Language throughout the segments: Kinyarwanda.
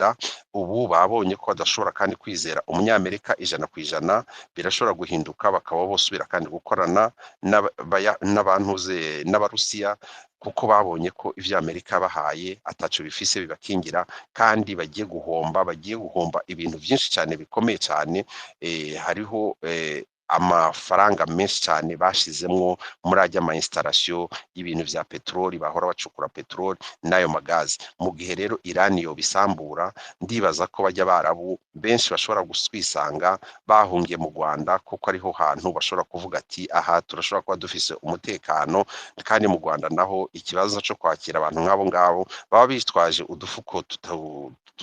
kugenda ubu babonye ko badashobora kandi kwizera umunyamerika 100% birashobora guhinduka bakaba bosubira kandi gukorana n'abantuze n'abarusiya kuko babonye ko ivya Amerika bahaye ataco bifise bibakingira kandi bagiye guhomba ibintu byinshi cyane bikomeye cyane hariho amafaranga menshi cyane bashizemwo muri ajya ama installation y'ibintu vya petroli bahora bacukura petroli nayo magazi mu gihe rero Iran yo bisambura ndibaza ko bajya barabu benshi bashobora guswisanga bahungiye mu Rwanda kuko ariho hantu bashobora kuvuga ati aha turashobora kuba dufise umutekano kandi mu Rwanda naho ikibazo cyo kwakira abantu ngabo baba bitwaje udufuko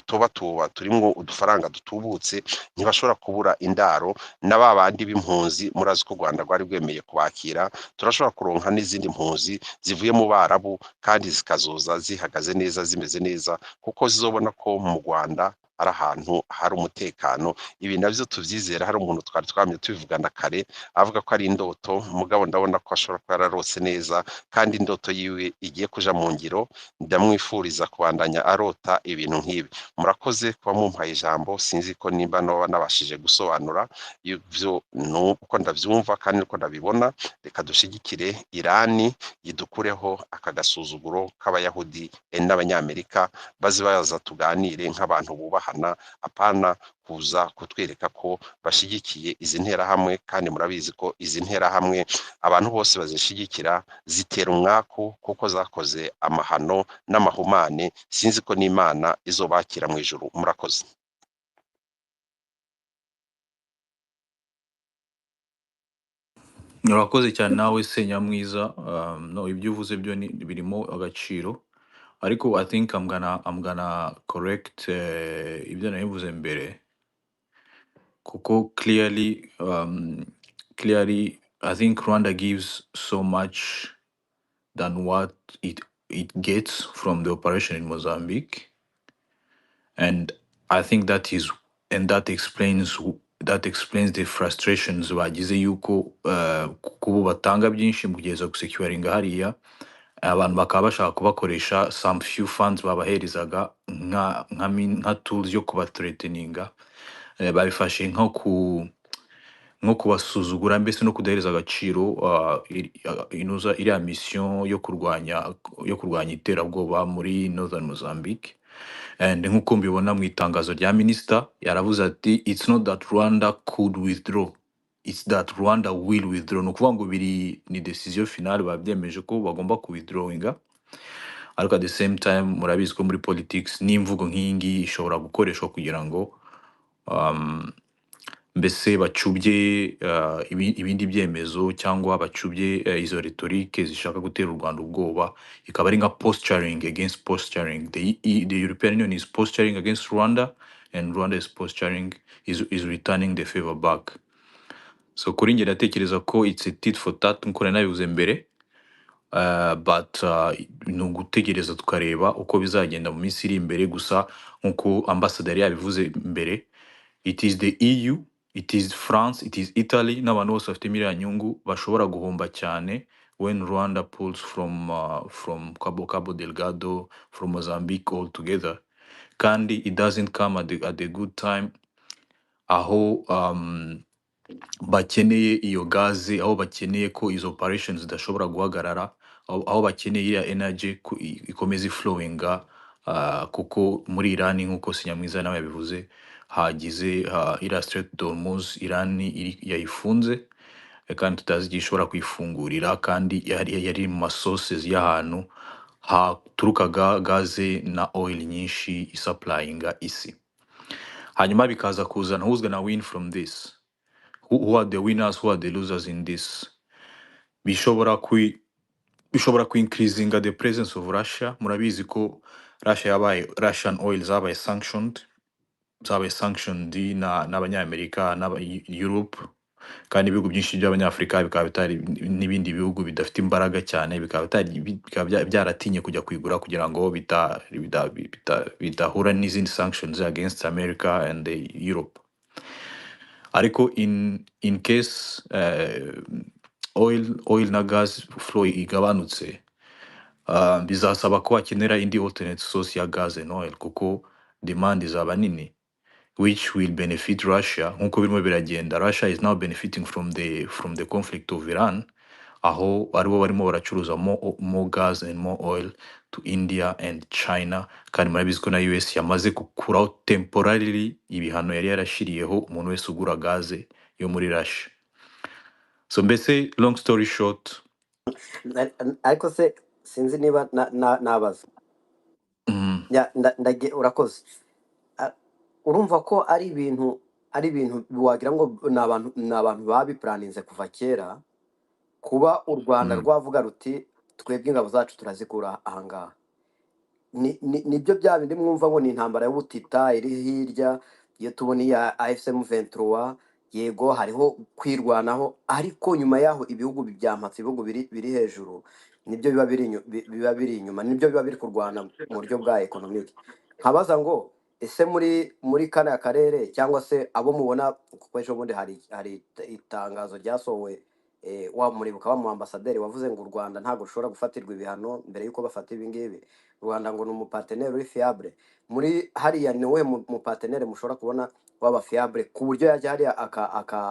tuba turimwo udufaranga dutubutse ntibashobora kubura indaro n'ababandi b'impunzi murazi ko Rwanda rwari rwemeye kubakira turashobora kuronka n'izindi mpunzi zivuye mu Barabu kandi zikazoza zihagaze neza zimeze neza kuko zizobona ko mu Rwanda ari ahantu hari umutekano ibi navyo tuvyizera hari umuntu twari twamye tubivugana kare avuga ko ari indoto mugabo ndabona ko ashobora kuba yararose neza kandi indoto yiwe igiye kuja mu ngiro ndamwifuriza kubandanya arota ibintu nk'ibi murakoze kuba mumpaye ijambo sinzi ko nimba no nabashije gusobanura ivyo nuko ndavyumva kandi uko ndabibona reka dushigikire Irani yidukureho akagasuzuguro k'abayahudi n'abanyamerika bazi baza tuganire nk'abantu bubahana apana kuza kutwereka ko bashigikiye izi ntera hamwe kandi murabizi ko izi ntera hamwe abantu bose bazishigikira zitera umwaku kuko zakoze amahano n'amahumane sinzi ko n'Imana izobakira mu ijuru murakoze Urakoze cyane nawe Senyamwiza no ibyo uvuze byo birimo agaciro ariko I think I'm gonna correct ibyo nabivuze mbere kuko clearly I think Rwanda gives so much than what it gets from the operation in Mozambique, and I think that explains the frustrations bagize yuko kubu batanga byinshi mu kugeza gusecuringa hariya abantu bakaba bashaka kubakoresha some few funds babaherezaga nka tools yo kubathreateninga babifashe nko kubasuzugura mbese no kudahereza agaciro inuza iriya mission yo kurwanya iterabwoba muri northern Mozambique. And nk'uko mbibona mu itangazo rya minister yaravuze ati it's not that Rwanda could withdraw, it's that Rwanda will withdraw. No kuvuga ngo ni decision finale babyemeje ko bagomba ku withdrawinga, ariko at the same time murabizi ko muri politics n'imvugo nk'ingi ishobora gukoreshwa kugira ngo mbese bacubye ibindi byemezo cyangwa bacubye izo rhetorique zishaka gutera u Rwanda ubwoba, ikaba ari nka posturing against posturing. The European Union is posturing against Rwanda and Rwanda is posturing is returning the favor back. So kuri njye ndatekereza ko it's a tit for tat nkuko nabivuze mbere, but ni ugutegereza tukareba uko bizagenda mu minsi iri imbere. Gusa nkuko ambassador yabivuze mbere, it is the EU, it is France, it is Italy n'abantu bose bafite miliyoni Nyungu bashobora guhomba cyane when Rwanda pulls from Cabodelgado, from Mozambique all together. Kandi it doesn't come at the good time aho bakeneye iyo gaze, aho bakeneye ko izo operations zidashobora guhagarara, aho bakeneye iriya energy ikomeza flowinga kuko muri Iran nkuko Senyamwiza nawe yabivuze hagize iriya Strait d'Hormuz Iran yayifunze kandi tutazi igihe ishobora kuyifungurira, kandi yari mu masources y'ahantu haturukaga gaze na oil nyinshi isupplyinga isi. Hanyuma bikaza kuzana who's gonna win from this, who are the winners, who are the losers in this. Bishobora ku increasing the presence of Russia. Murabizi ko Russian oil zabaye sanctioned n'abanyamerika n'aba-Europe, kandi ibihugu byinshi by'abanyafrika bikaba bitari n'ibindi bihugu bidafite imbaraga cyane bikaba byaratinye kujya kwigura kugira ngo bidahura n'izindi sanctions against America and Europe. Ariko in case oil na gas flow igabanutse, bizasaba ko hakenera indi alternate source ya gas and oil kuko demand izaba nini, which will benefit Russia. Nkuko birimo biragenda, Russia is now benefiting from the conflict of Iran, aho aribo barimo baracuruza more gas and more oil to India and China, kandi murabizi ko na US yamaze gukuraho temporarily ibihano yari yarashiriyeho umuntu wese ugura gaze yo muri Russia. So mbese long story short, ariko se sinzi niba nabaza mm, urakoze. Urumva ko ari ibintu wagira ngo ni abantu babipuraninze kuva kera, kuba u Rwanda rwavuga ruti twebwe ingabo zacu turazikura ahangaha. Nibyo bya bindi mwumva ngo ni intambara y'ubutita iri hirya, iyo tubona iya AFSM 23, yego hariho kwirwanaho, ariko nyuma yaho ibihugu byampatse, ibihugu biri hejuru, nibyo biba biri inyuma, nibyo biba biri kurwana mu buryo bwa economic. Nkabaza ngo ese muri kana karere cyangwa se abo mubona, kuko ejo bundi hari itangazo ryasohowe, wa muribuka wa mu ambasaderi wavuze ngo u Rwanda ntago rushobora gufatirwa ibihano mbere yuko bafata ibi ngibi. U Rwanda ngo ni umupartenaire uri fiable. Muri hariya ni we mu partenaire mushobora kubona waba fiable ku buryo yajya hariya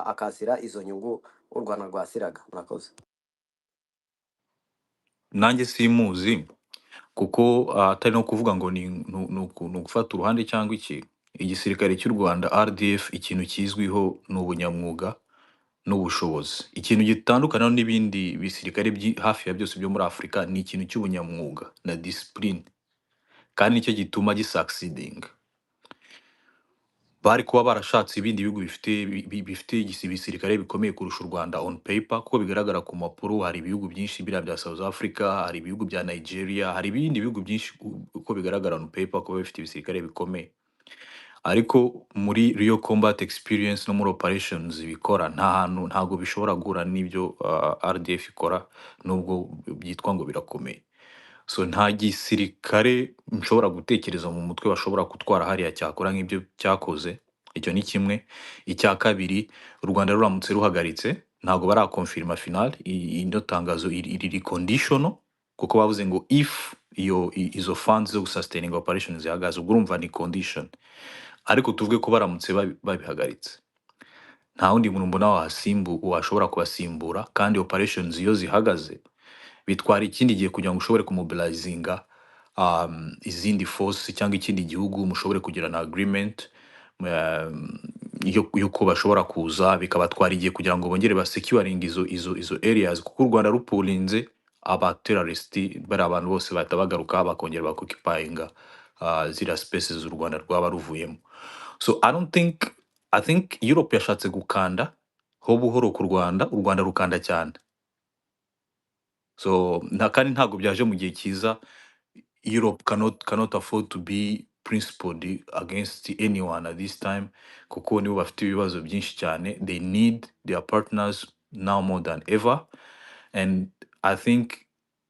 akasira izo nyungu u Rwanda rwasiraga? Murakoze. nanjye simuzi kuko atari no kuvuga ngo ni gufata uruhande cyangwa iki. Igisirikare cy'u Rwanda RDF ikintu kizwiho ni ubunyamwuga n'ubushobozi. Ikintu gitandukana n'ibindi bisirikare hafi ya byose byo muri Afurika ni ikintu cy'ubunyamwuga na discipline, kandi nicyo gituma gisucceeding. Bari kuba barashatse ibindi bihugu bifite ibisirikare bikomeye kurusha u Rwanda on paper, kuko bigaragara ku mapuro. Hari ibihugu byinshi bya South Africa, hari ibihugu bya Nigeria, hari ibindi bihugu byinshi uko bigaragara on paper ko bifite ibisirikare bikomeye, ariko muri real combat experience no muri operations bikora ntago bishobora guhura n'ibyo RDF ikora, nubwo byitwa ngo birakomeye. So nta gisirikare nshobora gutekereza mu mutwe bashobora gutwara hariya cyakora nk'ibyo cyakoze. Icyo ni kimwe. Icya kabiri, u Rwanda ruramutse ruhagaritse, ntago barakonfirma final, ino tangazo iri conditional, kuko bavuze ngo if izo funds zo sustaining operations zihagaze, ubwo urumva ni condition. Ariko tuvuge ko baramutse babihagaritse, nta wundi muntu mbona washobora kubasimbura, kandi operations iyo zihagaze bitwara ikindi gihe kugira ngo ushobore kumobilizinga izindi force cyangwa ikindi gihugu, mushobore kugira na agreement yuko bashobora kuza, bikabatwara igihe kugira ngo bongere basecuring izo areas, kuko u Rwanda rupulinze abaterrorist bari abantu bose bahita bagaruka bakongera bakoccupyinga zira spaces z'u Rwanda rwaba ruvuyemo. So I think Europe yashatse gukanda ho buhoro ku Rwanda, u Rwanda rukanda cyane. So kandi ntago byaje mu gihe cyiza. Europe cannot afford to be principled against anyone at this time, kuko nibo bafite ibibazo byinshi cyane. They need their partners now more than ever, and I think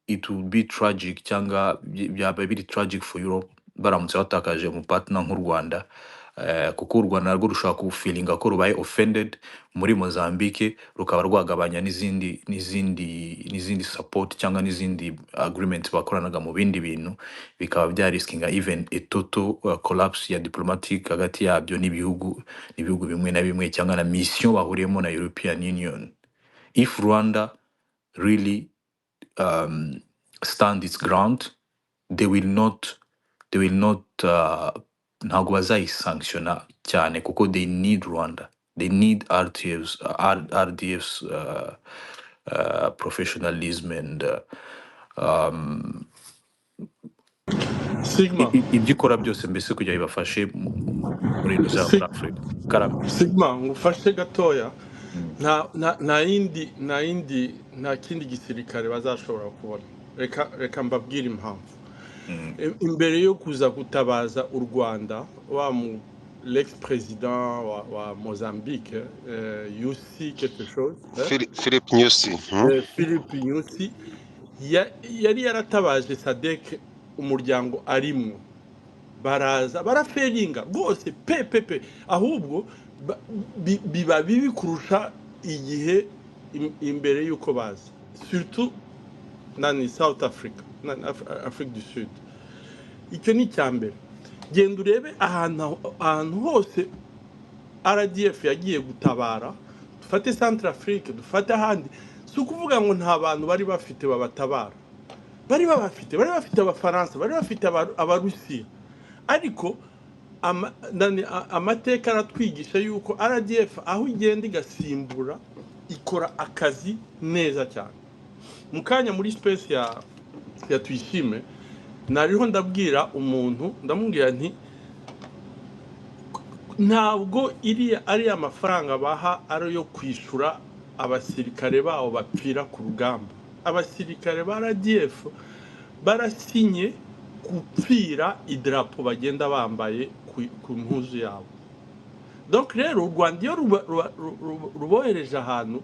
it will be tragic, cyangwa byaba biri tragic for Europe baramutse batakaje mu partner nk'u Rwanda, kuko u Rwanda narwo rushaka kufilinga ko rubaye offended muri Mozambique, rukaba rwagabanya n'izindi support cyangwa n'izindi agreements bakoranaga mu bindi bintu, bikaba bya riskinga even a total collapse ya diplomatic hagati yabyo n'ibihugu bimwe na bimwe, cyangwa na mission bahuriyemo na European Union. If Rwanda really stand its ground, they will not ntago bazayisanctiona cyane, kuko they need Rwanda, they need RDF's professionalism and Sigma. ibyo ikora byose mbese kugira bibafashe muri ino za muri Afrika. Karame. Sigma ngufashe gatoya, nta kindi gisirikare bazashobora kubona. Reka mbabwire impamvu. Imbere yo kuza gutabaza u Rwanda, l'ex-président wa Mozambique, Nyusi quelque chose, Philippe Nyusi, Philippe Nyusi, yari yaratabaje SADC umuryango arimwo, baraza baraferinga rwose pepepe, ahubwo biba bibi kurusha igihe imbere yuko baza, surtout nani South Africa, Afrique du Sud. Icyo ni cyambere. genda urebe ahantu hose RDF yagiye gutabara, dufate Centrafrique, dufate ahandi, si ukuvuga ngo nta bantu bari bafite babatabara, bari bafite abafaransa, bari bafite abarusiya, ariko amateka aratwigisha yuko RDF aho igenda igasimbura ikora akazi neza cyane. Mu kanya muri space ya Tuyishime nariho ndabwira umuntu, ndamubwira nti ntabwo ari amafaranga baha ari yo kwishura abasirikare bawo bapfira ku rugamba. Abasirikare ba RDF barasinye gupfira idarapo bagenda bambaye ku mpuzu yabo. Donc rero u Rwanda iyo rubohereje ahantu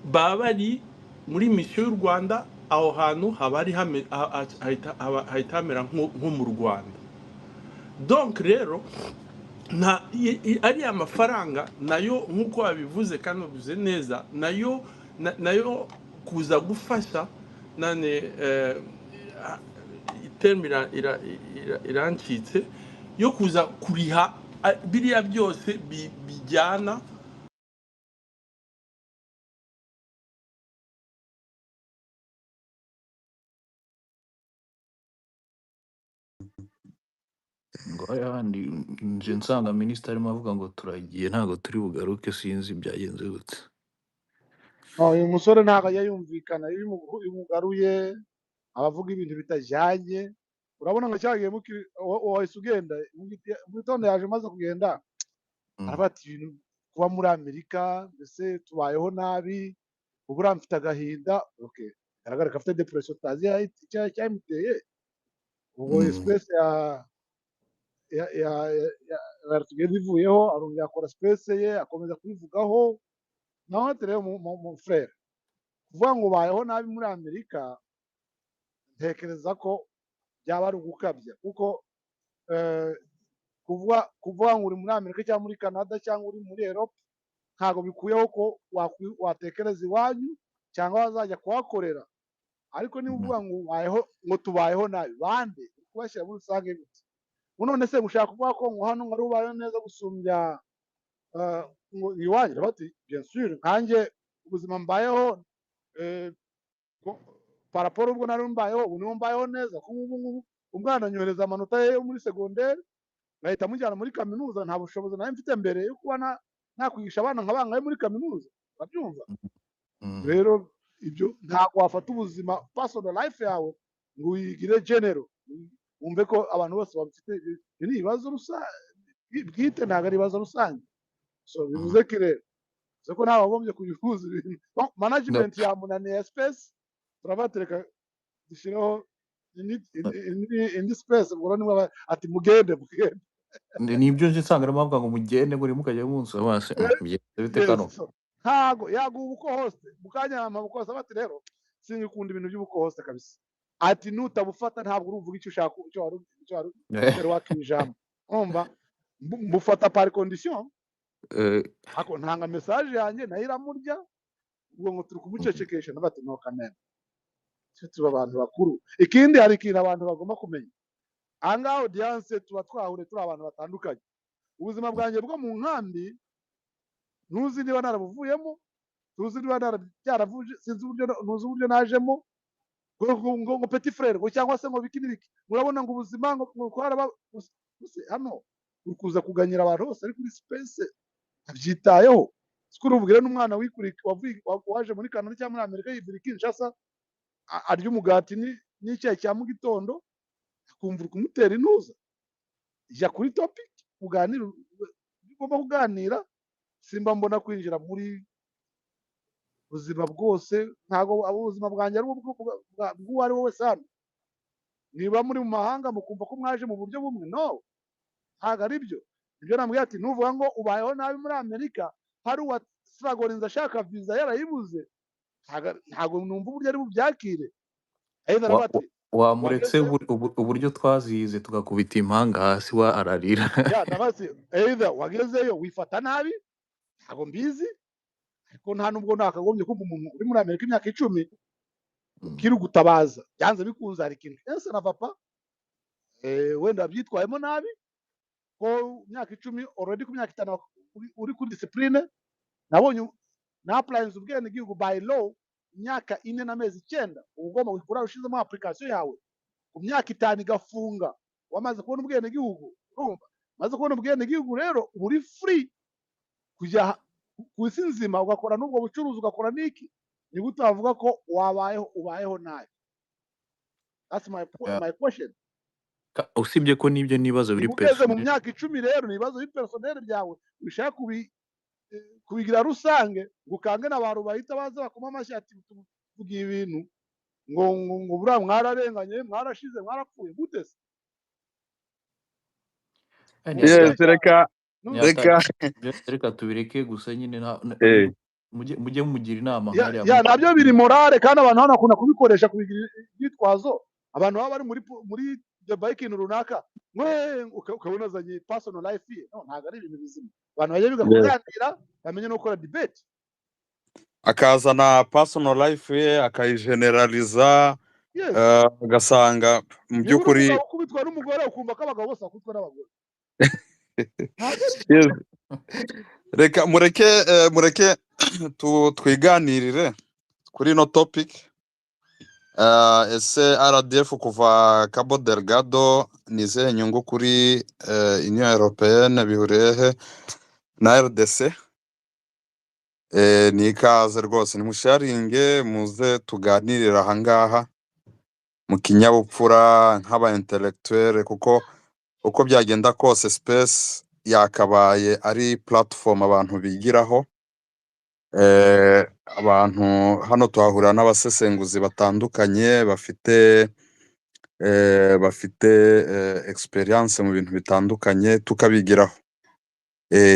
baba bari muri misiyo y'u Rwanda, aho hantu haba hahita hamera nko mu Rwanda. Donc rero ari amafaranga nayo nk'uko wabivuze kandi ubivuze neza, nayo kuza gufasha iterme irancitse yo kuza kuriha biriya byose bijyana ngo ayandi nje nsanga minisitiri arimo avuga ngo turagiye ntago turi bugaruke, sinzi byagenze gute. uyu musore ntabwo ajya yumvikana, iyo umugaruye abavuga ibintu bitajyanye, urabona ngo cyagiye wahise ugenda mu gitondo yaje maze kugenda arabata ibintu kuba muri Amerika, mbese tubayeho nabi, ubura mfite agahinda. Okay, garagara ko afite depression tazi cyamuteye ubwo space ya tugeze ivuyeho, arongera akora space ye akomeza kubivugaho. naho rero mu frere kuvuga ngo bayeho nabi muri Amerika, ntekereza ko byaba ari ugukabya, kuko kuvuga ngo uri muri Amerika cyangwa muri Canada cyangwa uri muri Europe ntago bikuyeho ko watekereza iwanyu cyangwa wazajya kuhakorera. Ariko niba uvuga ngo tubayeho nabi, bande kubashyira muri rusange gute? none se gushaka kuvuga ko ngo hano ngari ubayeho neza gusumbya iwanyu? Bati bien sûr, nkanjye ubuzima mbayeho paraporo ubwo nari mbayeho, ubu niho mbayeho neza. Ubu umwana anyohereza amanota ye yo muri secondaire, ngahita mujyana muri kaminuza. Nta bushobozi nari mfite mbere yo kuba nakwigisha abana nkabangaye muri kaminuza, urabyumva? Rero ibyo ntabwo wafata ubuzima personal life yawe ngo uyigire general, wumve ko abantu bose bafite ibibazo bwite, ntabwo ari ibibazo rusange. So bivuze ko rero ko ntawe wagombye kubihuza ibintu. Management yamunaniye space, turabatereka dushireho indi space, ngo niba ati mugende nibyo nje nsanga arimo avuga ngo mugende muri mukajya munsi bose bite kano ntago yaguha uko hose mukanya amabuko hose. Bati rero singikunda ibintu by'ubuko hose kabisa, ati nutabufata ntabwo uruvuga icyo ushaka, icyo wari wakijambo. Umva mbufata par condition, ako ntanga message yanjye nayo iramurya, ubwo ngo turi kumucecekesha. Nabati no kamera tuba abantu bakuru. Ikindi hari ikintu abantu bagomba kumenya, ahangaha audience tuba twahure turi abantu batandukanye. Ubuzima bwanjye bwo mu nkambi ntuzi niba narabuvuyemo, tuzi niba narabyaravuye, sinzi uburyo najemo ngo petit frère ngo cyangwa se ngo bikiriki. Murabona ngo ubuzima ngo kwaraba hano ukuza kuganyira abantu bose ari kuri space abyitayeho. Sikuru ubwire n'umwana waje muri Canada cyangwa muri Amerika yibiri Kinshasa arya umugati n'icyayi cya mu gitondo, akumva kumutera intuza. Jya kuri topic uganira, ugomba kuganira. Simba mbona kwinjira muri ubuzima bwose, ntago ubuzima bwanjye ari ubwo ari wowe sana. Niba muri mu mahanga mukumva ko mwaje mu buryo bumwe, no, ntago ari byo. Ibyo namubwiye ati nuvuga ngo ubayeho nabi muri Amerika, hari uwa struggling ashaka visa yarayibuze, ntago numva uburyo ari bubyakire. wamuretse uburyo twazize tugakubita impanga hasi wa ararira. Nabasi either wagezeyo wifata nabi, ntago mbizi, ariko nta nubwo nakagombye kumva umuntu uri muri Amerika imyaka 10 kiri gutabaza byanze bikunze. Hari ikintu ese na papa wenda byitwayemo nabi, ko myaka 10 already ku myaka 5 uri kuri discipline nabonye na appliance ubwene gihugu by law myaka 4 n'amezi 9 ugomba gukora ushizemo application yawe ku myaka 5 igafunga wamaze kubona ubwene gihugu urumva maze kubona ubwene gihugu rero uri free kujya ku isi nzima ugakora n'ubwo bucuruzi ugakora niki ni gute wavuga ko ubayeho nabi that's my question usibye ko nibyo nibazo biri ugeze mu personnel myaka 10 rero nibazo biri personnel byawe ushaka kubigira rusange gukange n'abantu bahita baza bakoma amashati tuvuga ibintu ngo bura mwararenganye mwarashize mwarapfuye gute se yes reka tubireke gusa nyine mujye mugira inama ya nabyo biri morale kandi abantu hano akunda kubikoresha kubigira byitwazo abantu baba bari muri ikintu runaka ukabona azanye personal life ye no ntabwo ari ibintu bizima abantu bajya biga kuganira bamenye no gukora debate akazana personal life ye akayigeneraliza ugasanga mu by'ukuri kubitwa n'umugore ukumva ko abagabo bose bakutwa n'abagore reka mureke twiganirire kuri no topic ese RDF kuva Cabodelgado nizihe nyungu kuri Union Européenne Bihuriye na RDC ni ikaze rwose nimusharinge muze tuganirira ahangaha mu kinyabupfura nk'aba intellectuel kuko uko byagenda kose space yakabaye ari platform abantu bigiraho abantu hano tuhahurira n'abasesenguzi batandukanye bafite experience mu bintu bitandukanye tukabigiraho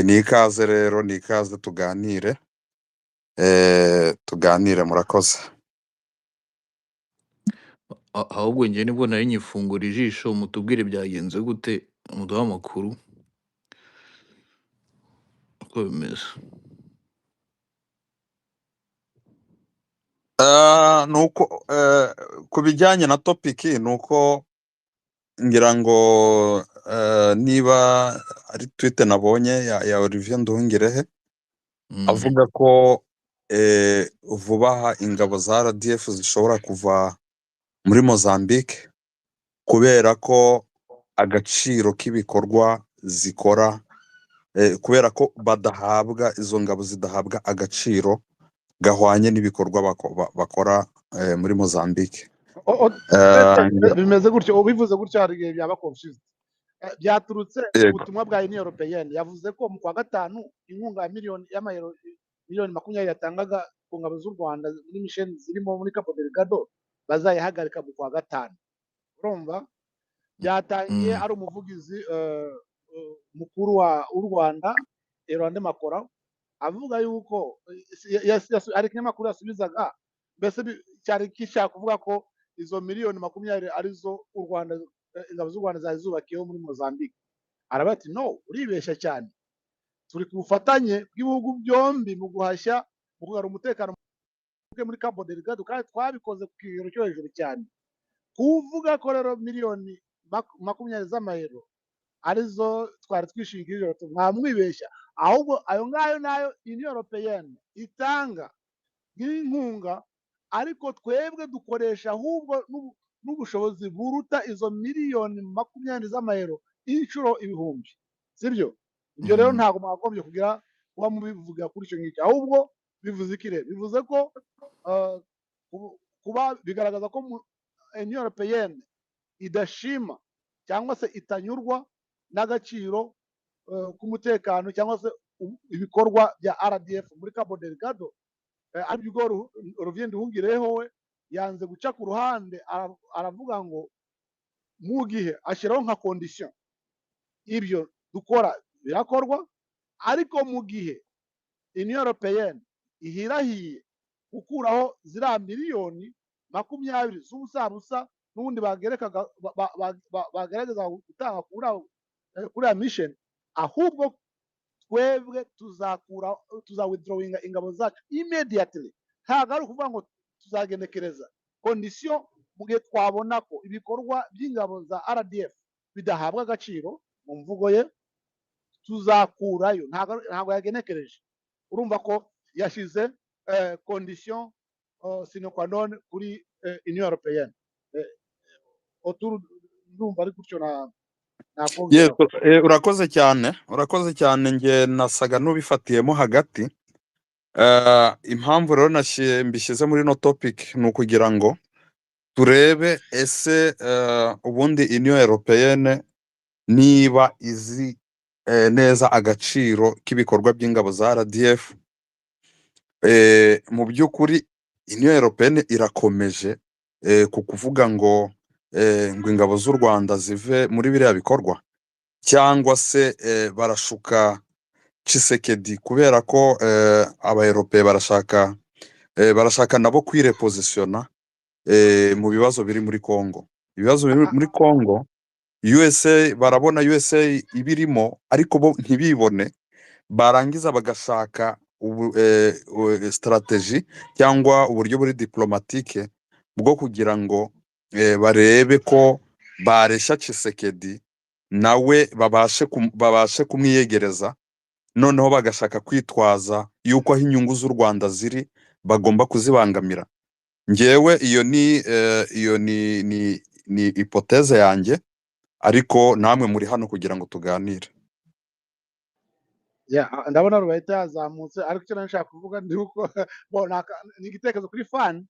ni ikaze rero ni ikaze tuganire murakoze ahubwo njye nibwo nari nyifungura ijisho mutubwire byagenze gute muduha amakuru uko bimeze nuko ku bijyanye na topic nuko ngira ngo niba ari tweet nabonye ya Olivier Nduhungirehe avuga ko vuba ingabo za RDF zishobora kuva muri Mozambique kubera ko agaciro k'ibikorwa zikora kubera ko badahabwa izo ngabo zidahabwa agaciro gahwanye n'ibikorwa bakora muri Mozambique bimeze gutyo ubivuze gutyo hari igihe byaba confused byaturutse ubutumwa bwa Union Européenne yavuze ko mu kwa gatanu inkunga ya miliyoni y'amayero miliyoni 20 yatangaga ku ngabo z'u Rwanda muri mission zirimo muri Cabodelgado bazayihagarika mu kwa gatanu urumva byatangiye ari umuvugizi mukuru w'u Rwanda Erwande Makora avuga yuko ari kinyamakuru yasubizaga mbese cyari kishaka kuvuga ko izo miliyoni 20 arizo u Rwanda ingabo z'u Rwanda zazubakiyeho muri Mozambique arabati no uribeshya cyane turi kubufatanye bw'ibihugu byombi mu guhashya mu kugarura umutekano muri Cabodelgado kandi twabikoze ku kigero cyo hejuru cyane kuvuga ko rero miliyoni 20 z'amayero arizo twari twishingirije mwamwibeshya ahubwo ayo ngayo nayo Union Européenne itanga nk'inkunga ariko twebwe dukoresha ahubwo n'ubushobozi buruta izo miliyoni 20 z'amayero inshuro ibihumbi sibyo ibyo rero ntago mwagombye kugira kuba mubivuga kuri icyo ngicyo ahubwo bivuze ikire bivuze ko kuba bigaragaza ko Union Européenne idashima cyangwa se itanyurwa n'agaciro k'umutekano cyangwa se ibikorwa bya RDF muri Cabodelgado aribyo Olivier Nduhungirehe we yanze guca ku ruhande aravuga ngo mu gihe ashiraho nka condition ibyo dukora birakorwa ariko mu gihe Union Européenne ihirahiye gukuraho zira miliyoni 20 z'ubusabusa n'ubundi bagerageza gutanga kuri ya mission ahubwo twebwe tuza withdrawing ingabo zacu immediately ntabwo ari ukuvuga ngo tuzagenekereza condition mu gihe twabona ko ibikorwa by'ingabo za RDF bidahabwa agaciro mu mvugo ye tuzakurayo ntabwo yagenekereje urumva ko yashize condition sine qua non kuri Union Européenne autour ndumva ari gutyo Yes, nakongeraho. urakoze cyane nge nasaga n'ubifatiyemo hagati. Impamvu rero mbishyize muri no topic ni ukugira ngo turebe ese ubundi Union Européenne niba izi neza agaciro k'ibikorwa by'ingabo za RDF. Mu by'ukuri Union Européenne irakomeje ku kuvuga ngo ingabo z'u Rwanda zive muri biriya bikorwa, cyangwa se barashuka Tshisekedi kubera ko aba-Européen barashaka nabo kwirepositiona mu bibazo biri muri Congo. Ibibazo biri muri Congo USA barabona USA ibirimo ariko bo ntibibone, barangiza bagashaka strategy cyangwa uburyo buri diplomatique bwo kugira ngo barebe ko baresha Tshisekedi nawe babashe kumwiyegereza, noneho bagashaka kwitwaza yuko aho inyungu z'u Rwanda ziri bagomba kuzibangamira. Ngewe iyo ni hypothèse yanjye, ariko namwe muri hano kugira ngo tuganire. Ndabona Rubayita yazamutse, ariko icyo nashaka kuvuga ndi uko ni igitekerezo kuri fan,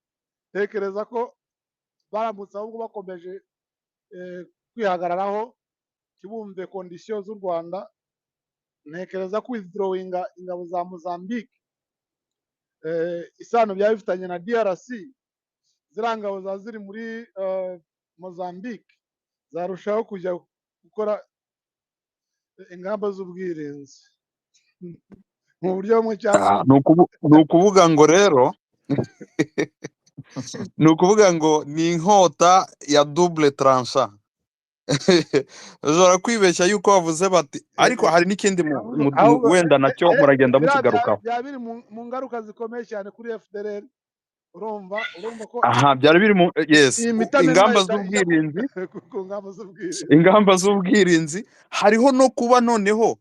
tekereza ko baramutse ahubwo bakomeje kwihagararaho kibumve condition z'u Rwanda, ntekereza ko withdrawinga ingabo za Mozambique isano byaba bifitanye na DRC, ziriya ngabo za ziri muri Mozambique zarushaho kujya gukora ingamba z'ubwirinzi mu buryo bumwe cyangwa ni ukuvuga ngo rero ni ukuvuga ngo ni inkota ya double tranchant. Ushobora kwibeshya yuko bavuze bati, ariko hari n'ikindi wenda nacyo muragenda mukigarukaho. byaba biri mu ngaruka zikomeye cyane kuri FDLR. urumva ko byari biri mu ingamba z'ubwirinzi hariho no kuba noneho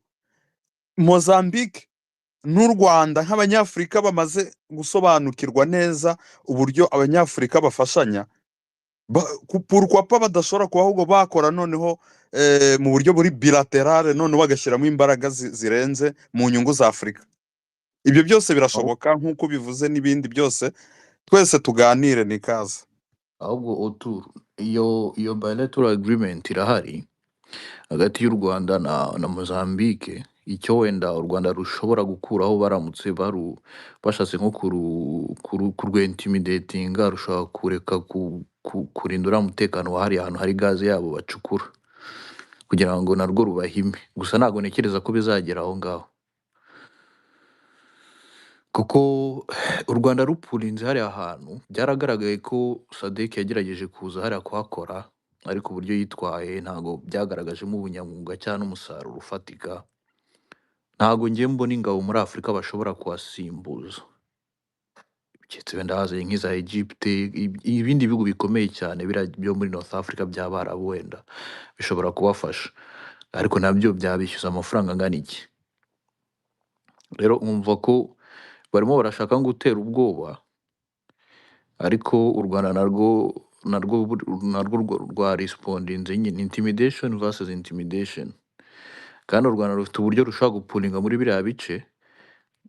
Mozambique n'u Rwanda nk'abanyafurika bamaze gusobanukirwa neza uburyo abanyafurika bafashanya, pourquoi pas badashobora kuba ahubwo bakora noneho mu buryo buri bilaterale, noneho bagashyiramo imbaraga zirenze mu nyungu za Afurika. Ibyo byose birashoboka nk'uko bivuze, n'ibindi byose twese tuganire nikaza. Ahubwo autour iyo bilateral agreement irahari hagati y'u Rwanda na Mozambique. Icyo wenda u Rwanda rushobora gukuraho baramutse bashatse nko kurwintimidatinga, rushobora kureka kurindura umutekano wahari ahantu hari gaze yabo bacukura kugira ngo narwo rubahime. Gusa ntabwo ntekereza ko bizagera aho ngaho, kuko u Rwanda rupurinze hariya hantu byaragaragaye ko SADC yagerageje kuza hariya kuhakora, ariko uburyo yitwaye ntabwo byagaragajemo ubunyamwuga cyangwa n'umusaruro ufatika. Ntabwo ngiye mbona ingabo muri Afurika bashobora kuhasimbuza, keretse wenda hazaye nk'iza Egypte, ibindi bihugu bikomeye cyane byo muri North Africa by'Abarabu wenda bishobora kubafasha, ariko nabyo byabishyuza amafaranga angana iki. Rero umva ko barimo barashaka ngo gutera ubwoba, ariko u Rwanda narwo rwa respondinze nyine intimidation versus intimidation, kandi u Rwanda rufite uburyo rushobora gupulinga muri biriya bice,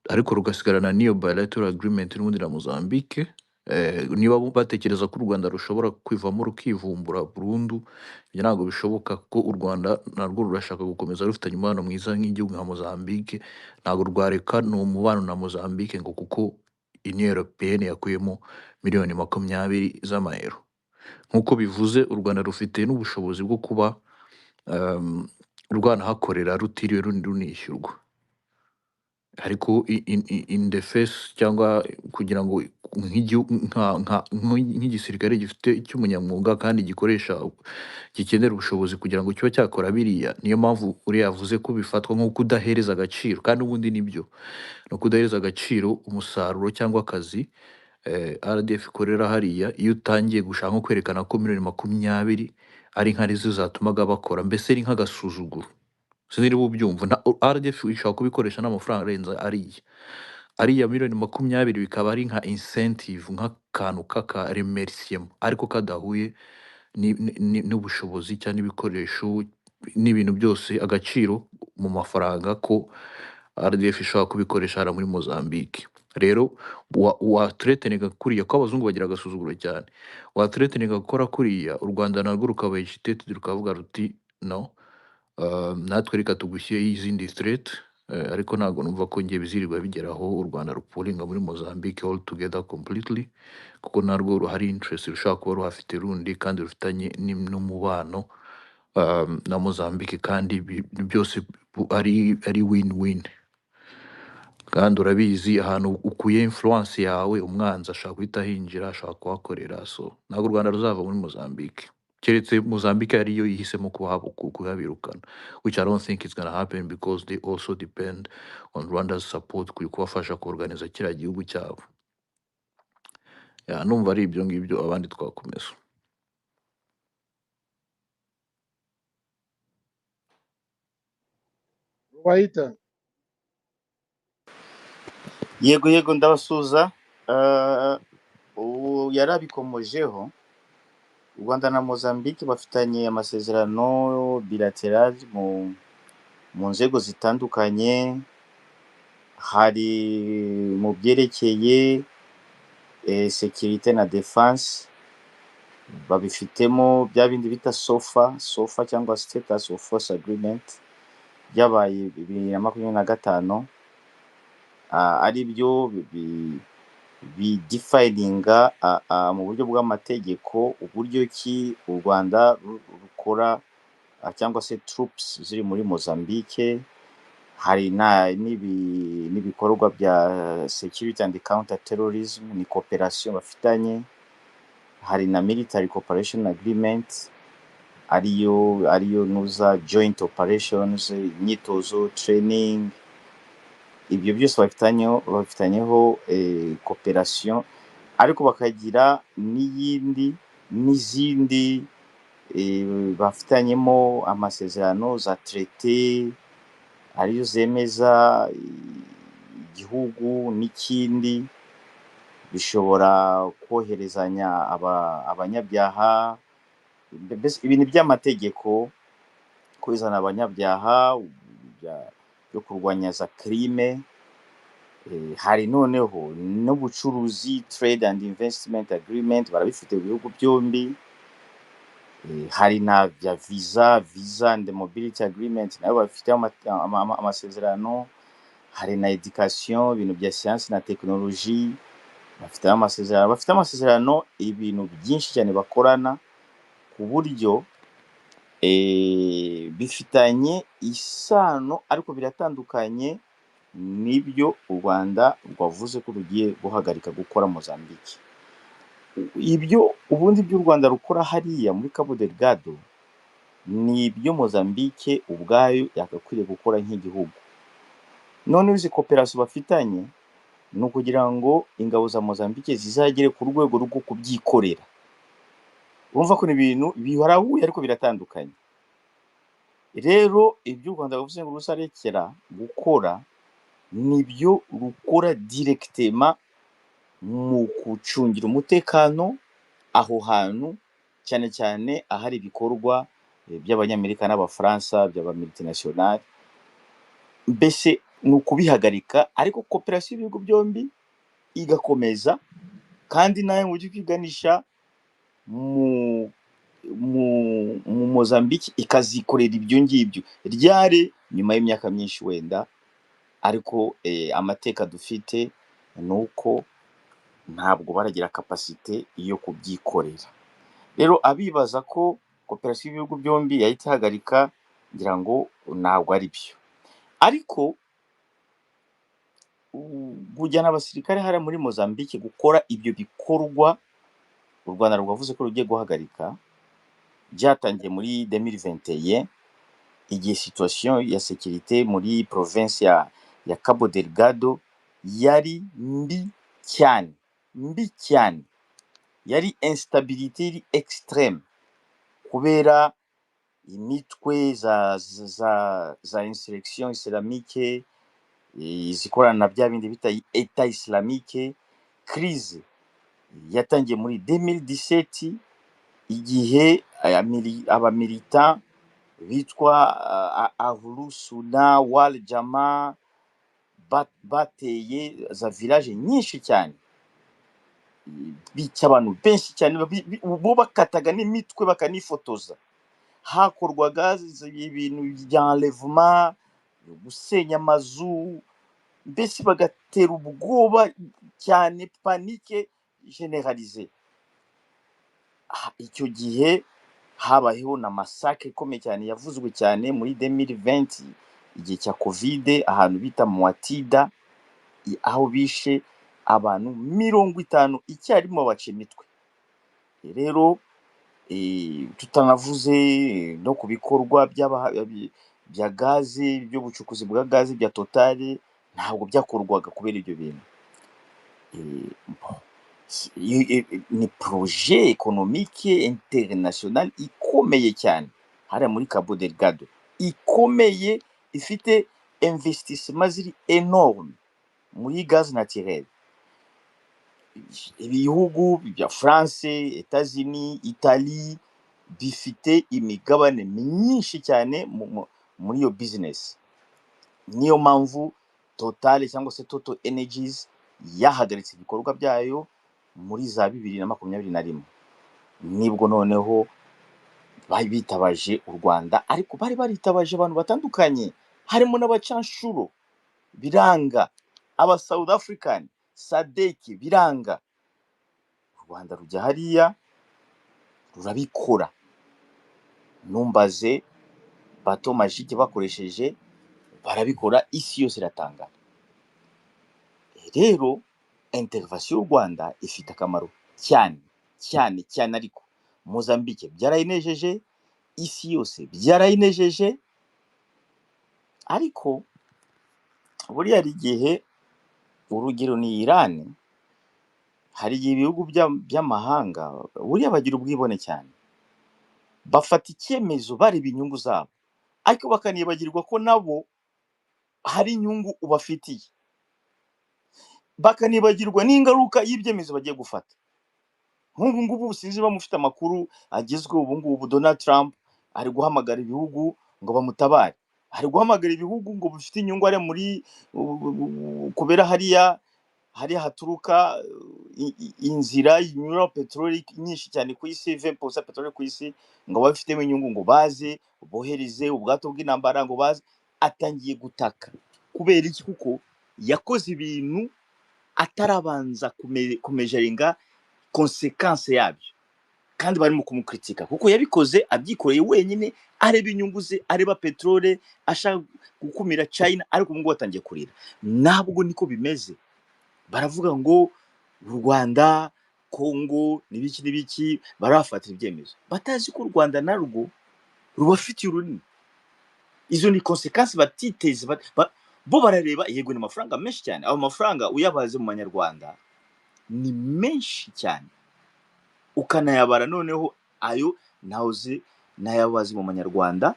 ariko rugasigarana n'iyo bilateral agreement n'ubundi na Mozambique. Niba batekereza ko u Rwanda rushobora kwivamo rukivumbura burundu, ibyo ntabwo bishoboka, kuko u Rwanda narwo rurashaka gukomeza rufitanye umubano mwiza nk'igihugu nka Mozambique. Ntabwo rwareka ni umubano na Mozambique ngo kuko Union Européenne yakuyemo miliyoni 20 z'amayero. Nk'uko bivuze, u Rwanda rufite n'ubushobozi bwo kuba rwanahakorera rutiriwe runishyurwa, ariko in the face cyangwa kugira ngo nk'igisirikare gifite cy'umunyamwuga kandi gikenera ubushobozi kugira ngo kiba cyakora biriya. Niyo mpamvu uriya yavuze ko bifatwa nko kudahereza agaciro, kandi ubundi nibyo no kudahereza agaciro umusaruro cyangwa akazi RDF ikorera hariya. Iyo utangiye gushaka nko kwerekana ko miliyoni 20 ari nk'arizo zatumaga bakora, mbese ari nk'agasuzuguro sinzi niba ubyumva RDF ishobora kubikoresha n'amafaranga arenze ariya miliyoni 20 bikaba ari nka incentive nk'akantu k'aka remerciement ariko kadahuye n'ubushobozi cyangwa n'ibikoresho n'ibintu byose agaciro mu mafaranga ko RDF ishobora kubikoresha hara muri Mozambique. Rero threateninga kuriya ko abazungu bagira agasuzuguro cyane, threateninga gukora kuriya u Rwanda narwo rukaba agitated rukavuga ruti no, natwe reka tugushyiriyeho izindi threat, ariko ntabwo numva ko ngiye bizirirwa bigeraho u Rwanda rupulinga muri Mozambique all together completely, kuko narwo hari interest rushaka kuba ruhafite rundi kandi rufitanye n'umubano na Mozambique kandi byose ari win-win. Kandi urabizi ahantu ukuye influence yawe umwanzi ashaka guhita hinjira, ashaka kuhakorera, so ntabwo u Rwanda ruzava muri Mozambique keretse Mozambique ariyo yihisemo kuhabirukana, which I don't think it's gonna happen because they also depend on Rwanda's support kubafasha kuorganiza kiriya gihugu cyabo. Numva ari ibyo ngibyo abandi twakomeza. Wahita yego ndabasuza. Yarabikomojeho u Rwanda na Mozambique bafitanye amasezerano bilateral mu nzego zitandukanye, hari mu byerekeye security na defense babifitemo bya bindi bita SOFA cyangwa status of force agreement byabaye 2025, ari byo bidefininga mu buryo bw'amategeko uburyo ki u Rwanda rukora cyangwa se troops ziri muri Mozambique. Hari n'ibikorwa bya security and counter terrorism, ni cooperation bafitanye. Hari na military cooperation agreement ariyo nuza joint operations, imyitozo, training, ibyo byose bafitanyeho cooperation, ariko bakagira n'izindi bafitanyemo amasezerano za traité ariyo zemeza igihugu n'ikindi bishobora koherezanya abanyabyaha, ibintu by'amategeko, kwizana abanyabyaha byo kurwanya za crime. Hari noneho n'ubucuruzi, trade and investment agreement barabifite mu bihugu byombi. Hari na bya visa and mobility agreement nayo bafite amasezerano. Hari na education, ibintu bya science na technology bafite amasezerano, ibintu byinshi cyane bakorana ku buryo bifitanye isano ariko biratandukanye n'ibyo u Rwanda rwavuze ko rugiye guhagarika gukora Mozambique. Ibyo ubundi by'u Rwanda rukora hariya muri Cabodelgado ni ibyo Mozambique ubwayo yakakwiriye gukora nk'igihugu. None izi cooperation bafitanye ni ukugira ngo ingabo za Mozambique zizagere ku rwego rwo kubyikorera. Urumva ko ni ibintu biharahuye ariko biratandukanye. Rero ibyo u Rwanda bavuze ngo rusarekera gukora nibyo rukora directement mu kucungira umutekano aho hantu, cyane cyane ahari ibikorwa by'abanyamerika n'abafaransa by'aba multinational. Mbese ni ukubihagarika, ariko cooperation y'ibihugu byombi igakomeza kandi nayo mu buryo kwiganisha mu Mozambique ikazikorera ibyo ngibyo ryari nyuma y'imyaka myinshi wenda, ariko amateka dufite nuko ntabwo baragira capacité yo kubyikorera. Rero abibaza ko cooperation y'ibihugu byombi yahita ihagarika, ngira ngo ntabwo ari byo. Ariko kujyana abasirikare hariya muri Mozambique gukora ibyo bikorwa u Rwanda rwavuze ko rugiye guhagarika byatangiye muri 2021, igihe situation ya sécurité muri province ya Cabodelgado yari mbi cyane, yari instabilité extrême kubera imitwe za insurrection islamique, zikorana na bya bindi bita Etat islamique. Crise yatangiye muri 2017 igihe abamilita bitwa Ahlusuna wal Jamaa bateye za village nyinshi cyane, bica abantu benshi cyane, bo bakataga n'imitwe bakanifotoza. Hakorwaga ibintu bya enlèvement, gusenya amazu, mbese bagatera ubwoba cyane, panique généralisée. Icyo gihe habayeho na massacre ikomeye cyane yavuzwe cyane muri 2020 igihe cya covid, ahantu bita Muatida, aho bishe abantu 50 icyarimwe baca imitwe. Rero tutanavuze no ku bikorwa bya gaze, by'ubucukuzi bwa gaze bya Total, ntabwo byakorwaga kubera ibyo bintu. Ni projet économique international ikomeye cyane hariya muri Cabodelgado, ikomeye, ifite investissement ziri enorme muri gaz naturel. Ibihugu bya France, Etats-Unis, Italie bifite imigabane myinshi cyane muri iyo business. Niyo mpamvu Total cyangwa se Total Energies yahagaritse ibikorwa byayo muri za 2021, nibwo noneho bitabaje u Rwanda, ariko bari baritabaje abantu batandukanye, harimo n'abacanshuro biranga, aba South African SADC biranga. U Rwanda rujya hariya rurabikora, numbaze bato magique bakoresheje barabikora, isi yose iratanga. Rero intervention y'u Rwanda ifite akamaro cyane cyane cyane, ariko Mozambique byarayinejeje, isi yose byarayinejeje. Ariko buriya hari igihe, urugero ni Iran, hari igihe ibihugu by'amahanga buriya bagira ubwibone cyane, bafata icyemezo bareba inyungu zabo, ariko bakanibagirwa ko nabo hari inyungu ubafitiye, bakanibagirwa n'ingaruka y'ibyemezo bagiye gufata. Nk'ubu ngubu sinzi bamufite amakuru agezweho ubu ngubu, Donald Trump ari guhamagara ibihugu ngo bamutabare, ari guhamagara ibihugu ngo bifite inyungu ari muri kubera hariya haturuka inzira inyura peteroli nyinshi cyane ku isi, 20% peteroli ku isi, ngo bafitemo inyungu, ngo baze bohereze ubwato bw'intambara, ngo baze. Atangiye gutaka kubera iki? Kuko yakoze ibintu atarabanza kumejaringa konsekanse yabyo, kandi barimo kumukritika kuko yabikoze abyikoreye wenyine, areba inyungu ze, areba peteroli, ashaka gukumira China, ariko ngo batangiye kurira. Ntabwo niko bimeze. Baravuga ngo u Rwanda, Kongo n'ibiki barafatira ibyemezo, batazi ko u Rwanda narwo rubafitiye urunini. Izo ni konsekansi batiteze. Bo barareba, yego ni amafaranga menshi cyane, abo mafaranga uyabaze mu manyarwanda ni menshi cyane, ukanayabara noneho ayo nahoze nayabaze mu manyarwanda,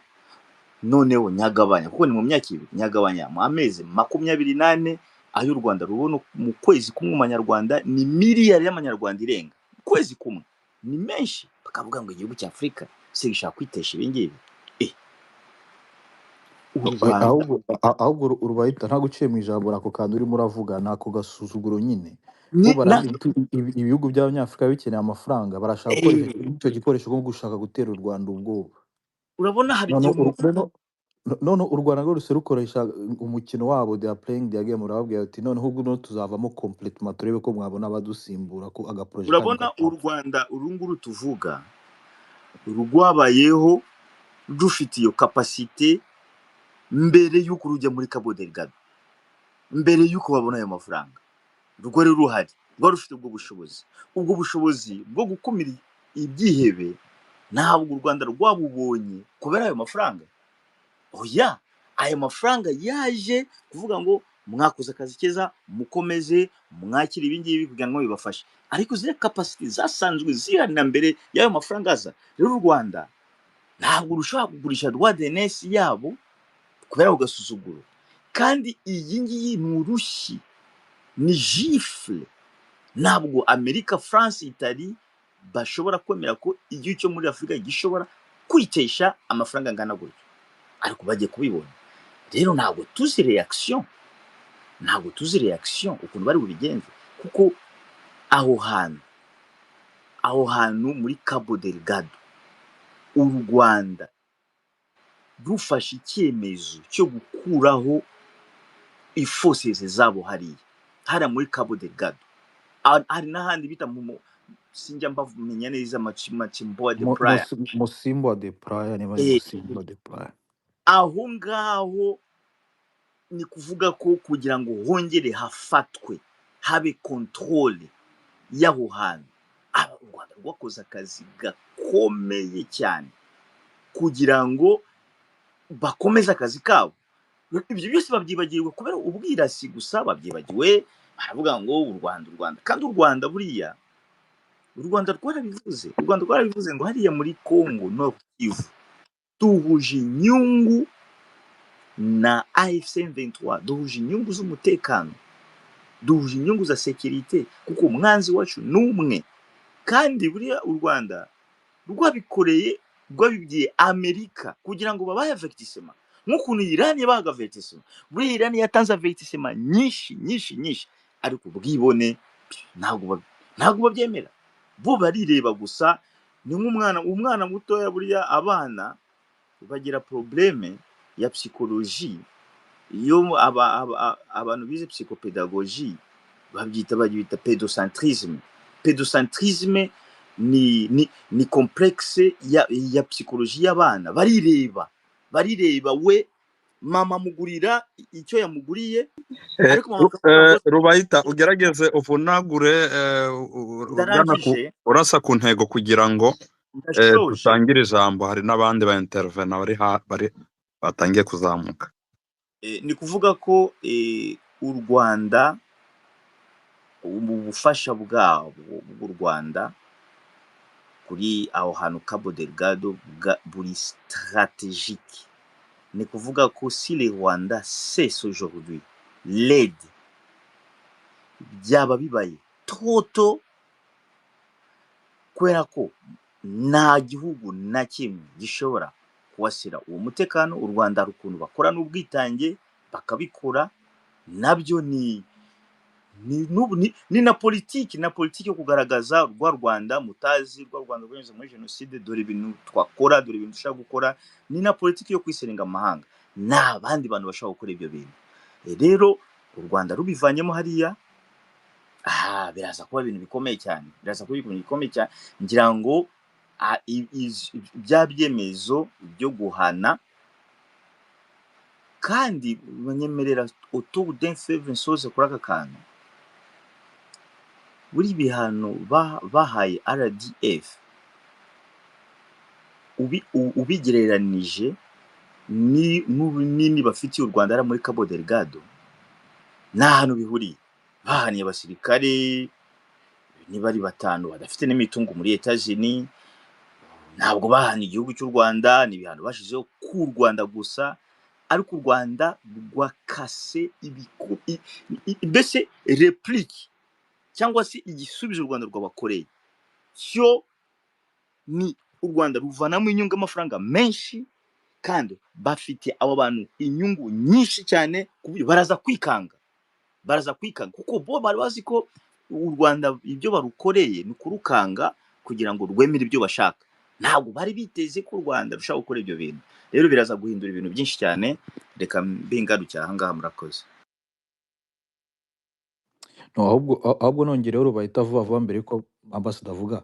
noneho nyagabanya, kuko ni mu myaka ibiri, nyagabanya mu amezi 28, ayo u Rwanda rubona mu kwezi kumwe mu manyarwanda ni miliyari y'amanyarwanda irenga. Kwezi kumwe ni menshi, bakavuga ngo igihugu cya Afrika se gishaka kwitesha ibingibi. ahubwo urubayita nta guciye mu ijambo ako kantu urimo uravuga, nako gasuzuguro nyine. Bo ibihugu by'abanyafurika bikeneye amafaranga, barashaka gukoresha icyo gikoresho nko gushaka gutera u Rwanda ubwoba. Urabona hari none u Rwanda rwo rukoresha umukino wabo, they are playing their game, urababwira ati noneho ubwo tuzavamo complètement, turebe ko mwabona abadusimbura ko agaprojet. Urabona u Rwanda urunguru tuvuga rwabayeho rufite iyo capacité mbere y'uko rujya muri Cabodelgado, mbere y'uko babona ayo mafaranga. Rwo rero ruhari, rwo rufite ubwo bushobozi bwo gukumira ibyihebe. Ntabwo u Rwanda rwabubonye kubera ayo mafaranga. Oya, ayo mafaranga yaje kuvuga ngo mwakoze akazi keza, mukomeze mwakira ibingibi kugira ngo bibafashe, ariko zile capacity zasanzwe zihari na mbere y'ayo mafaranga aza. Rero u Rwanda ntabwo rushobora kugurisha droit de nesi yabo kubera ugasuzuguro, kandi iyi ngiyi ni urushyi, ni gifle. Ntabwo Amerika, France, Italy bashobora kwemera ko igihugu cyo muri Afurika gishobora kwitesha amafaranga angana gutyo, ariko bagiye kubibona. Rero ntabwo tuzi reaction, ukuntu bari bubigenze, kuko aho hantu muri Cabodelgado u Rwanda rufashe icyemezo cyo gukuraho ifoseze zabo hariya muri Cabodelgado. Hari n'ahandi bita sinjya mbamenya neza Machimboa de Praia. Musimbo de Praia, niba ari Musimbo de Praia. Aho ngaho ni kuvuga ko kugira ngo hongere hafatwe, habe controle y'aho hantu, u Rwanda rwakoze akazi gakomeye cyane kugira ngo bakomeze akazi kabo. Ibyo byose babyibagiwe kubera ubwirasi gusa, babyibagiwe. Baravuga ngo u Rwanda, kandi u Rwanda buriya, u Rwanda rwarabivuze ngo hariya muri Congo Nord Kivu duhuje inyungu na AFC M23, duhuje inyungu z'umutekano, duhuje inyungu za sekirite, kuko umwanzi wacu n'umwe. Kandi buriya u Rwanda rwabibwiye Amerika kugira ngo babahe avertissement, nk'ukuntu Iran yabahaga avertissement. Buriya Iran yatanze avertissement nyinshi, ariko ubwibone ntabwo babyemera. Bo barireba gusa. Ni nk'umwana mutoya. Buriya abana bagira probleme ya psychologie. Iyo abantu bize psychopedagogie babyita pedocentrisme. Ni complexe ya psychologie y'abana. Barireba we mama mugurira icyo yamuguriye, ariko mama Rubayita, ugerageze uvunagure urasa ku ntego kugira ngo dutangire ijambo. Hari n'abandi ba intervena bari batangiye kuzamuka. Ni kuvuga ko u Rwanda, ubufasha bw'u Rwanda kuri aho hantu Cabodelgado buri stratégique. Ni kuvuga ko si le Rwanda cesse aujourd'hui l'aide, byaba bibaye toto, kubera ko nta gihugu na kimwe gishobora kuwasira uwo mutekano. U Rwanda hari ukuntu bakora n'ubwitange bakabikora, nabyo ni na politiki yo kugaragaza rwa Rwanda mutazi, rwa Rwanda rwanyuze muri jenoside. Dore ibintu twakora, dore ibintu dushaka gukora. Ni na politiki yo kwiserenga amahanga, n'abandi bantu bashaka gukora ibyo bintu. Rero u Rwanda rubivanyemo hariya, biraza kuba ibintu bikomeye cyane, ngira ngo bya byemezo byo guhana. Kandi banyemerera autour d'un faible source kuri aka kantu, buri bihano bahaye RDF ubigereranije n'ubunini bafitiye u Rwanda muri Cabodelgado, nta hantu bihuriye. Bahaniye abasirikare niba ari 5 badafite n'imitungo muri Etats-Unis. Ntabwo bahaniye igihugu cy'u Rwanda, ni ibihano bashizeho ku Rwanda gusa, ariko u Rwanda rwakase mbese replique cyangwa se igisubizo u Rwanda rwabakoreye cyo ni u Rwanda ruvanamo inyungu amafaranga menshi, kandi bafite abo bantu inyungu nyinshi cyane, baraza kwikanga, kuko bo bari bazi ko u Rwanda ibyo barukoreye ni kurukanga kugira ngo rwemere ibyo bashaka. Ntabwo bari biteze ko u Rwanda rushaka gukora ibyo bintu. Rero biraza guhindura ibintu byinshi cyane. Reka mbingarukira aha ngaha, murakoze. No, ahubwo nongereho Rubayita vuba mbere ko ambassador avuga.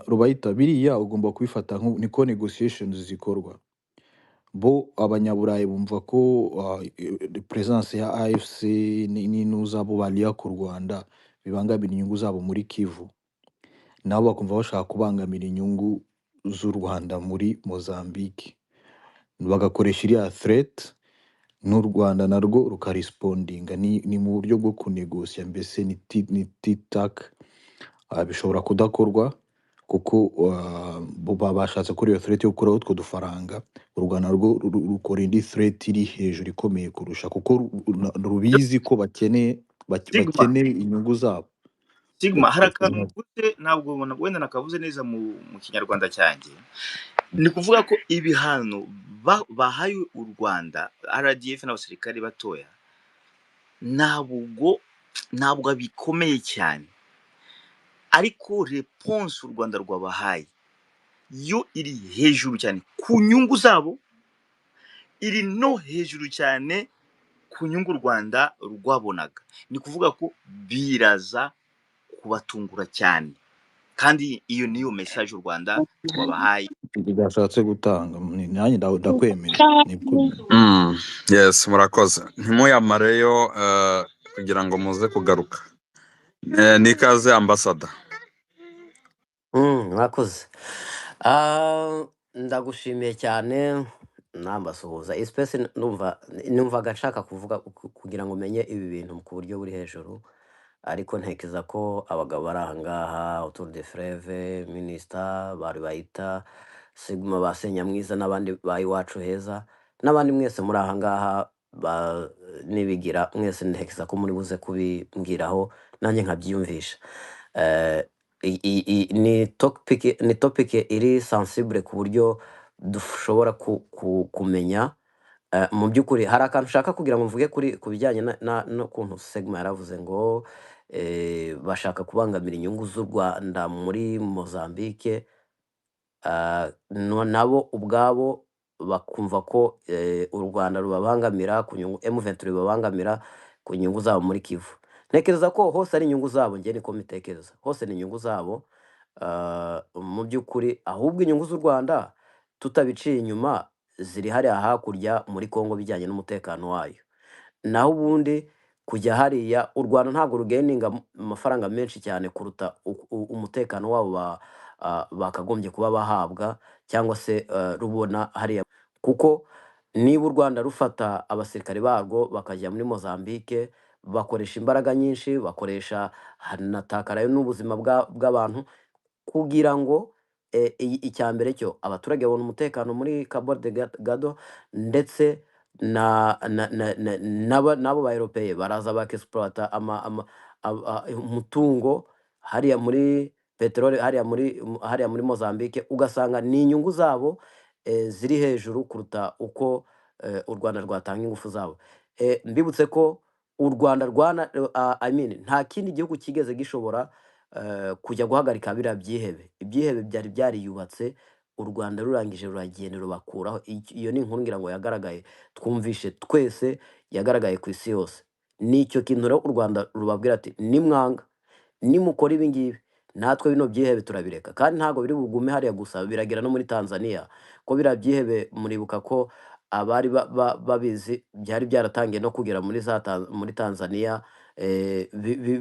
Rubayita, biriya ugomba kubifata niko negotiations zikorwa. Bo abanyaburayi bumva ko presence ya AFC n'inuzabo baliya ku Rwanda bibangamira inyungu zabo muri Kivu, nabo bakumva bashaka kubangamira inyungu z'u Rwanda muri Mozambique, bagakoresha iriya threat, n'u Rwanda narwo rukarespondinga. Ni mu buryo bwo kunegosia, mbese ni tic-tac. Bishobora kudakorwa kuko bo bashatse kuri iyo threat yo gukuraho utwo dufaranga u Rwanda rwo rukora indi threat iri hejuru ikomeye kurusha, kuko rubizi ko Sigma bakeneye inyungu zabo. Sigma hari akantu mvuze ntabwo wenda nakavuze neza mu kinyarwanda cyanjye, ni kuvuga ko ibihano bahaye u Rwanda RDF n'abasirikare batoya ntabwo bikomeye cyane, ariko response u Rwanda rwabahaye yo iri hejuru cyane ku nyungu zabo, iri no hejuru cyane ku nyungu u Rwanda rwabonaga. Ni kuvuga ko biraza kubatungura cyane, kandi iyo niyo message u Rwanda rwabahaye. Byashatse gutanga nanjye ndakwemereye. Yes, murakoze, ntimuyamareyo kugira ngo muze kugaruka. Nikaze ambassador. Mwakoze. Ndagushimiye cyane, nambasuhuza espèce numvaga nshaka kuvuga kugira ngo menye ibi bintu ku buryo buri hejuru, ariko ntekereza ko abagabo bari aha ngaha autour de Freve, Minister bari bayita Sigma, Basenyamwiza n'abandi ba Iwacu Heza n'abandi mwese muri aha ngaha nibigira mwese, ntekereza ko muri buze kubimbwiraho nanjye nkabyiyumvisha. Ni topic iri sensible ku buryo dushobora kumenya mu by'ukuri. Hari akantu ushaka kugira ngo mvuge ku bijyanye n'ukuntu Sigma yaravuze ngo bashaka kubangamira inyungu z'u Rwanda muri Mozambique, nabo ubwabo bakumva ko u Rwanda rubabangamira ku nyungu, M23 rubabangamira ku nyungu zabo muri Kivu. Ntekereza ko hose ari inyungu zabo, njye niko mbitekereza, hose ni inyungu zabo mu by'ukuri, ahubwo inyungu z'u Rwanda tutabiciye inyuma ziri hariya hakurya muri Kongo bijyanye n'umutekano wayo. Naho ubundi kujya hariya, u Rwanda ntabwo rugeninga amafaranga menshi cyane kuruta umutekano wabo bakagombye kuba bahabwa cyangwa se rubona hariya, kuko niba u Rwanda rufata abasirikare barwo bakajya muri Mozambique, bakoresha imbaraga nyinshi, bakoresha hanatakarayo n'ubuzima bw'abantu, kugira ngo icyambere cyo abaturage babona umutekano muri Cabodelgado, ndetse nabo ba Europeye baraza bakexploita umutungo hariya muri peteroli hariya muri Mozambique, ugasanga ni inyungu zabo ziri hejuru kuruta uko u Rwanda rwatanga ingufu zabo. Mbibutse ko u Rwanda nta kindi gihugu kigeze gishobora kujya guhagarika biriya ibyihebe byari byariyubatse, u Rwanda rurangije ruragenda rubakuraho. Iyo ni inkuru ngira ngo yagaragaye, twumvishe twese, yagaragaye ku isi yose. Nicyo kintu rero u Rwanda rubabwira ati nimwanga, nimukora ibi ngibi, natwe bino byihebe turabireka. Kandi ntabwo biri bugume hariya gusa, biragera no muri Tanzania, ko biriya byihebe muribuka ko abari babizi byari byaratangiye no kugera muri Tanzania,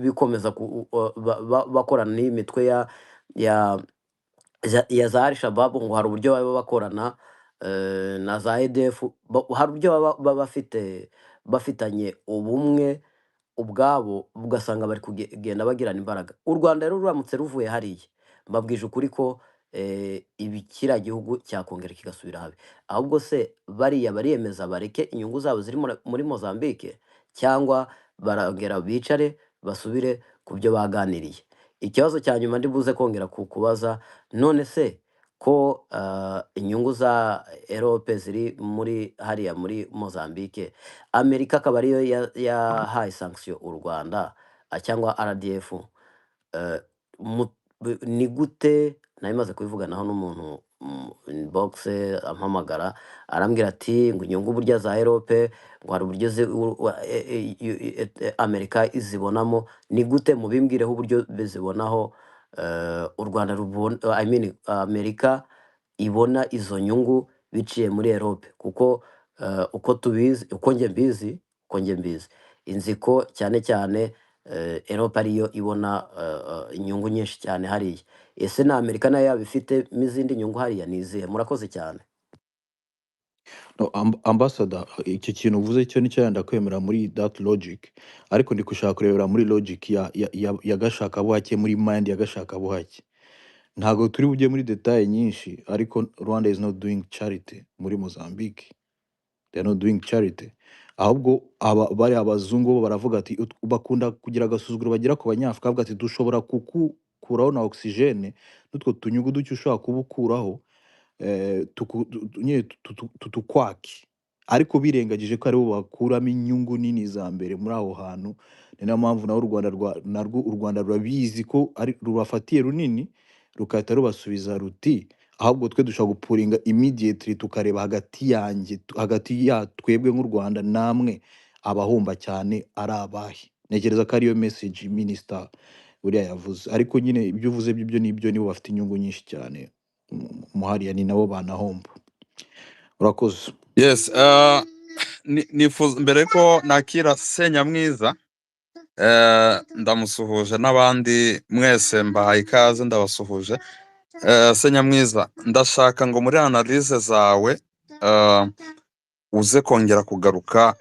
bikomeza bakorana n'imitwe ya za Al-Shabaab, ngo hari uburyo baba bakorana na za EDF, hari uburyo baba bafitanye ubumwe ubwabo, ugasanga bari kugenda bagirana imbaraga. U Rwanda rero ruramutse ruvuye hariya, mbabwije ukuri ko kiriya gihugu cyakongera kigasubira habi. Ahubwo se bariya bariyemeza bareke inyungu zabo ziri muri Mozambique, cyangwa baragera bicare basubire ku byo baganiriye? Ikibazo cya nyuma ndi buze kongera kukubaza, none se ko inyungu za Europe ziri hariya muri Mozambique, Amerika akaba ariyo yahaye sanction u Rwanda cyangwa RDF, ni gute? Nari maze kubivuganaho n'umuntu inbox ampamagara, arambwira ati ngo inyungu burya za Europe ngo hari uburyo Amerika izibonamo. Ni gute? Mubimwireho uburyo bizibonaho u Rwanda Amerika ibona izo nyungu biciye muri Europe, kuko uko tubizi, uko njye mbizi inzi ko cyane cyane Europe ariyo ibona inyungu nyinshi cyane hariya. Ese na Amerika nayo yabifite n'izindi nyungu hariya? Ni izihe? Murakoze cyane. No, ambassador, icyo kintu uvuze cyo nicyo yenda kwemera muri that logic, ariko ndi gushaka kurebera muri logic ya gashaka buhake, muri mind ya gashaka buhake. ntago turi bujye muri detail nyinshi, ariko Rwanda is not doing charity muri Mozambique. They are not doing charity. Ahubwo bari abazungu bo baravuga ati bakunda kugira agasuzuguro bagira ku banyafurika, bavuga ati dushobora kukuraho na oxygene n'utwo tunyugu duke ushobora kubukuraho, nyine tutukwake, ariko birengagije ko aribo bakuramo inyungu nini za mbere muri aho hantu. Ni nayo mpamvu naho u Rwanda rurabizi ko rubafatiye runini, rugahita rubasubiza ruti ahubwo twe dushobora gupuringa immediately tukareba hagati ya twebwe nk'u Rwanda namwe abahomba cyane ari abahe. Ntekereza ko ariyo message minister buriya yavuze, ariko nyine ibyo uvuze byo nibyo, nibo bafite inyungu nyinshi cyane muhariya, ni nabo banahomba. Urakoze. Yes, nifuza mbere ko nakira Senyamwiza, ndamusuhuje n'abandi mwese mbahaye ikaze, ndabasuhuje. Senyamwiza, ndashaka ngo muri analyse zawe uze kongera kugaruka,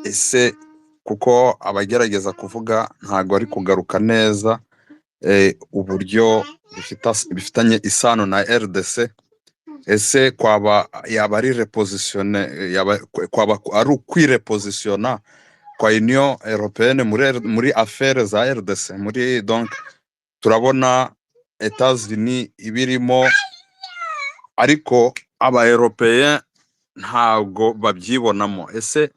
ese kuko abagerageza kuvuga ntago ari kugaruka neza uburyo bifitanye isano na RDC, ese yaba ari repositione, kwaba ari ukwirepositiona kwa Union Européenne muri affaire za RDC, muri donc turabona Etats-Unis ibirimo, ariko aba Européen ntabwo babyibonamo. Ese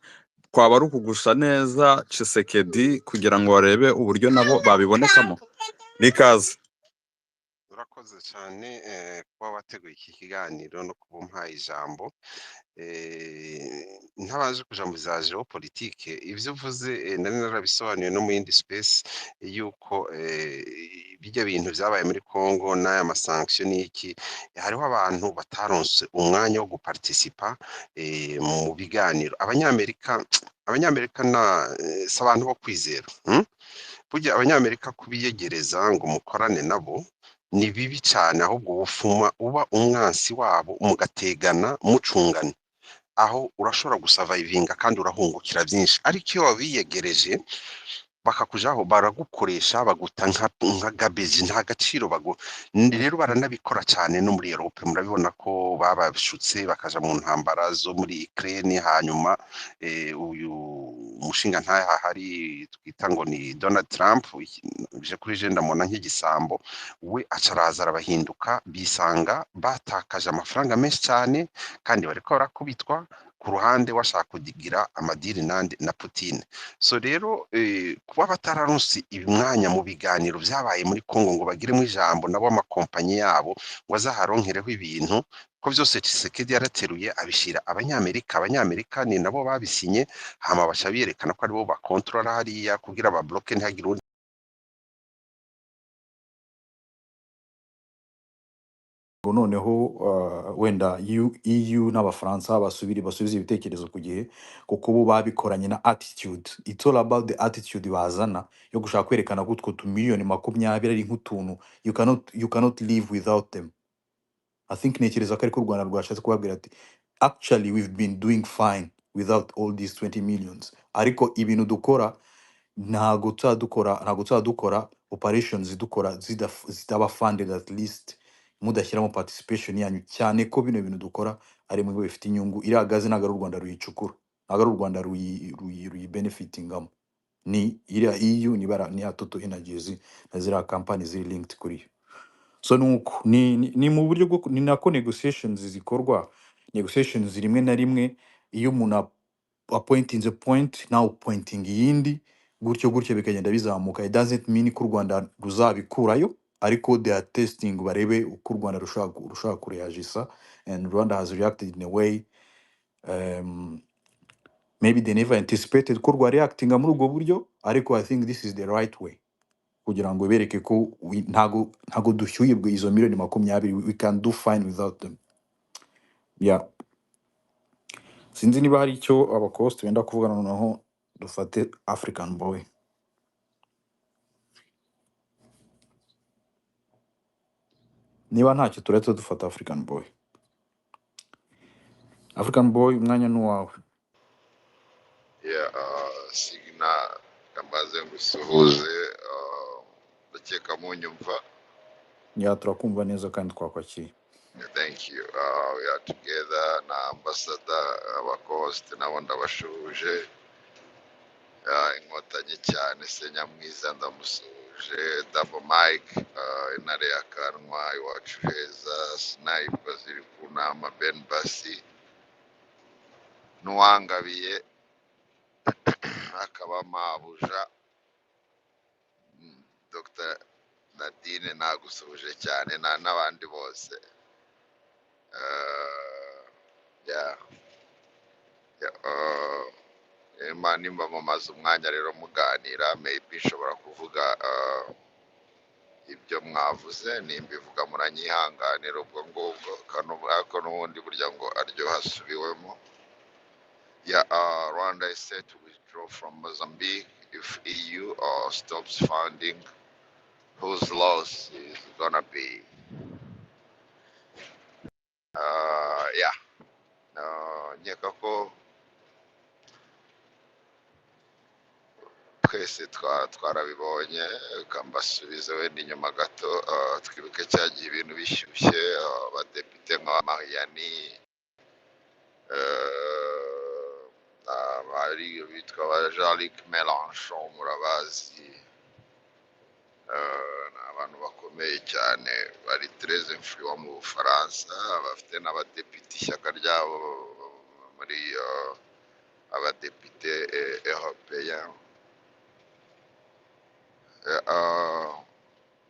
kwaba ari ukugusha neza Tshisekedi kugira ngo barebe uburyo nabo babibonekamo? Nikaze. urakoze cyane kuba wateguye iki kiganiro no kuba umpaye ijambo. Ntabaje kuja mu za geopolitique, ivyo uvuze nari narabisobanuye no mu yindi space yuko bijya bintu vyabaye muri Congo n'aya masanction n'iki, hariho abantu bataronse umwanya wo guparticipa mu biganiro. Abanyamerika si abantu bo kwizera. Burya abanyamerika kubiyegereza ngo mukorane nabo ni bibi cyane, ahubwo bufuma uba umwansi wabo, mugategana mucungana, aho urashobora gusavayivinga kandi urahungukira byinshi. Ariko iyo wabiyegereje bakakujaho baragukoresha, baguta nka gabeji, nta gaciro rero baranabikora cyane no muri Europe. Murabibona ko babashutse bakaja mu ntambara zo muri Ukraine, hanyuma uyu mushinga ntaha hari twita ngo ni Donald Trump je kuri je ndamona nk'igisambo, we acaraza arabahinduka, bisanga batakaje amafaranga menshi cyane kandi bariko barakubitwa ku ruhande washaka kugira amadiri na Putin. So rero kuba batararonse ibimwanya mu biganiro byabaye muri Congo ngo bagiremo ijambo nabo amakompanyi yabo ngo azaharonkereho ibintu, ko byose Tshisekedi yarateruye abishira Abanyamerika ni nabo babisinye, hama baca biyerekana ko aribo bakontrola hariya kugira ba bloke ntihagire undi noneho wenda EU n'abafaransa basubize ibitekerezo ku gihe, kuko bo babikoranye na attitude. It's all about the attitude bazana yo gushaka kwerekana ko utwo tumiliyoni 20 ari nk'utuntu you cannot live without them. I think ntekereza ko ariko u Rwanda rwashatse kubabwira ati actually we've been doing fine without all these 20 millions, ariko ibintu dukora ntago tuzadukora operations dukora zitaba funded, at least mudashyiramo participation yanyu, cyane ko bino bintu dukora ari mu bifite inyungu. Iriya gaze ntago ari u Rwanda ruyicukura, ntago ari u Rwanda ruyibenefitingamo, ni iriya EU ni ya Total Energies na ziriya company ziri linked kuri yo. So nuko ni mu buryo bwo ni nako negotiations zikorwa. Negotiations rimwe na rimwe iyo umuntu appointing point now pointing yindi gutyo bikagenda bizamuka. It doesn't mean ko u Rwanda ruzabikurayo, ariko they are testing barebe uko u Rwanda rushaka kureagisa, and Rwanda has reacted in a way maybe they never anticipated ko rwa reactinga muri ubwo buryo, ariko I think this is the right way kugira ngo bereke ko ntago dushyuhirwe izo miliyoni 20, we can do fine without them. Yeah, sinzi niba hari icyo abakost benda kuvuga, noneho dufate African boy. Niba ntacyo turetse dufata African boy. African boy, umwanya n'uwawe. Signa kamaze ngusuhuze, ndakeka munyumva. Ya turakumva neza kandi twakwakiye. Thank you. We are together na ambassador abakost nabo ndabashuje. Inkotanyi cyane se Nyamwiza ndamusuje. Double mic intare ya Kanwa iwacu heza. Sniper ziri ku nama Ben Basi n'uwangabiye akaba mabuja Dr. Nadine nagusuje cyane n'abandi bose. Yeah. Nimba mumaze umwanya rero muganira maybe nshobora kuvuga ibyo mwavuze nimba ivuga muranyihanganira ubwo ngubwo ariko n'ubundi burya ngo aryoha asubiwemo. Yeah, Rwanda is set to withdraw from Mozambique if EU stops funding. Whose loss is gonna be? Yeah. Nkeka ko twese twarabibonye kambasubize wenda inyuma gato twibuke cyagiye ibintu bishyushye abadepite nka Mariani abari bitwa ba Jean-Luc Mélenchon murabazi ni abantu bakomeye cyane bari très influent mu Bufaransa bafite n'abadepite ishyaka ryabo muri abadepite européen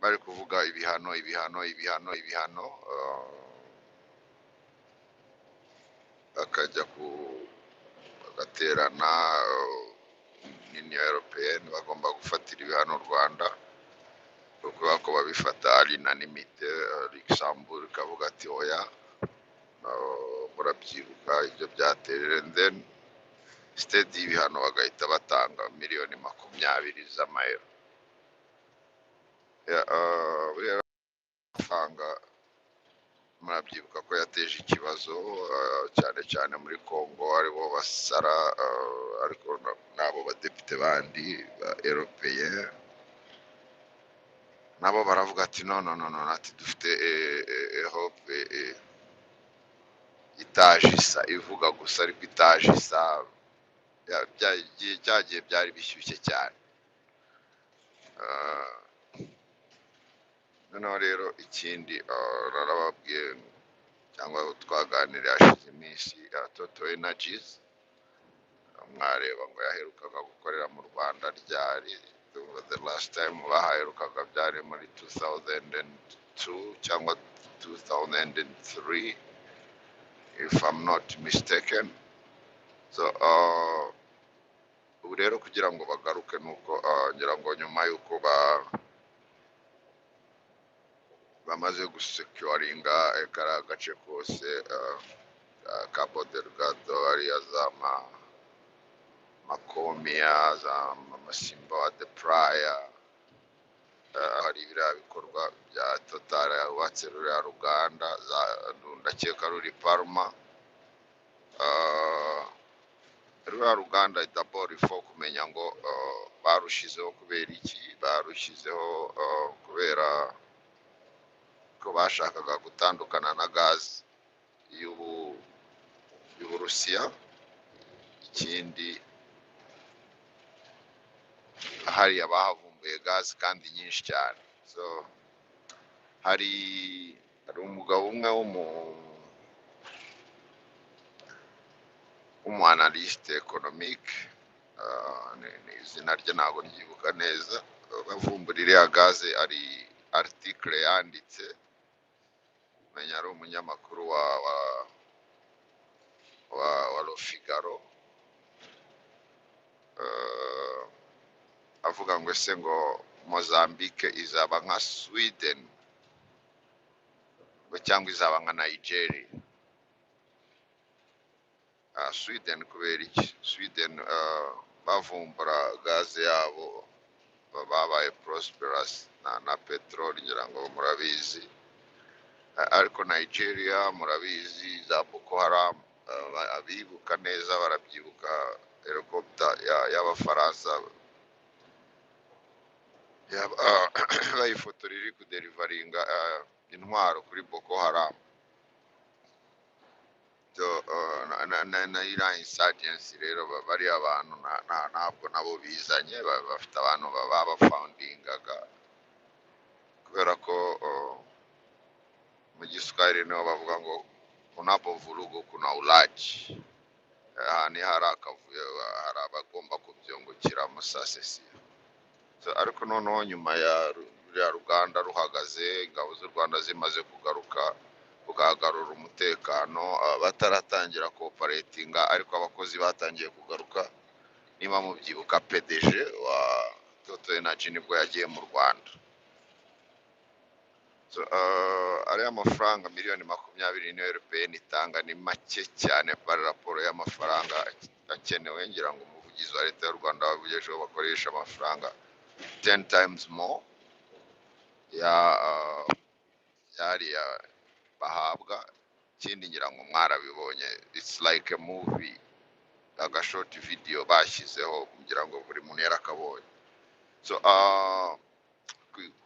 bari kuvuga ibihano bakajya bagaterana n'Union Européenne bagomba gufatira ibihano u Rwanda kuko ko babifata ari unanimite. Luxembourg ikavuga ati oya murabyibuka ibyo byaterere then instead y'ibihano bagahita batanga miliyoni 20 z'amayero. Buriya amafaranga murabyibuka ko yateje ikibazo cyane cyane muri Congo aribo basara ariko nabo badepite bandi ba européen nabo baravuga ati no ati dufite Europe itaje isa ivuga gusa ariko itaje isa byagiye byari bishyushye cyane. Noneho rero ikindi narababwiye cyangwa twaganiriye hashize iminsi Total Energies mwareba ngo yaherukaga gukorera mu Rwanda ryari. The last time bahaherukaga byari muri 2002 cyangwa 2003 if I'm not mistaken. So ubu rero kugira ngo bagaruke nuko ngira ngo nyuma yuko bamaze gusecuringa kariya gace kose Cabodelgado ariya za Makomia za Masimba wa The Prior hari biriya bikorwa bya Total yubatse ruriya ruganda ndakeka ruri Parma. Ruriya ruganda d'abord ifo kumenya ngo barushizeho kubera iki. Barushizeho kubera ko bashakaga gutandukana na gazi y'Uburusiya. Ikindi hari abahavumbuye gazi kandi nyinshi cyane. So hari umugabo umwe w'umu-analyste économique izina rye ntabwo ryibuka neza bavumbura iriya gaze ari article yanditse menya ari umunyamakuru wa Le Figaro avuga ngo ese ngo Mozambique izaba nka Sweden cyangwa izaba nka Nigeria. Sweden kubera iki? Sweden bavumbura gaze yabo babaye prosperous na petrol ngira ngo murabizi. Ariko Nigeria murabizi za Boko Haram abibuka neza barabyibuka helicopter y'Abafaransa bayifotora iri kuderivaringa intwaro kuri Boko Haram. So na iriya insurgency rero bari abantu ntabwo nabo bizanye, bafite abantu babafoundingaga, kubera ko mu Giswahili niho bavuga ngo kunapo vurugu kuna ulaji. Ni hari akavuyo, hari abagomba kubyungukiramo sasesi. So ariko noneho nyuma ya Ruganda ruhagaze, ingabo z'u Rwanda zimaze kugarura umutekano, bataratangira cooperatinga, ariko abakozi batangiye kugaruka. Niba mubyibuka PDG wa Total Energy nibwo yagiye mu Rwanda. So ariya mafaranga miliyoni 20 niyo European itanga ni make cyane par raporo y'amafaranga akenewe. Ngira ngo umuvugizi wa leta y'u Rwanda wavugejeho bakoresha amafaranga 10 times more yari bahabwa. Ikindi ngira ngo mwarabibonye, it's like a movie, aga short video bashyizeho, ngira ngo buri muntu yarakabonye. So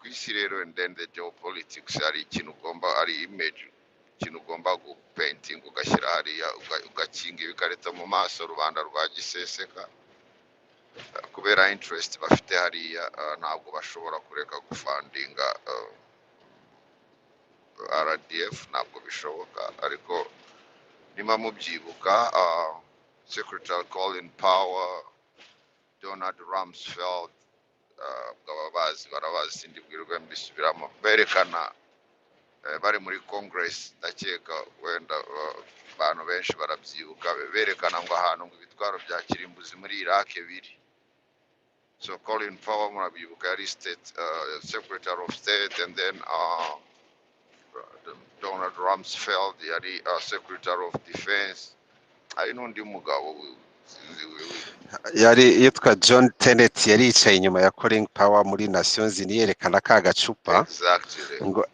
kwisi rero, and then the geopolitics ari ikintu ugomba, ari image, ikintu ugomba gupainting ugashyira hariya, ugakinga ibikarita mu maso rubanda rwa giseseka, kubera interest bafite hariya. Ntabwo bashobora kureka gufundinga RDF, ntabwo bishoboka. Ariko niba mubyibuka, Secretary Colin Powell, Donald Rumsfeld, barabazi sindi bwirwe mbisubiramo, berekana bari muri Congress, ndakeka wenda abantu benshi barabyibuka, berekana ngo ahantu ngo ibitwaro bya kirimbuzi muri Iraq biri. So Colin Powell murabyibuka yari Secretary of State, and then Donald Rumsfeld yari Secretary of Defense. Hari n'undi mugabo yari yitwa John Tenet, yari yicaye inyuma ya Colin Powell muri Nations Unies, yerekana ka gacupa ngo.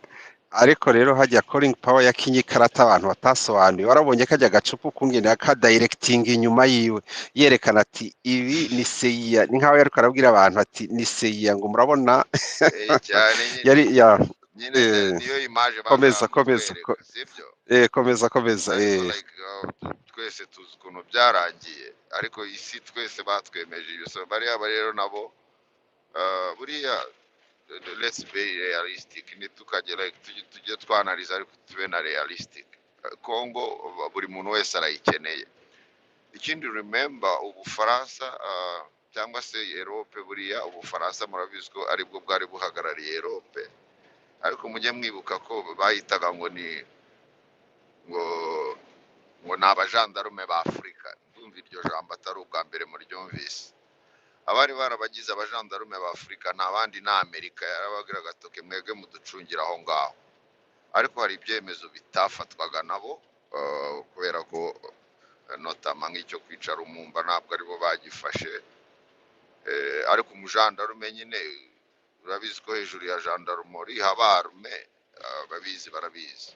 Ariko rero hajya Colin Powell yakinye ikarata abantu batasobanuye. Warabonye kajya gacupa ukungene aka directing inyuma yiwe, yerekana ati ibi ni CIA, ni nkaho yari karabwira abantu ati ni CIA, ngo murabona. Yari nyine niyo image komeza komeza twese tuzi ukuntu byarangiye, ariko isi twese batwemeje ibyo. So bariya rero nabo buriya, let's be realistic, nitukagera tujye twanaliza, ariko tube na realistic. Congo buri muntu wese arayikeneye. Ikindi remember, Ubufaransa cyangwa se Europe, buriya Ubufaransa murabizi ko aribwo bwari buhagarariye Europe, ariko mujye mwibuka ko bahitaga ngo ni abajandarume ba Afurika. Ndumva iryo jambo atari ubwa mbere muryumvise. Abari barabagize abajandarume ba Afurika nta bandi na Amerika, yarabagira gatoke mwege muducungira aho ngaho. Ariko hari ibyemezo bitafatwaga nabo, kubera ko notama nk'icyo kwicara umumba ntabwo aribo bagifashe. Ariko umujandarume nyine urabizi ko hejuru ya jandarumori haba arme, barabizi.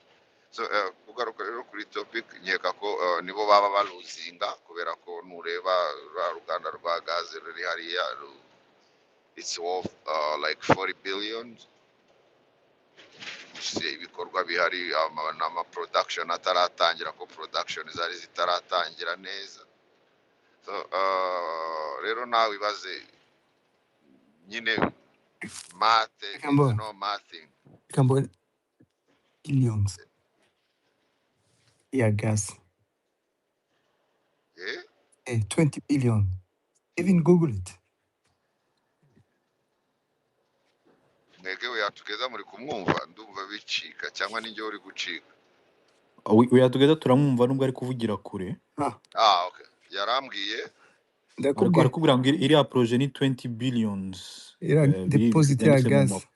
So kugaruka rero kuri topic, nkeka ko nibo baba baruzinga, kubera ko nureba Ruganda rwa gaze ruri hariya, it's worth like 40 billion. Ibikorwa bihari, ama production ataratangira, ko production zari zitaratangira neza. So rero nawe ibaze nyine mate, no mathing. Billions. Yeah, gas. 20 billion. Even Google it. Mwege yatugeza muri kumwumva, ndumva bicika cyangwa ninjye uri gucika. Yatugeza turamwumva nubwo ari kuvugira kure. Okay. Yarambwiye arakubwira ngo iriya projet ni 20 billions. Deposit ya gas.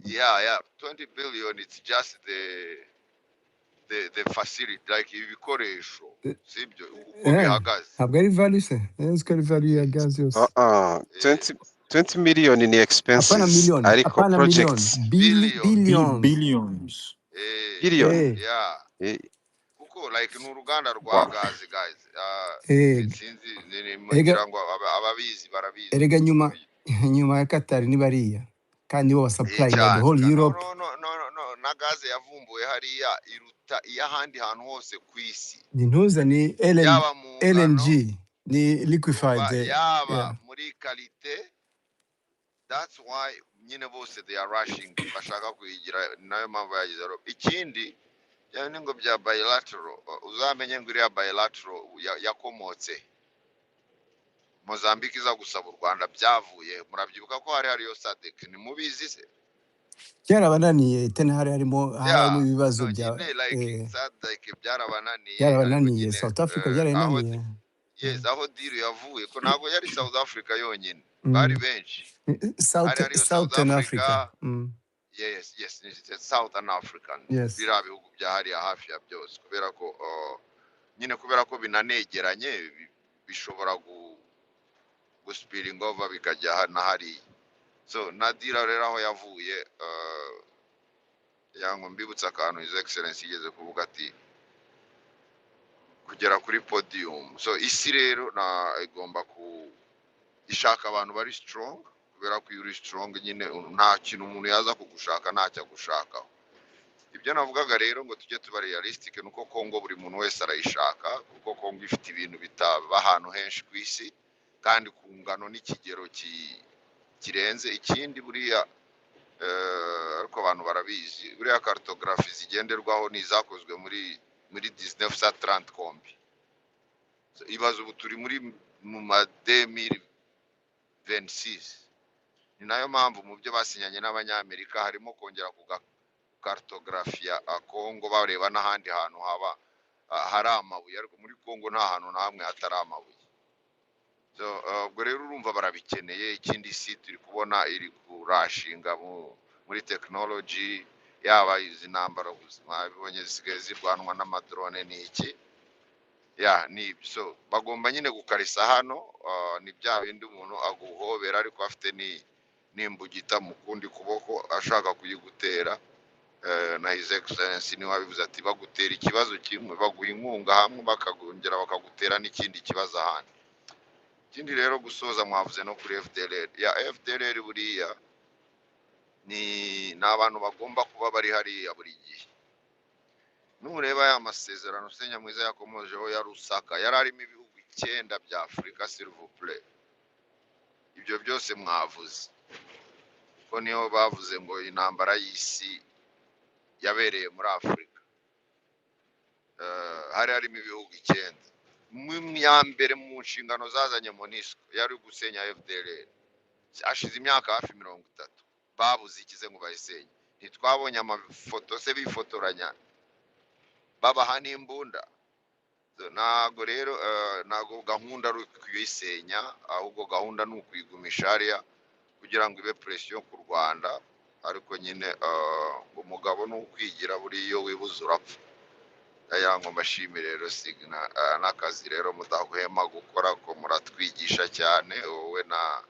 Yeah, 20 billion, it's just the facility, like ibikoresho, sibyo uko bihagaze. Ntabwo ari value se, ko ari value ya gas yose. 20 million ni expenses, ariko projects billions. Yeah. Kuko like n'uruganda rwa gas, guys. Sinzi ngira ngo ababizi barabizi. Erega nyuma ya Qatar ni bariya. kandi bo basupurayinga the cyane whole Europe. na gaze yavumbuwe hariya iruta iy'ahandi hantu hose ku isi, Ni ntuza ni yaba mu ngano LNG ni liquefied urumva, yaba yeah. muri kalite. That's why nyine bose they are rushing, bashaka kuyigira, nayo mpamvu yagize ikindi yani ngo bya bilateral. Uzamenye ngo iriya bilateral yakomotse Mozambique iza gusaba u Rwanda, byavuye murabyibuka ko hariyo SADC, ni mubizi se? Byarabananiye tena harimo ibibazo bya SADC byarabananiye, byarabananiye South Africa byarananiye. Yes, aho deal yavuye ko ntabwo yari South Africa yonyine, bari benshi. Southern Africa. Yes, Southern African. Yes. Biriya bihugu bya hariya hafi ya byose, kubera ko nyine kubera ko binanegeranye bishobora guspiring over bikajya na hariya. So Nadira rero aho yavuye yango mbibutsa akantu His Excellency yigeze kuvuga ati kugera kuri podium. So isi rero igomba ishaka abantu bari strong, kubera ko uri strong nyine nta kintu umuntu yaza kugushaka ntacyo gushakaho. Ibyo navugaga rero ngo tujye tuba realistic, nuko Kongo buri muntu wese arayishaka, kuko Kongo ifite ibintu bitaba ahantu henshi ku isi kandi ku ngano n'ikigero kirenze. Ikindi buriya ariko abantu barabizi, buriya cartography zigenderwaho nizakozwe muri 1930 kombi. So ibazo ubu turi mu ma 2026, ni nayo mpamvu mu byo basinyanye n'abanyamerika harimo kongera cartografia Kongo, bareba n'ahandi hantu haba hari amabuye, ariko muri Kongo nta hantu na hamwe hatari amabuye. So ubwo rero urumva barabikeneye. Ikindi si turi kubona iri kurashinga muri technology, yaba izi ntambara ubuzima bibonye zisigaye zirwanwa n'amadrone n'iki ni so bagomba nyine gukarisa hano. Ni bya bindi umuntu aguhobera ariko afite n'imbugita mu kundi kuboko ashaka kuyigutera. Na His Excellency niwe wabivuze ati bagutera ikibazo kimwe baguha inkunga hamwe bakagongera bakagutera n'ikindi kibazo ahandi. Ikindi rero gusoza mwavuze no kuri FDLR. FDLR buriya ni abantu bagomba kuba bari hariya buri gihe. Nureba ya masezerano Senya Mwiza yakomojeho ya Rusaka, yari arimo ibihugu 9 bya Afrika, s'il vous plaît. Ibyo byose mwavuze ko niyo bavuze ngo intambara y'isi yabereye muri Afrika. Hari harimo ibihugu 9. Ya mbere mu nshingano zazanye MONUSCO yari gusenya FDLR. Ashize imyaka hafi 30 babuze ikize ngo bayisenye. Ntitwabonye amafoto se bifotoranya babaha n'imbunda. Ntago rero ntago gahunda ari kuyisenya, ahubwo gahunda ni ukuyigumisha hariya kugira ngo ibe pression ku Rwanda. Ariko nyine umugabo ni ukwigira buriyo wibuze urapfa. Ngo mbashimire rero Signa n'akazi rero mudahwema gukora, ko muratwigisha cyane, wowe na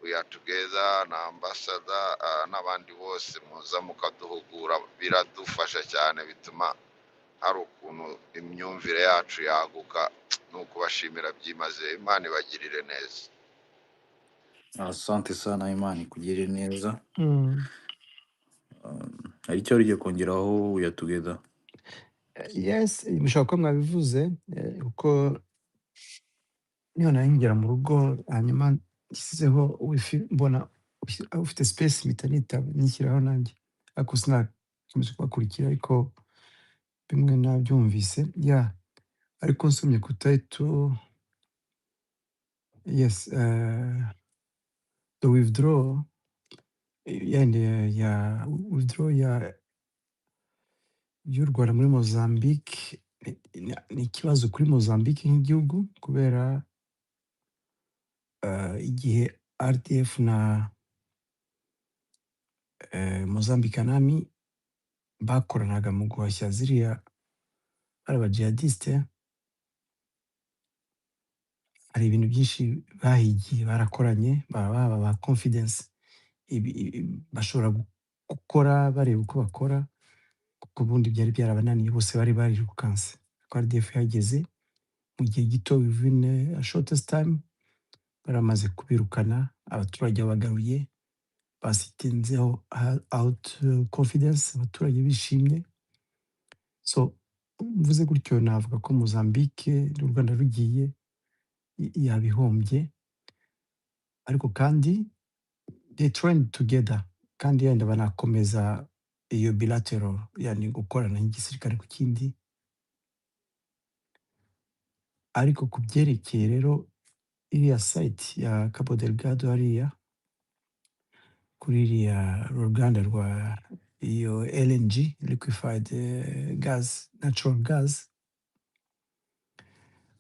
We Are Together na ambassador n'abandi bose muza mukaduhugura, biradufasha cyane, bituma hari ukuntu imyumvire yacu yaguka. Nuko bashimira byimaze. Imana ibagirire neza. Asante sana, Imana ikugirire neza. Hari icyo rigiye kongeraho We Are Together? Yes, mushobora kuba mwabivuze kuko niyo nangera mu rugo hanyuma nshyizeho wifi mbona ufite space mpita nishyiraho nanjye, ariko sinakomeje kubakurikira ariko bimwe nabyumvise ariko nsomye ku title. Yes, the withdrawal withdraw y'u Rwanda muri Mozambique ni ikibazo kuri Mozambique nk'igihugu, kubera igihe RDF na Mozambique Army bakoranaga mu guhashya ziriya abajihadiste, hari ibintu byinshi bahigiye barakoranye, baba ba confidence bashobora gukora bareba uko bakora, kuko ubundi byari byarabananiye, bose bari barirukanse. RDF yageze mu gihe gito, within a shortest time baramaze kubirukana, abaturage babagaruye basitinzeho out confidence abaturage bishimye. So mvuze gutyo navuga ko Mozambique u Rwanda rugiye yabihombye, ariko kandi they train together kandi yenda banakomeza iyo bilateral, yani gukorana nk'igisirikare ku kindi. Ariko ku byerekeye rero iriya site ya Cabodelgado hariya kuri iriya ruganda rwa iyo LNG liquefied gas, natural gas,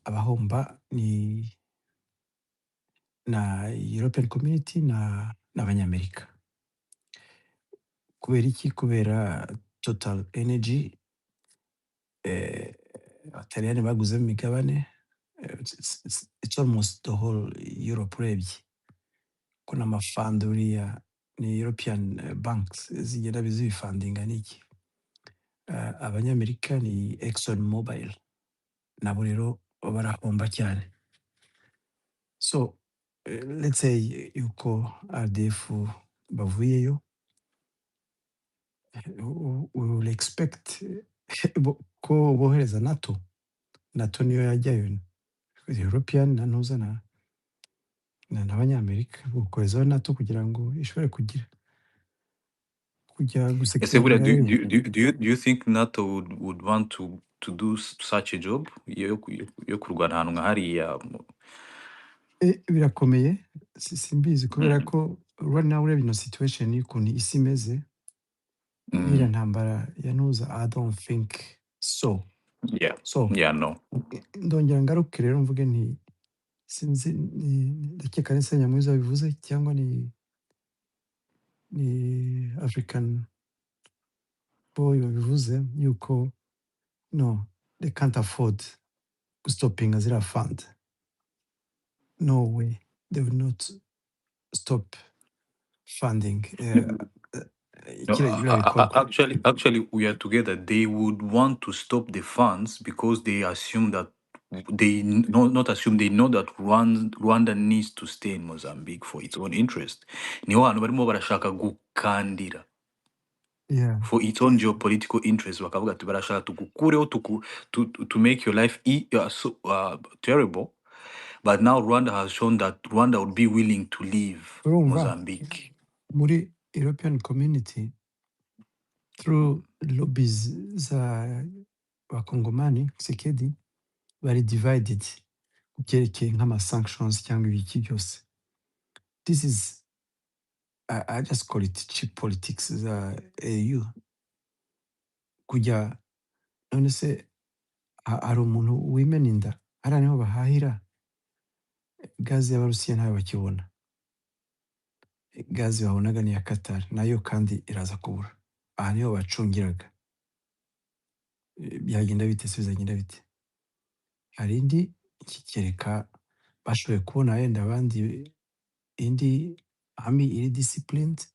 abahomba ni na European Community n'Abanyamerika. Kubera iki? Kubera Total Energy Abataliyani baguzemo imigabane. It's almost the whole Europe urebye ko n'amafund uriya ni European banks zigenda bizifundinga n'iki. Abanyamerika ni Exxon Mobil, nabo rero barahomba cyane. So let's say yuko RDF bavuyeyo, we will expect ko bohereza NATO. NATO niyo yajyayo, European na ntuza n'Abanyamerika, gukorezaho NATO kugira ngo ishobore kujya Yes, gusecuringa area. do you think NATO would want to do such a job yo kurwana ahantu nka hariya? Birakomeye, simbizi kubera ko right now urebye ino situation y'ukuntu isi imeze n'iriya ntambara ya ntuza, I don't think so. So No. ndongera ngaruke rero mvuge nti sinzi, ndakeka ni Senyamwiza wabivuze cyangwa ni African boy wabivuze yuko no, they can't afford stopping ziriya fund. No way, they will not stop funding No, kiriya bikorwa. actually, we are together. They would want to stop the funds because they assume that they not assume, they know that Rwanda needs to stay in Mozambique for its own interest. Niho hantu barimo barashaka gukandira Yeah. for its own geopolitical interest. Bakavuga ati barashaka tugukureho to make your life terrible. But now Rwanda has shown that Rwanda would be willing to leave Urumva Mozambique. muri European Community through lobbies za bakongomani Tshisekedi bari divided ku byerekeye nk'ama sanctions cyangwa ibiki byose. This is I just call it cheap politics za EU. Kujya none se hari umuntu wimena inda hariya niho bahahira gazi y'Abarusiya, ntayo bakibona. Gazi babonaga ni iya Qatar, nayo kandi iraza kubura. Aha niho bacungiraga. Byagenda bite se, bizagenda bite? Hari indi kikereka bashoboye kubona yenda abandi, indi army iri disciplined,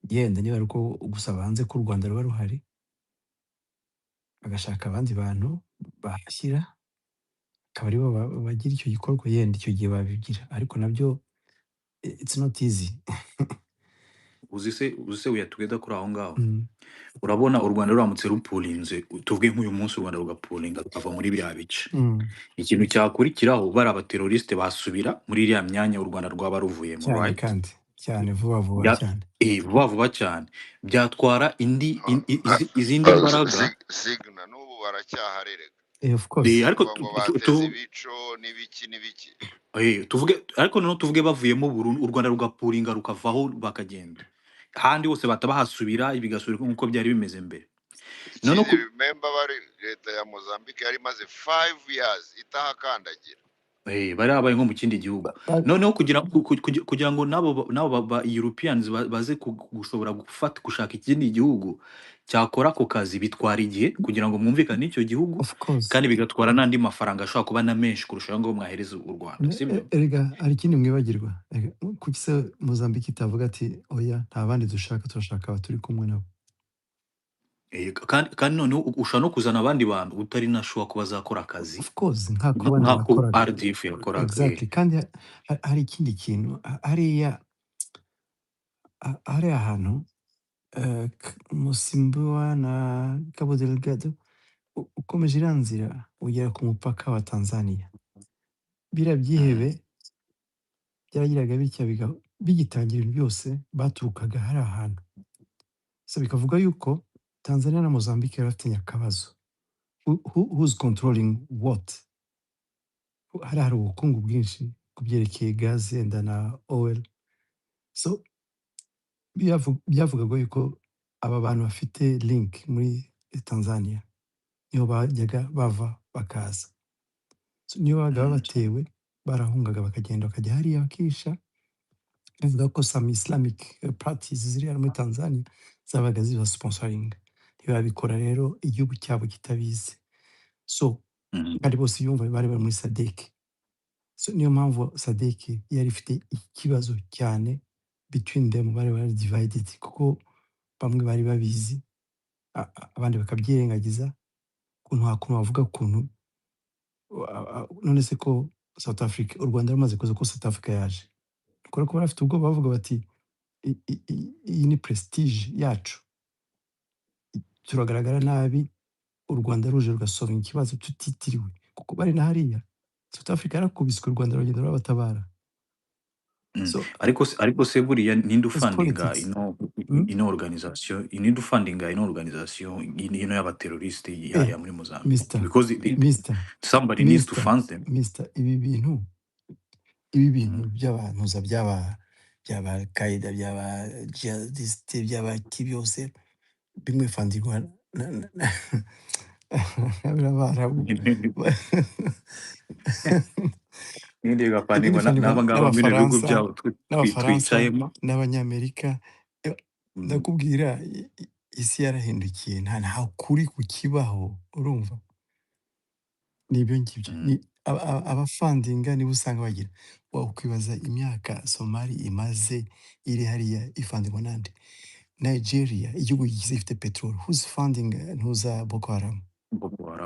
yenda niba ari uko gusa banze ko u Rwanda ruba ruhari, bagashaka abandi bantu bahashyira akaba aribo bagira icyo gikorwa, yenda icyo gihe babigira, ariko nabyo it's not easy. Uzise we are together kuri aho ngaho. Urabona u Rwanda ruramutse rupulinze, tuvuge nk'uyu munsi u Rwanda rugapulinga rukava muri biriya bice, ikintu cyakurikiraho bari abateroriste basubira muri iriya myanya u Rwanda rwaba ruvuyemo, cyane right? kandi cyane vuba cyane. Vuba cyane byatwara izindi mbaraga. Signa n'ubu baracyaharerega. Of course. Ariko ngo bateze ibico n'ibiki. Ariko noneho tuvuge bavuyemo burundu, u Rwanda rugapulinga rukavaho bakagenda handi hose batabahasubira, bigasubira nk'uko byari bimeze mbere. None remember bari leta ya Mozambique yari maze 5 years itahakandagira. Bari abaye nko mu kindi gihugu. Noneho kugira ngo nabo ba Europeans baze gushobora gushaka ikindi gihugu cyakora ako kazi, bitwara igihe kugira ngo mwumvikane n'icyo gihugu, kandi bigatwara n'andi mafaranga ashobora kuba na menshi kurushaho ngo mwahereze u Rwanda, sibyo? Erega hari ikindi mwibagirwa, kuki se Mozambique itavuga ati oya nta bandi dushaka, turashaka abaturi kumwe nabo? Kandi noneho ushobora no kuzana abandi bantu utari na sure ko bazakora akazi, of course, nk'ako abandi bakoraga. RDF yakoraga. Exactly. Kandi hari ikindi kintu hariya, hari ahantu Musimbuwa na Cabodelgado ukomeje iriya nzira ugera ku mupaka wa Tanzania biriya byihebe byaragiraga bitya bigitangira ibintu byose baturukaga hari ahantu so bikavuga yuko Tanzania na Mozambique bari bafitanye akabazo who's controlling what hari ubukungu bwinshi ku byerekeye gaze enda na oil so byavugaga yuko aba bantu bafite link muri Tanzania niho bajyaga bava bakaza so niyo babaga batewe barahungaga bakagenda bakajya hariya bakisha bivuga ko some Islamic parties ziri hano muri Tanzania zabaga ziba sponsoring ntibabikora rero igihugu cyabo kitabizi so kandi bose yumva bari muri SADC so niyo mpamvu SADC yari ifite ikibazo cyane between them bari divided kuko bamwe bari babizi abandi bakabyirengagiza kuntu bavuga kuntu none se ko South Africa u Rwanda rumaze kuza ko South Africa yaje kubera ko barafite ubwo bavuga bati iyi ni prestige yacu turagaragara nabi u Rwanda ruje rugasolva ikibazo tutitiriwe kuko bari na hariya South Africa yarakubiswe u Rwanda rugenda rubatabara so ariko se buriya ninde it's ufandinga politics ino organisation ninde ufandinga ino organisation ino y'abateroriste ya muri Mozambique because somebody needs to fund them ibi bintu by'abantu byaba Al-Qaeda byaba jihadiste byaba byose bimwe fandirwa n'abarabu ninde gapandingwa n'abangaba muri bihugu byabo twicayemo n'abanyamerika ndakubwira isi yarahindukiye nta kuri kukibaho urumva nibyo ngibyo abafandinga niba usanga bagira wakwibaza imyaka Somali imaze iri hariya ifandingwa nande Nigeria igihugu gifite petrol who's funding ntuza Boko Haram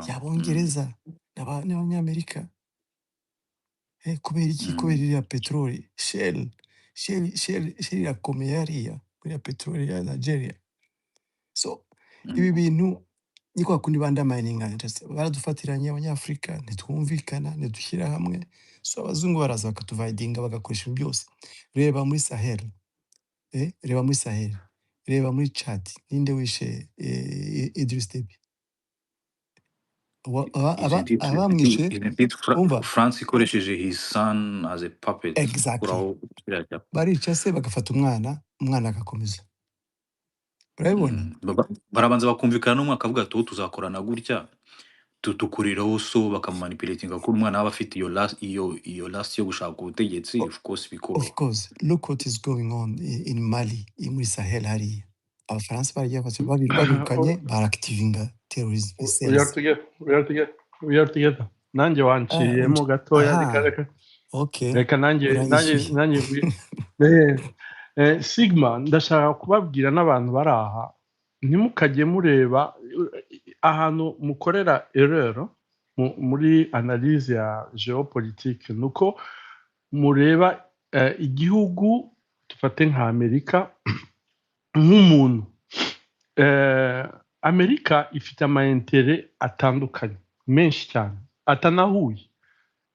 y'abongereza n'abanyamerika kubera iki kubera iriya petroli Shell irakomeye hariya kuriya petroli ya Nigeria so ibi bintu ni kwa kundi bandamayininga baradufatiranye abanyafurika ntitwumvikana ntidushyira hamwe so abazungu baraza bakatuvayidinga bagakoresha ibintu byose reba muri Sahel reba muri Chad ninde wishe Idris Deby abamwishe France ikoresheje his son as a puppet exactly barica se bagafata umwana agakomeza urabibona barabanza bakumvikana n'umwaka avuga ati tuzakorana gutya tukuriraho so bakamanipulatinga ko umwana aba afite iyo last yo gushaka ubutegetsi of course look what is going on in Mali muri Sahel hariya abafaransa baragiye babirukanye baractivinga terrorism cells we are together nanjye wanciriyemo gatoya reka nanjye Sigma ndashaka kubabwira n'abantu bari aha ntimukajye mureba ahantu mukorera erreur muri analyse ya geopolitique nuko mureba igihugu tufate nka Amerika nk'umuntu Amerika ifite amaintere atandukanye menshi cyane atanahuye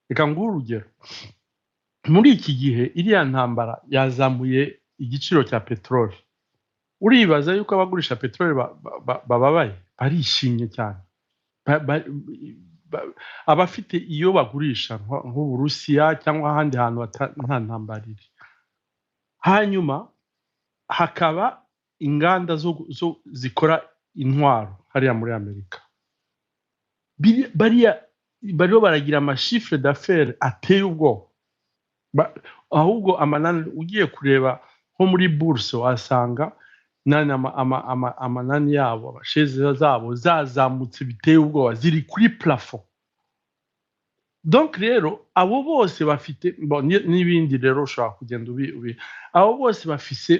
reka nguhe urugero muri iki gihe iriya ntambara yazamuye igiciro cya peteroli uribaza yuko abagurisha peteroli bababaye barishimye cyane abafite iyo bagurisha nk'Uburusiya cyangwa ahandi hantu nta ntambara iri hanyuma hakaba inganda zo zikora intwaro hariya muri Amerika bariho baragira amashifre d'affaires ateye ubwoba ahubwo amanani ugiye kureba nko muri bourse wasanga amanani yabo abasheze zabo zazamutse biteye ubwoba ziri kuri plafond donc rero abo bose bafite n'ibindi rero ushobora kugenda abo bose bafise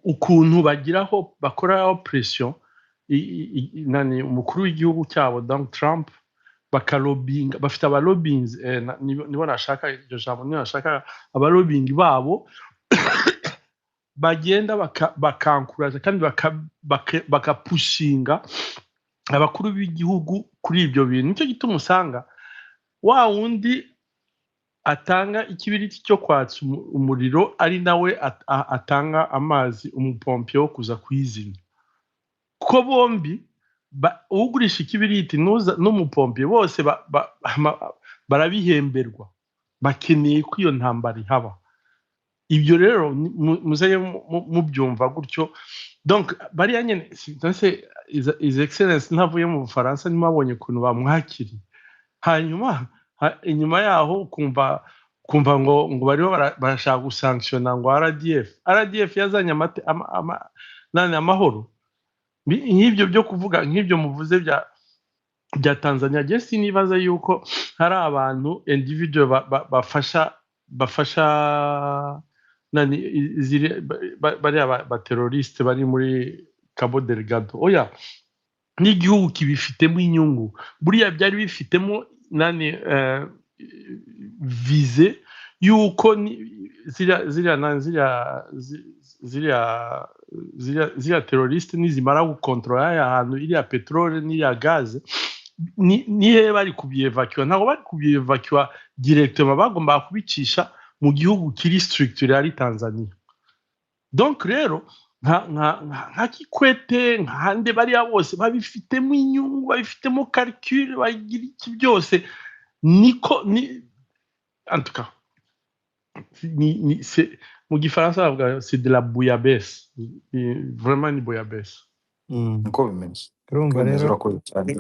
ukuntu bagiraho bakoraho pression umukuru w'igihugu cyabo Donald Trump bakalobinga, bafite abalobings nibo nashaka iryo jambo, nibo nashaka abalobing babo bagenda bakankuraje kandi bakapushinga abakuru b'igihugu kuri ibyo bintu. Nicyo gituma usanga wa wundi atanga ikibiriti cyo kwatsa umuriro ari nawe atanga amazi umupompe wo kuza kuyizimya, kuko bombi ugurisha ikibiriti n'umupompe bose barabihemberwa, bakeneye ko iyo ntambara ihaba. Ibyo rero muzaye mubyumva gutyo. Donc bariya nyene His Excellence ntavuye mu Bufaransa nimabonye ukuntu bamwakiriye, hanyuma inyuma yaho kumva ngo bariho barashaka gusanctiona ngo RDF yazanye amahoro. Nk'ibyo byo kuvuga nk'ibyo muvuze bya Tanzania, je sinibaza yuko hari abantu individual bafasha bariya bateroriste bari muri Cabodelgado. Oya, n'igihugu kibifitemo inyungu, buriya byari bifitemo vize yuko ziriya teroriste nizimara gukontrola ahantu iriya petrole n'iriya gaze, nihe bari kubyevacuwa? Ntabwo bari kubyevacuwa directement, bagomba kubicisha mu gihugu kiri structure ari Tanzania. Donc rero nka Kikwete nkande bariya bose babifitemo inyungu, babifitemo calcul, bagira iki byose, niko en tout cas c'est mu gifaransa bavuga c'est de la bouillabaisse, vraiment ni bouillabaisse. Niko bimeze. urumva rero Urakoze cyane.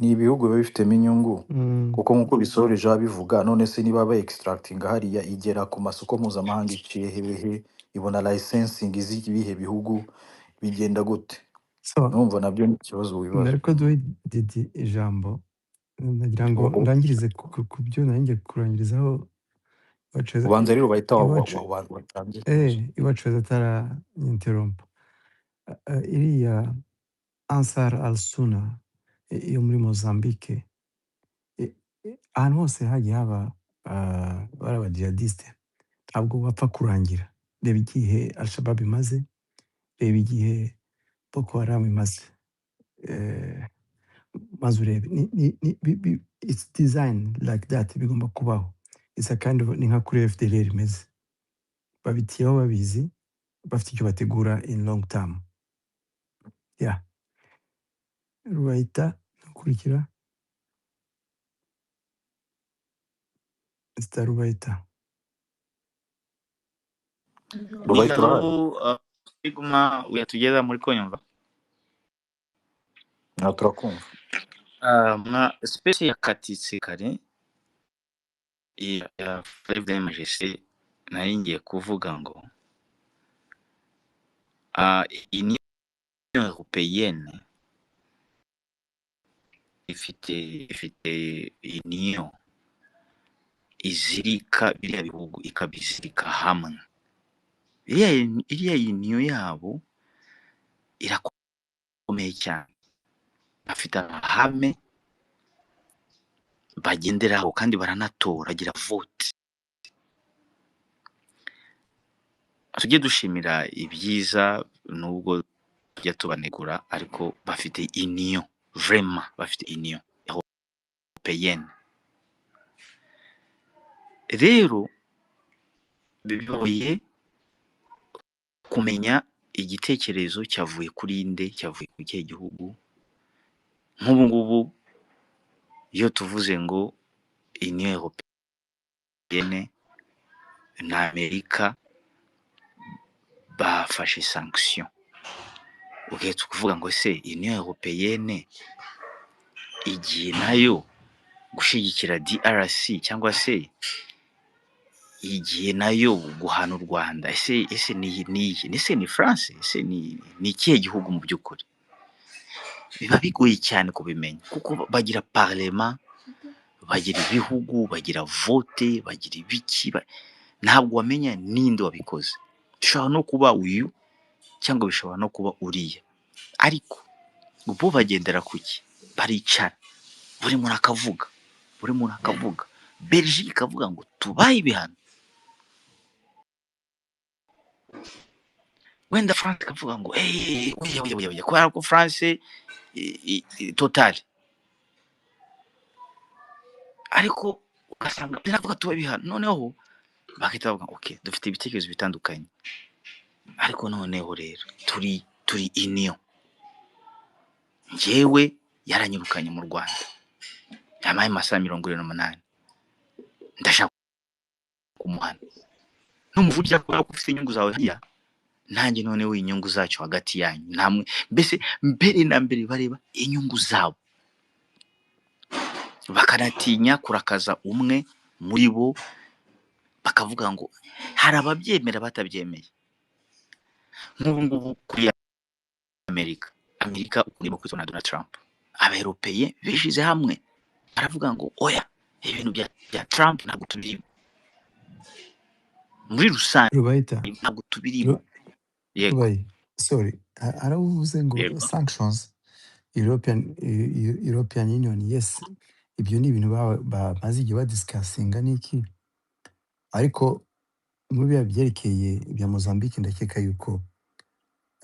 Ni ibihugu biba bifitemo inyungu kuko nk'uko bisoreje babivuga, none se niba ba extracting hariya igera ku masoko mpuzamahanga iciye hehe, ibona licensing ibihe bihugu, bigenda gute? so Numva nabyo ni ikibazo wibaza. mbere ko duhe Didi ijambo, nagira ngo ndangirize ku byo nanjye kurangirizaho ubanza rero bahita watanze iwacu atara interrompa iriya Ansar al-Suna yo muri Mozambique, ahantu hose hagiye haba bari abajihadiste ntabwo bapfa kurangira. Reba igihe Al-Shabaab imaze, reba igihe Boko Haram imaze, maze urebe it's designed like that, bigomba kubaho. It's a kind of ni nka kuri FDLR imeze, babitiyeho babizi, bafite icyo bategura in long term. Yeah, Rubaita ukurikira Mr. Rubaita. Iguma uyatugeza muri konyumva. Turakumva. Mwa space ya katitse kare ya Frère Majesté nari ngiye kuvuga ngo Union Européenne ifite union izirika biriya bihugu, ikabizirika hamwe. Iriya union yabo irakomeye cyane, bafite amahame bagenderaho kandi baranatora, agira vote. Tujye dushimira ibyiza nubwo tujya tubanegura, ariko bafite union, vraiment bafite union européenne. Rero bibaye kumenya igitekerezo cyavuye kuri inde, cyavuye ku kihe gihugu. Nk'ubu ngubu iyo tuvuze ngo Union Européenne na Amerika bafashe sanction, ugahita kuvuga ngo se Union Européenne igiye nayo gushyigikira DRC cyangwa se igiye nayo guhana u Rwanda? Ese ni France? Ese ni ikihe gihugu mu by'ukuri? Biba bigoye cyane kubimenya kuko bagira parlement, bagira ibihugu, bagira vote, bagira ibiki, ntabwo wamenya ninde wabikoze. Bishobora no kuba uyu cyangwa bishobora no kuba uriya, ariko bo bagendera kuki? Baricara, buri muntu akavuga buri muntu akavuga. Belgique ikavuga ngo tubaye ibihano, wenda France ikavuga ngo oya kubera ko France total, ariko ugasanga biravuga tubaye ibihano, noneho bagahita bavuga okay dufite ibitekerezo bitandukanye, ariko noneho rero turi union. Njyewe yaranyirukanye mu Rwanda yamaye amasaha 28, ndashaka kumuhana n'umuvugira ko ufite inyungu zawe hariya, nanjye noneho inyungu zacu hagati yanyu namwe, mbese mbere na mbere bareba inyungu zabo, bakanatinya kurakaza umwe muri bo, bakavuga ngo hari ababyemera batabyemeye. Nk'ubu ngubu kuri Amerika urimo kwitwa Donald Trump, abaeuropeye bishize hamwe baravuga ngo oya ibintu bya Trump ntabwo tubirimo, muri rusange Rubayita ntabwo tubirimo. Yego Rubayi, sorry, aravuze ngo yego sanctions European Union, yes, ibyo ni ibintu bamaze igihe badisikasinga n'iki, ariko muri biba byerekeye ibya Mozambique ndakeka yuko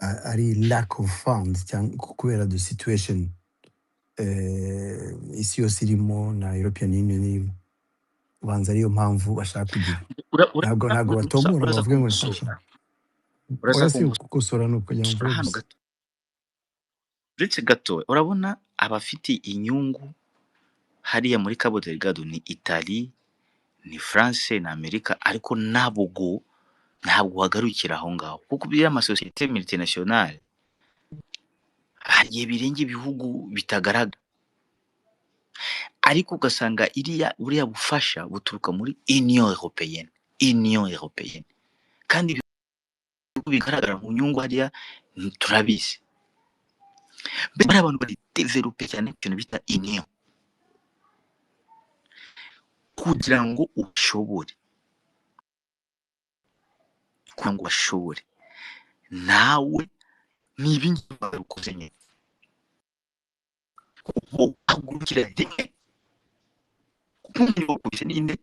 ari lack of funds cyangwa kubera the situation isi yose irimo na European Union irimo, ubanza ariyo mpamvu bashaka kugira, ntabwo batomora ngo bavuge ngo ni sanction. Oya si gukosora ni ukugira ngo mvuge gusa. Uretse gato urabona abafite inyungu hariya muri Cabodelgado ni Italy, ni France na Amerika, ariko ntabwo hagarukira aho ngaho, kuko biriya amasosiyete multinationale hagiye birenge ibihugu bitagaragara, ariko ugasanga buriya bufasha buturuka muri Union Européenne, kandi bigaragara mu nyungu hariya turabizi. Mbere abantu bari develope cyane ikintu bita Union, kugira ngo ushobore nawe n'ibindi barukoze nyine uhagurukira rimwe kumenya ninde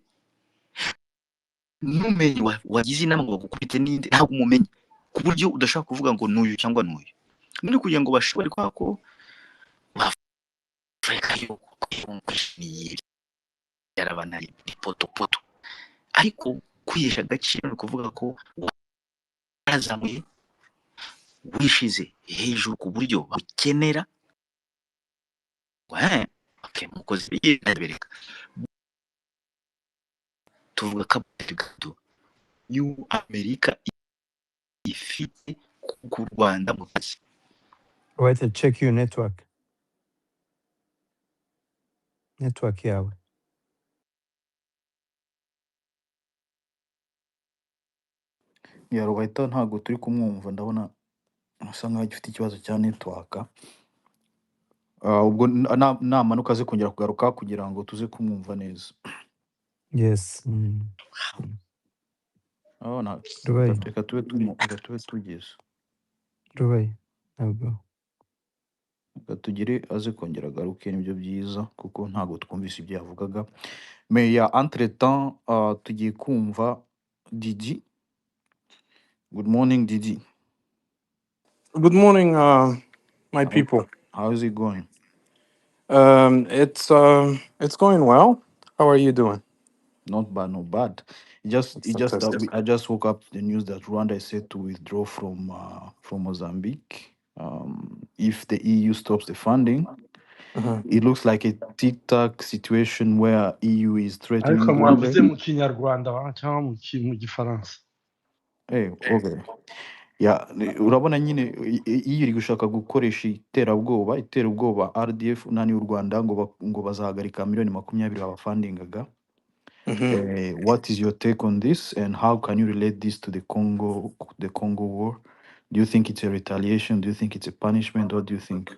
numenye wagize inama ngo bagukubite ninde, ntabwo umumenye, ku buryo udashaka kuvuga ngo n'uyu cyangwa n'uyu, none kugira ngo bashobore kwako Afrika yo ni yarabana ni poto, ariko kwihesha agaciro no kuvuga ko warazamuye wishize hejuru ku buryo bakenera okay mukozi yibereka tuvuga Cabodelgado Amerika ifite ku Rwanda mu kazi. Wait, check your network yawe. Rubayita ntabwo turi kumwumva, ndabona asa nkaho gifite ikibazo cya network. Ubwo namanuka aze kongera kugaruka kugira ngo tuze kumwumva neza. Yes. Rubayi, Reka tube tugeze. Rubayi, ntabwo tugire aze kongera agaruke, nibyo byiza kuko ntabwo twumvise ibyo yavugaga. Mais ya entre temps tugiye kumva Didi. Good morning, Didi. Good morning, my people. How is it going? It's going well. How are you doing? Not bad. I just woke up to the news that Rwanda is set to withdraw from Mozambique. If the EU stops the funding, it looks like a tic-tac situation where EU is threatening ariko Rwanda. mwavuze mu Kinyarwanda cyangwa mu Gifaransa. Okay. Urabona nyine iyo iri gushaka gukoresha iterabwoba RDF nani u Rwanda ngo bazahagarika miliyoni 20 abafundingaga. What is your take on this, and how can you relate this to the Congo war? Do you think it's a retaliation? Do you think it's a punishment? What do you think?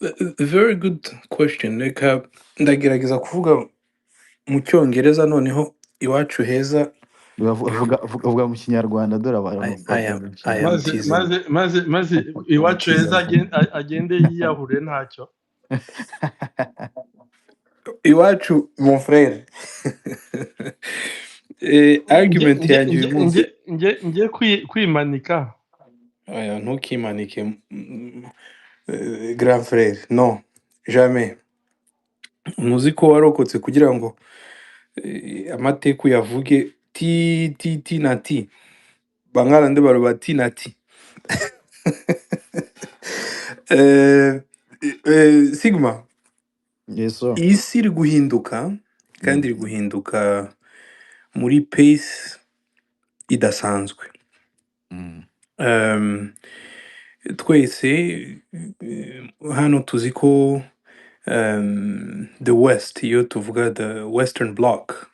A very good question. Reka ndagerageza kuvuga mu Cyongereza noneho iwacu heza. Uvuga mu Kinyarwanda dore abantu. Maze iwacu heza agende yiyahure ntacyo. iwacu mon frère. Argument yanjye uyu munsi ngiye kwimanika. aya ntukimanike grand frère, non jamais. Muzi ko warokotse kugira ngo amateka uyavuge ti na ti bangarande baroba ti na ti. Sigma, Yes, sir. isi iri guhinduka kandi iri guhinduka muri pace idasanzwe. Um, twese hano tuzi ko the west, iyo tuvuga the western bloc,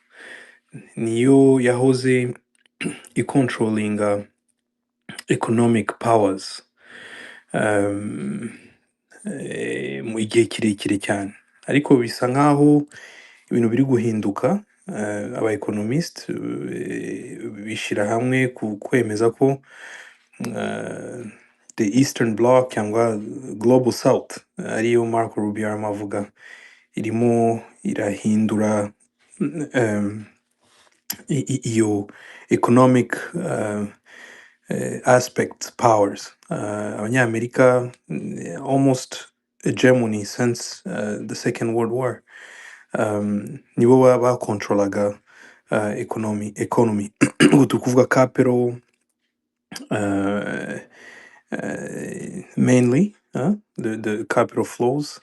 niyo yahoze icontrollinga economic powers mu gihe kirekire cyane, ariko bisa nkaho ibintu biri guhinduka. Aba economist bishyira hamwe ku kwemeza ko the eastern bloc cyangwa global south, ariyo Marco Rubio arimo avuga, irimo irahindura iyo economic aspects powers. Abanyamerika almost hegemony since the Second World War. Nibo bakontrolaga economy ubu turi kuvuga capital mainly, the capital flows,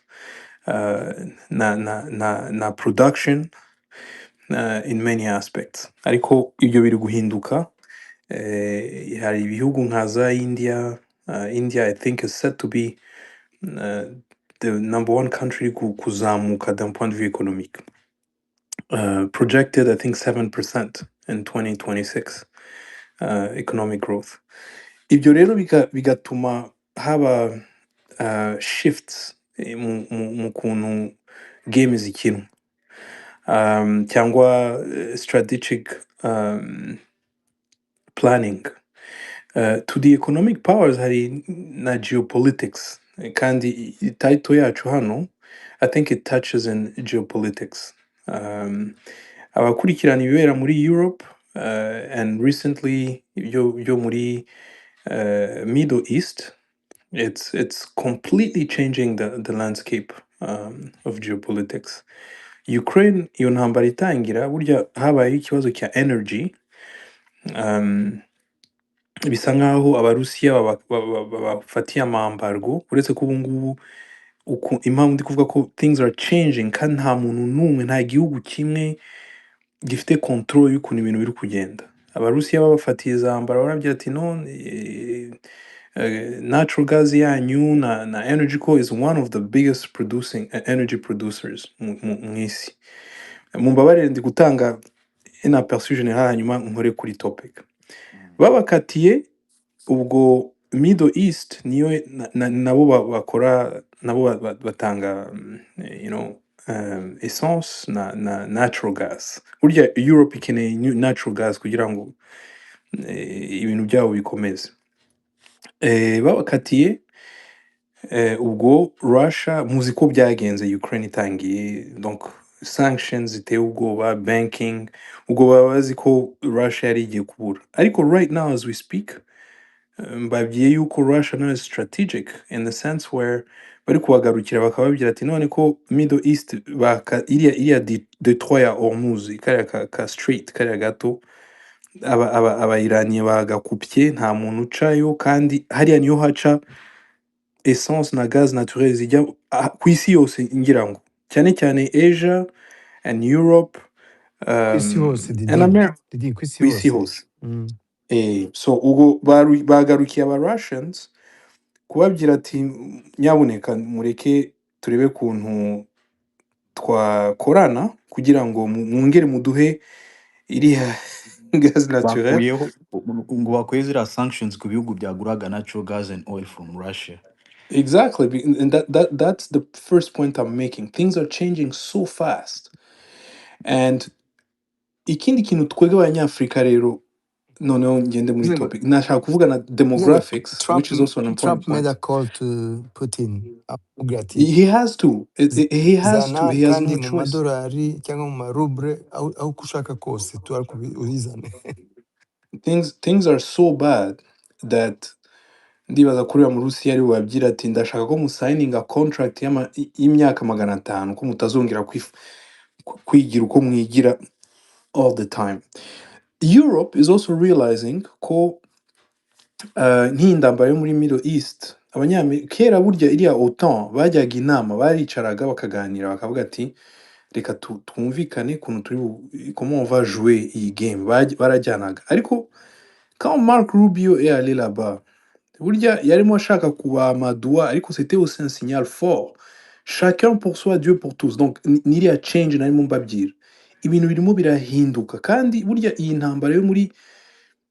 na production in many aspects. Ariko ibyo biri guhinduka. Hari ibihugu nka za India. India I think is set to be the number one country kuzamuka d'un point de vue économique. Projected I think 7% in 2026 economic growth. Ibyo rero bigatuma haba shifts mu kuntu game zikinwa, cyangwa strategic planning. To the economic powers hari na geopolitics, kandi title yacu hano I think it touches in geopolitics. Abakurikirana ibibera muri Europe and recently yo muri Middle East, it's completely changing the landscape of geopolitics. Ukraine, iyo ntambara itangira, burya habaye ikibazo cya energy. Bisa nkaho abarusiya babafatiye amambargo, uretse ko ubu ngubu impamvu ndi kuvuga ko things are changing, kandi nta muntu n'umwe, nta gihugu kimwe gifite control y'ukuntu ibintu biri kugenda. Abarusiya babafatiye za mbara, barabwira ati no, natural gas yanyu na energy co is one of the biggest producing energy producers mu isi. Mumbabarire ndi gutanga un aperçu general, hanyuma nkore kuri topic. Babakatiye ubwo Middle East niyo nabo bakora, nabo batanga essence na natural gas. Burya Europe ikeneye natural gas kugira ngo ibintu byabo bikomeze. Babakatiye ubwo Russia, muzi ko byagenze Ukraine itangiye, donc sanctions ziteye ubwoba, banking, ubwo baba bazi ko Russia yari igiye kubura. Ariko right now as we speak, mbabwiye yuko Russia now is strategic in the sense where bari kubagarukira bakababwira ati none ko Middle East iriya Detroit ya Hormuz, kariya ka street kariya gato, abayiraniye bagakupye, nta muntu ucayo, kandi hariya niyo haca essence na gaz naturel zijya ku isi yose, ngira ngo cyane cyane Asia and Europe ku isi hose and America, Didi, ku isi ku isi hose. hose. So ubwo bagarukiye aba Russians kubabwira ati nyabuneka mureke turebe kuntu twakorana kugira ngo mwongere muduhe iriya gaz naturel. Bakuyeho ngo bakuye ziriya sanctions ku bihugu byaguraga natural gas and oil from Russia. Exactly, and that's the first point I'm making. Things are changing so fast, and ikindi kintu twebwe abanyafrika rero noneho ngende muri Uvuze ngo topic nashaka kuvuga na uvuze ngo demographics which is also an important Trump made point. a call to Putin avuga ati He has to. He has to. zana He has kandi no mu choice. madolari cyangwa mu marubre aho uko ushaka kose tu ariko uzizane. Things are so bad that ndibaza kurira mu Rusiya ari wabwira ati ndashaka ko musayininga contract y'imyaka 500 ko mutazongera kwigira uko mwigira all the time. Europe is also realizing ko nk'indambara yo muri Middle East abanyamerika kera burya iriya OTAN bajyaga inama baricaraga bakaganira bakavuga ati reka twumvikane ukuntu turi comment on va jouer iyi game barajyanaga ariko quand Marc Rubio est allé là-bas burya yarimo ashaka kubamadua ariko c'était aussi un signal fort chacun pour soi Dieu pour tous donc n'iriya change narimo mbabwira ibintu birimo birahinduka kandi burya iyi ntambara yo muri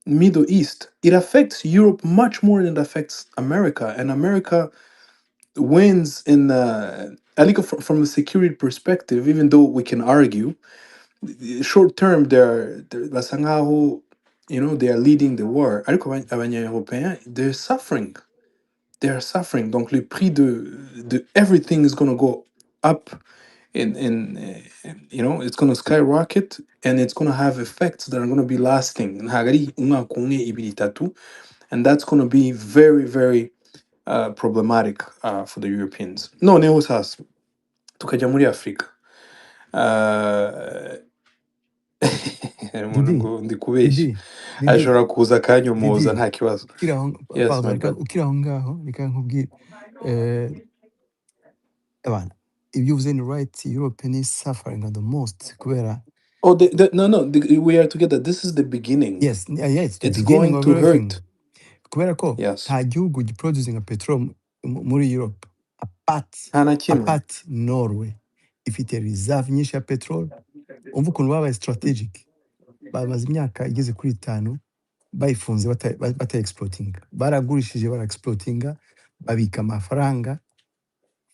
Middle East, it affects Europe much more than it affects America. And America wins in, I think from a security perspective, even though we can argue, short term, basangaho, they are leading the war. Ariko abanya-Européens, they're suffering. They are suffering. Donc, le prix de everything is going to go up it's going to skyrocket and it's going to have effects that are going to be lasting. Ntabwo ari umwaka umwe, ibiri, itatu. And that's going to be very, very problematic for the Europeans. Noneho sasa tukajya muri Afrika. Umuntu ngo ndi kubeshya ashobora kuza akanyomoza nta kibazo. Yes, my brother. ukiri aho ngaho reka nkubwire abana ibyo uvuze ni right. Europe is suffering the most kubera we are together. This is the beginning. yes, it's the It's beginning going of to everything. hurt. Kubera ko Yes. nta gihugu giproducinga petrol muri Europe nta na kimwe. apart Norway ifite reserve nyinshi ya petrol. Umva ukuntu babaye strategic, bamaze imyaka igeze kuri 5 bayifunze bata exploiting, baragurishije bara exploitinga, babika amafaranga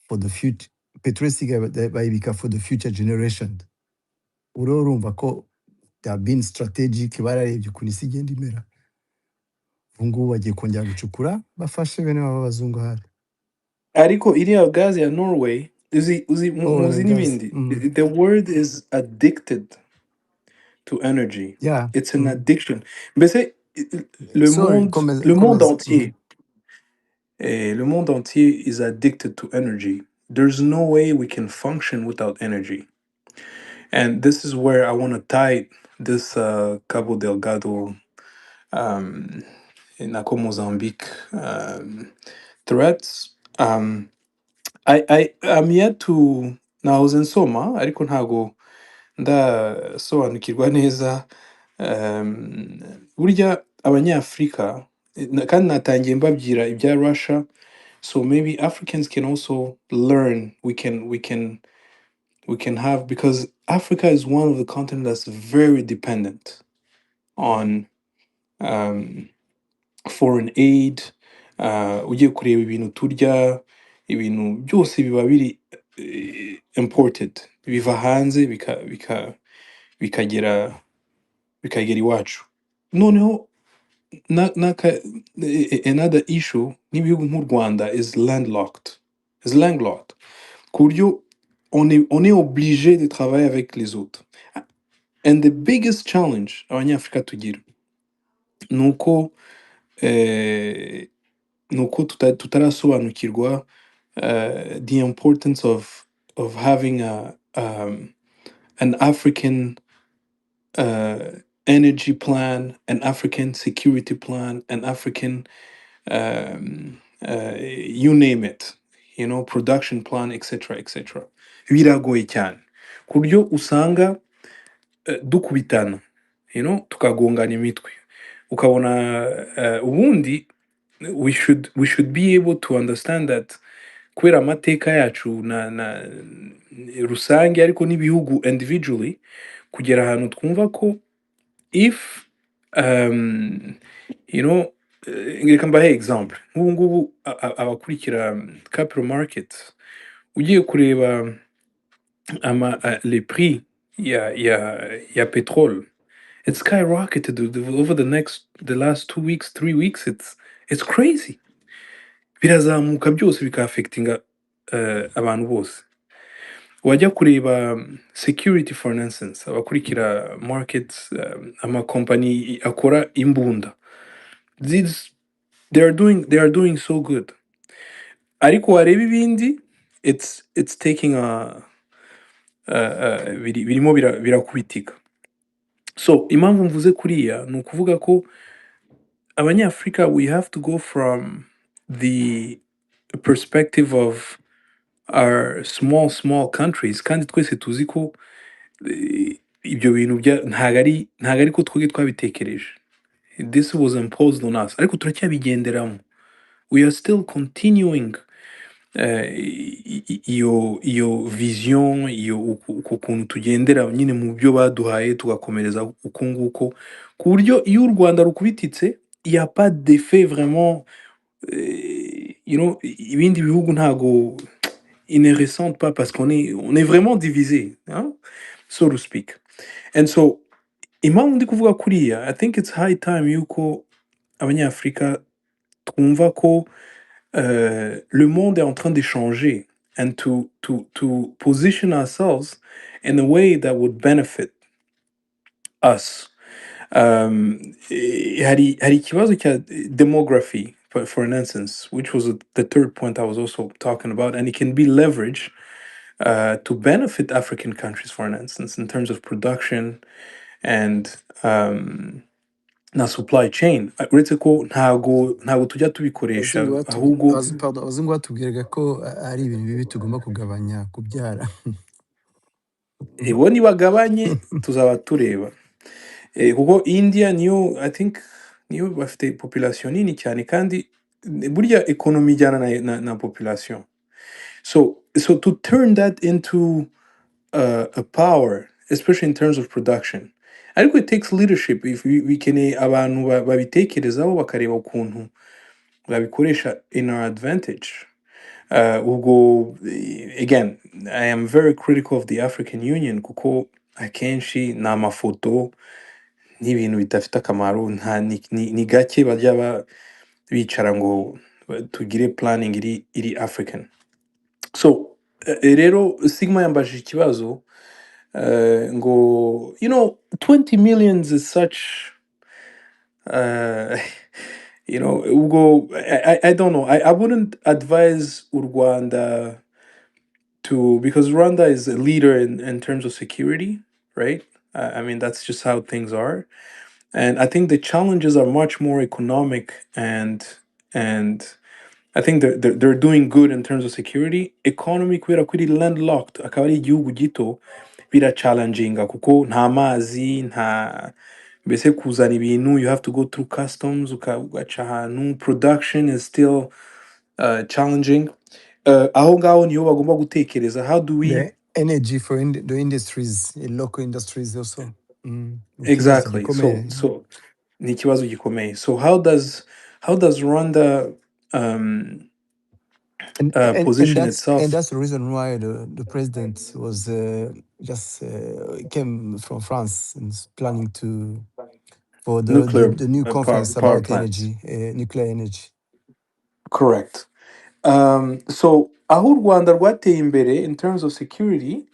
for the future. Petrol sigaye bayibika for the future generation. Urumva ko they have been strategic, bararebye ukuntu isi igenda imera. Ubungubu bagiye kongera gucukura bafashe bene b'abazungu hari. Ariko iriya gazi ya Norway muzi n'ibindi. The world is addicted to energy. Yeah. It's an addiction. Mbese le monde entier le monde entier is addicted to energy. There's no way we can function without energy. And this is where I want to tie this Cabodelgado in Mozambique threats. I'm yet to nahoze nsoma ariko ntago ndasobanukirwa neza burya abanyafrika kandi natangiye mbabwira ibya Russia, so maybe Africans can also learn. We can have, because Africa is one of the continents that's very dependent on foreign aid. Ugiye kureba ibintu turya, ibintu byose biba biri imported, biva hanze bikagera iwacu. Noneho another issue n'ibihugu nk'u Rwanda is landlocked. Ku buryo on est obligé de travailler avec les autres. And the biggest challenge abanyafrika tugira nuko tutarasobanukirwa the importance of having an African energy plan, an African security plan, an African you name it, production plan, etc. Biragoye cyane ku buryo usanga dukubitana, tukagongana imitwe, ukabona ubundi we should be able to understand that kubera amateka yacu na rusange ariko n'ibihugu individually, kugera ahantu twumva ko if reka mbahe example nk'ubu ngubu abakurikira capital markets, ugiye kureba les prix ya pétrole It skyrocketed over the last 2 weeks, 3 weeks. It's crazy. Birazamuka byose bikaffectinga abantu bose. Wajya kureba security for instance, abakurikira markets, amakompani akora imbunda. These they are doing so good. Ariko wareba ibindi, it's taking birimo birakubitika. So impamvu mvuze kuriya ni ukuvuga ko abanyafrika, we have to go from the perspective of our small countries, kandi twese tuzi ko ibyo bintu ntago ari ko twebwe twabitekereje. This was imposed on us, ariko turacyabigenderamo. We are still continuing iyo vision, uko kuntu tugendera nyine mu byo baduhaye tugakomereza uko nguko, ku buryo iyo u Rwanda rukubititse, il y a pas d'effet vraiment, ibindi bihugu ntago, ils ne ressentent pas parce qu'on est vraiment divisé, hein, so to speak. And so impamvu ndi kuvuga kuriya, I think it's high time yuko abanyafrika twumva ko le monde est en train de changer, and to position ourselves in a way that would benefit us. Hari ikibazo cya demography, for an instance, which was the third point I was also talking about, and it can be leveraged to benefit African countries, for an instance, in terms of production and na supply chain. Uretse ko ntago tujya tubikoresha, ahubwo abazungu batubwiraga ko ari ibintu bibi tugomba kugabanya kubyara. bo nibagabanye tuzaba tureba. Kuko India niyo, I think, niyo bafite population nini cyane, kandi burya economy ijyana na population. So to turn that into a power, especially in terms of production, ariko it takes leadership. If we can abantu babitekerezaho bakareba ukuntu babikoresha in our advantage. Ubwo again, I am very critical of the African Union kuko akenshi ni amafoto n'ibintu bidafite akamaro, ni gake bajya bicara ngo tugire planning iri African. So rero Sigma yambajije ikibazo ngo 20 millions is such ubwo I don't know, I wouldn't advise Rwanda to, because Rwanda is a leader in terms of security, right? I mean, that's just how things are. And I think the challenges are much more economic, and I think they're doing good in terms of security. Economy kubera ko iri landlocked, akaba ari igihugu gito, birachallenginga kuko nta mazi, mbese kuzana ibintu, you have to go through customs, ugaca ahantu, production is still challenging. Aho ngaho niho bagomba gutekereza, how do we The energy for the industries, local industries also. exactly. So ni ikibazo gikomeye. So how does Rwanda position itself? And that's the reason why the president was just came from France and is planning for the new conference power about plants. energy, nuclear energy. Correct. So aho u Rwanda rwateye imbere in terms of security,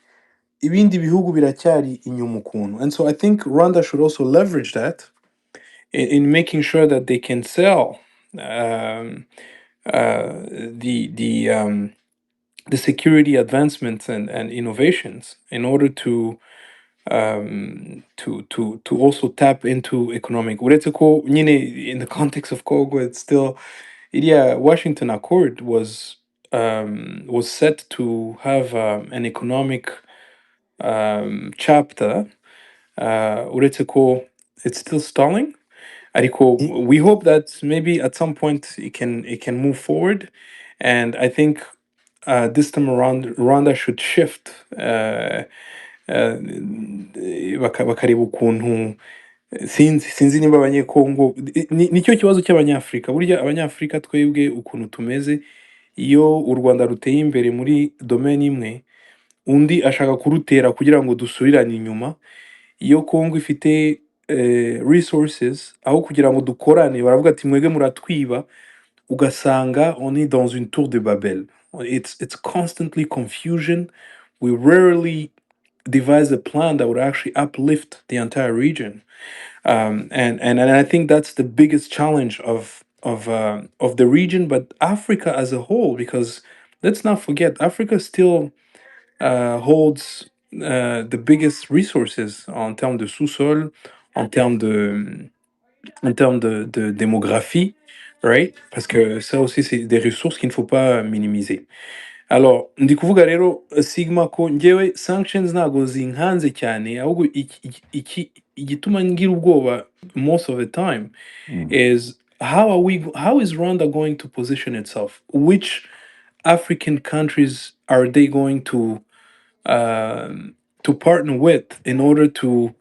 ibindi bihugu biracyari inyuma ukuntu. And so I think Rwanda should also leverage that in making sure that they can sell the security advancements and innovations in order to also tap into economic. Uretse ko nyine in the context of Congo, it's still, Washington Accord was set to have an economic chapter. Uretse ko it's still stalling. Ariko, we hope that maybe at some point it can move forward, and I think this time around Rwanda should shift. Bakareba ukuntu, sinzi niba abanyekongo, nicyo kibazo cy'abanyafrika. Burya abanyafrika twebwe ukuntu tumeze, iyo u Rwanda ruteye imbere muri domaine imwe, undi ashaka kurutera kugira ngo dusubirane inyuma. Iyo Kongo ifite resources aho kugira ngo dukorane baravuga ati mwege muratwiba, ugasanga on est dans une tour de Babel. It's constantly confusion. We rarely devise a plan that would actually uplift the entire region. And I think that's the biggest challenge of the region, but Africa as a whole, because let's not forget, Africa still holds the biggest resources en termes de sous-sol, en termes de démographie, right? Parce que ça aussi, c'est des ressources qu'il ne faut pas minimiser. Alors, ndi kuvuga rero Sigma ko njyewe sanctions ntago zinkanze cyane, ahubwo igituma ngira ubwoba most of the time is how is Rwanda going to position itself? Which African countries are they going to partner with in order to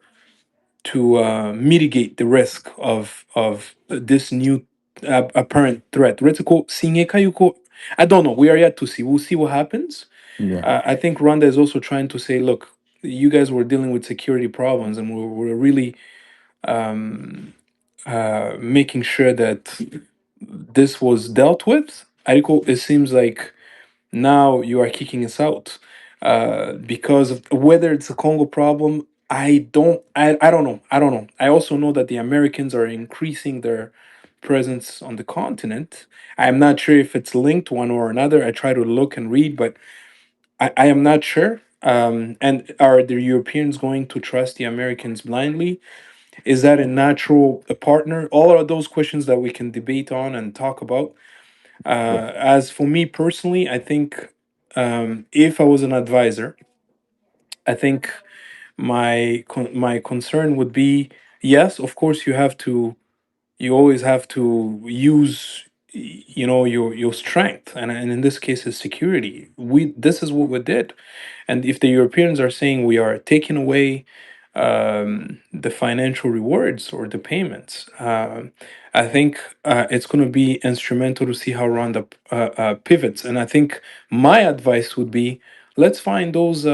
mitigate the risk of this new apparent threat? Retsuko Singeka yuko, I don't know. We are yet to see. We'll see what happens. Yeah. I think Rwanda is also trying to say, look, you guys were dealing with security problems, and we're really making sure that this was dealt with. Ariko, it seems like now you are kicking us out because of whether it's a Congo problem. I don't know. I don't know. I also know that the Americans are increasing their presence on the continent. I'm not sure if it's linked one or another. I try to look and read, but I am not sure. And are the Europeans going to trust the Americans blindly? Is that a natural partner? All of those questions that we can debate on and talk about. As for me personally, I think if I was an advisor, I think my concern would be, yes, of course, you always have to use your strength, and in this case is security. This is what we did. And if the Europeans are saying we are taking away the financial rewards or the payments, I think it's going to be instrumental to see how Rwanda pivots. And I think my advice would be, let's find those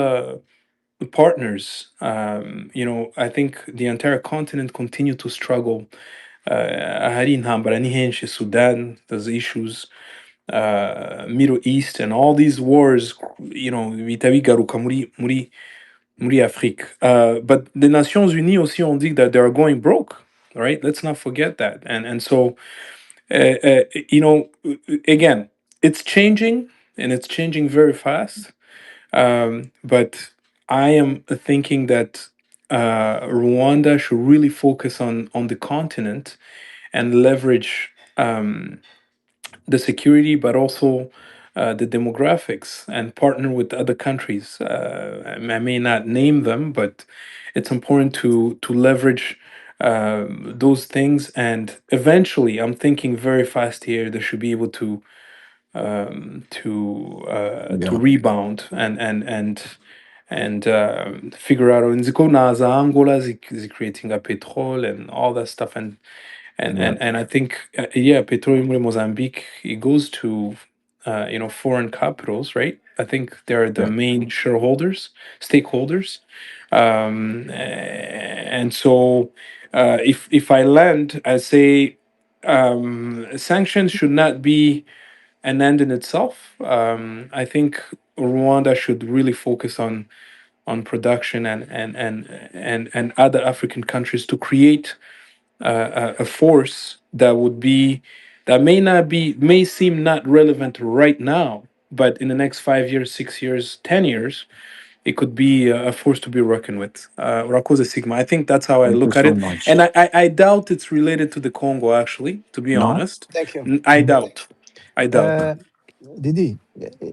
partners. I think the entire continent continue to struggle. Ahari intambara ni henshi, Sudan, there's issues, Middle East, and all these wars, bihita bigaruka muri Afrique. But the Nations Unies aussi ont dit that they are going broke, right? Let's not forget that. And so, you know, again, it's changing, and it's changing very fast. But I am thinking that Rwanda should really focus on the continent and leverage the security, but also the demographics, and partner with other countries. I may not name them, but it's important to leverage those things. And eventually, I'm thinking very fast here. They should be able to Yeah. rebound and figure out nziko na za Angola creating a petrol and all that stuff. And I think yeah, petroleum in Mozambique, it goes to foreign capitals, right? I think they're the main stakeholders, and so if I land, I say sanctions should not be an end in itself. I think Rwanda should really focus on production and other African countries to create a force that may seem not relevant right now, but in the next 5 years, 6 years, 10 years, it could be a force to be reckoned with. Rakosa Sigma. I think that's how I Thank you look at so it, much. and I doubt it's related to the Congo. Actually, to be No? honest, Thank you. I doubt. I doubt. Uh, Didi,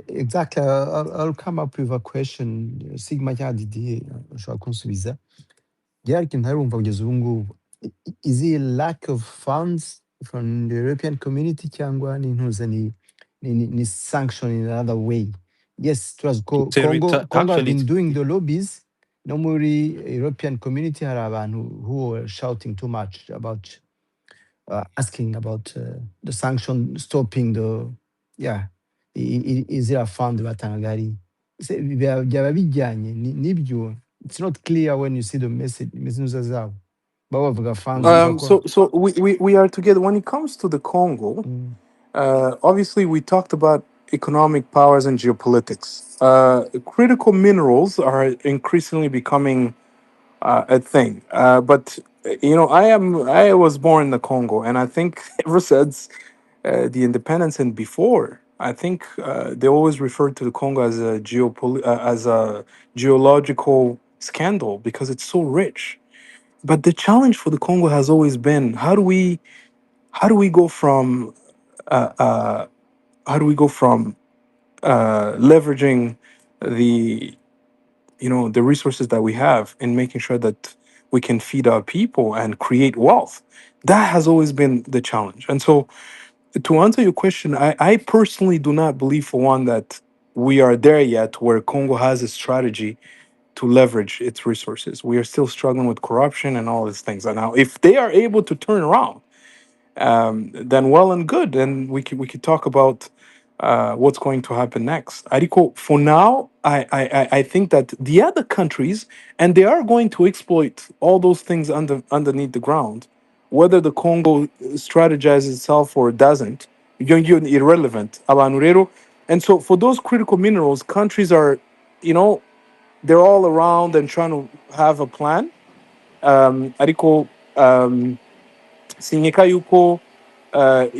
exactly. I'll come up with a question. Sigma ya Didi, ushobora kunsubiza. Ryari ikintu ntarumva kugeza ubu ngubu. Is it a lack of funds from the European community cyangwa ni sanction in another way? Yes, it was Congo have Actually, been doing the lobbies. No more European community hari abantu who were shouting too much about asking about the sanction stopping yeah. Is there a fund batangari? Byaba bijyanye nibyo. It's not clear when you see the message zabo. baba bavuga fans urumva ko We are together when it comes to the Congo. Obviously, we talked about economic powers and geopolitics. Critical minerals are increasingly becoming a thing. But you know, I was born in the Congo, and I think ever since the independence and before, I think they always referred to the Congo as a as a geological scandal because it's so rich. But the challenge for the Congo has always been how do we go from how do we go from leveraging the the resources that we have and making sure that we can feed our people and create wealth. That has always been the challenge. And so to answer your question, I personally do not believe for one that we are there yet where Congo has a strategy to leverage its resources. We are still struggling with corruption and all these things. And now if they are able to turn around, then well and good. Then we could talk about what's going to happen next. Ariko, for now, I think that the other countries, and they are going to exploit all those things underneath the ground, whether the Congo strategizes itself or doesn't, you're irrelevant. Abantu rero. And so for those critical minerals, countries are, you know, they're all around and trying to have a plan. Ariko, sinyika yuko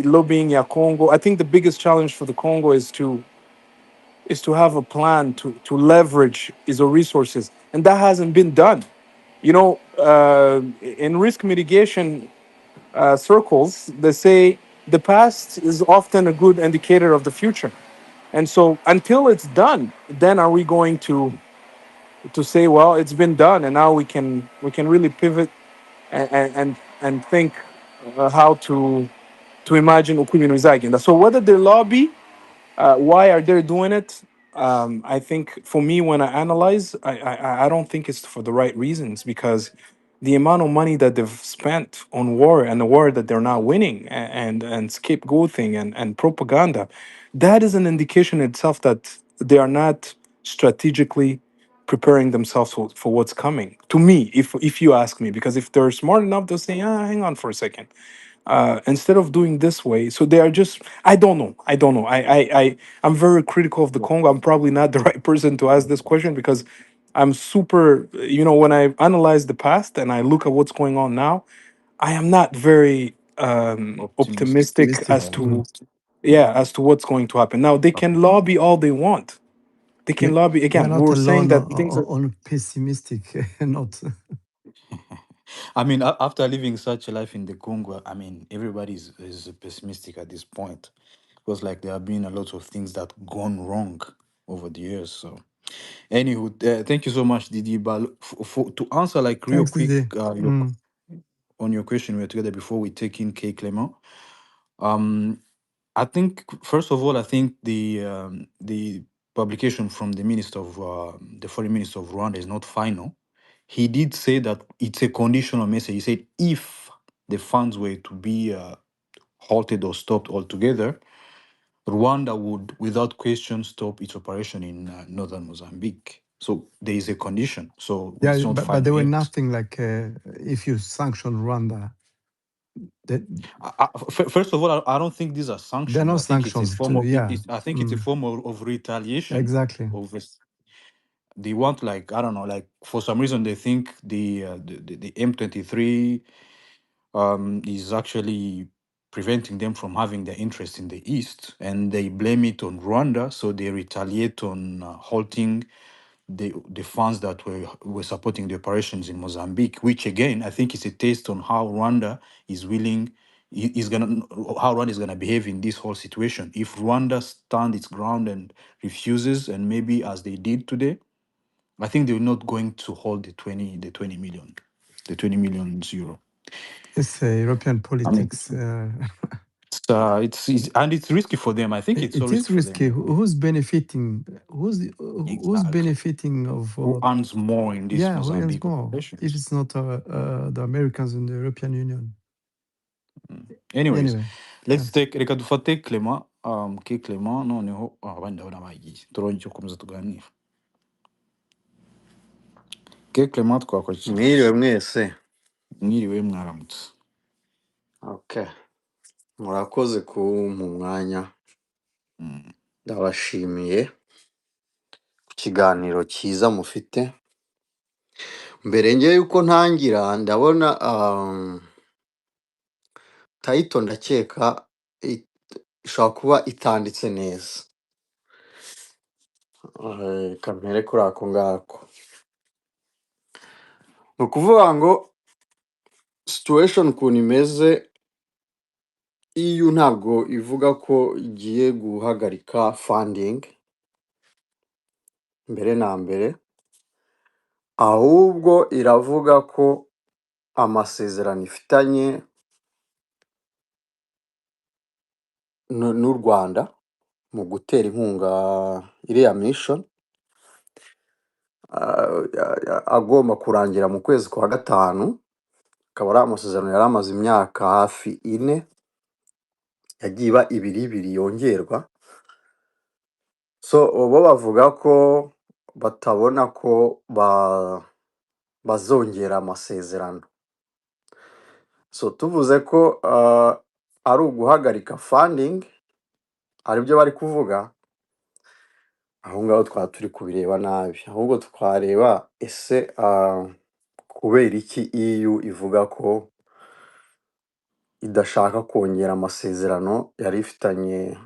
lobbying ya Congo. I think the biggest challenge for the Congo is to have a plan to leverage its resources, and that hasn't been done. You know, in risk mitigation circles, they say the past is often a good indicator of the future, and so until it's done, then are we going to say, well, it's been done, and now we can really pivot and think how to imagine uko izagenda. So whether they lobby, why are they doing it? I think for me, when I analyze, I don't think it's for the right reasons because the amount of money that they've spent on war and the war that they're not winning and scapegoating and propaganda, that is an indication itself that they are not strategically preparing themselves for what's coming. To me, if you ask me, because if they're smart enough, they'll say, hang on for a second, instead of doing this way. So they are just, I don't know. I'm very critical of the Congo. I'm probably not the right person to ask this question because I'm super, when I analyze the past and I look at what's going on now, I am not very Optimistic. optimistic mystic. as to, yeah, as to what's going to happen. Now they can lobby all they want. They can lobby You're again. We not were saying alone that things are, on pessimistic, not. I mean, after living such a life in the Congo, I mean, everybody is pessimistic at this point because, like, there have been a lot of things that gone wrong over the years. So, anywho, thank you so much, Didi. But to answer, like, real Thanks, quick, Izzy. Mm. on your question, we are together before we take in K Clement. Um, I think first of all, I think the publication from the minister of the foreign minister of Rwanda is not final. He did say that it's a conditional message. He said if the funds were to be halted or stopped altogether, Rwanda would, without question, stop its operation in northern Mozambique. So there is a condition. So it's Yeah, not but there final were yet. nothing like if you sanction Rwanda, that First of all, I don't think these are they're sanctions. not I think it's a sanctions. form of Yeah, I think it's a mm, form of retaliation. exactly. Of they want, like, I don't know, like for some reason they think the M23 is actually preventing them from having their interest in the east, and they blame it on Rwanda. So they retaliate on halting the funds that were supporting the operations in Mozambique, which again I think is a test on how Rwanda is willing is gonna how Rwanda is gonna behave in this whole situation. If Rwanda stand its ground and refuses, and maybe as they did today, I think they're not going to hold the 20 million euro. It's European I mean, politics. it's and it's risky for them. I think it's so It is risky for risky. them. Who's benefiting? Who's Exactly. benefiting of? Who earns more in this Yeah, who else Mozambique more? If operations? it's not the Americans in the European Union. Anyways, Anyway, let's thanks. take reka dufate Clement ke Clement noneho abandi ndabona bagiye turongeye gukomeza tuganira ke Clement twakora iki? mwiriwe mwese. mwiriwe mwaramutse. Okay, murakoze kumpa umwanya, Mm. ndabashimiye ku kiganiro cyiza mufite. Mbere ngiye yuko ntangira ndabona tayito ndakeka ishobora kuba itanditse neza. Kamere kuri ako ngako. Ni ukuvuga ngo situation ukuntu imeze, EU ntabwo ivuga ko igiye guhagarika funding mbere na mbere, ahubwo iravuga ko amasezerano ifitanye n'u Rwanda mu gutera inkunga iriya mission agomba kurangira mu kwezi kwa gatanu. Akaba ari amasezerano yari amaze imyaka hafi 4, yagiye iba ibiri yongerwa. So bo bavuga ko batabona ko bazongera amasezerano. So tuvuze ko ari uguhagarika funding aribyo bari kuvuga, aho ngaho twaba turi kubireba nabi, ahubwo twareba ese kubera iki EU ivuga ko idashaka kongera amasezerano yari ifitanye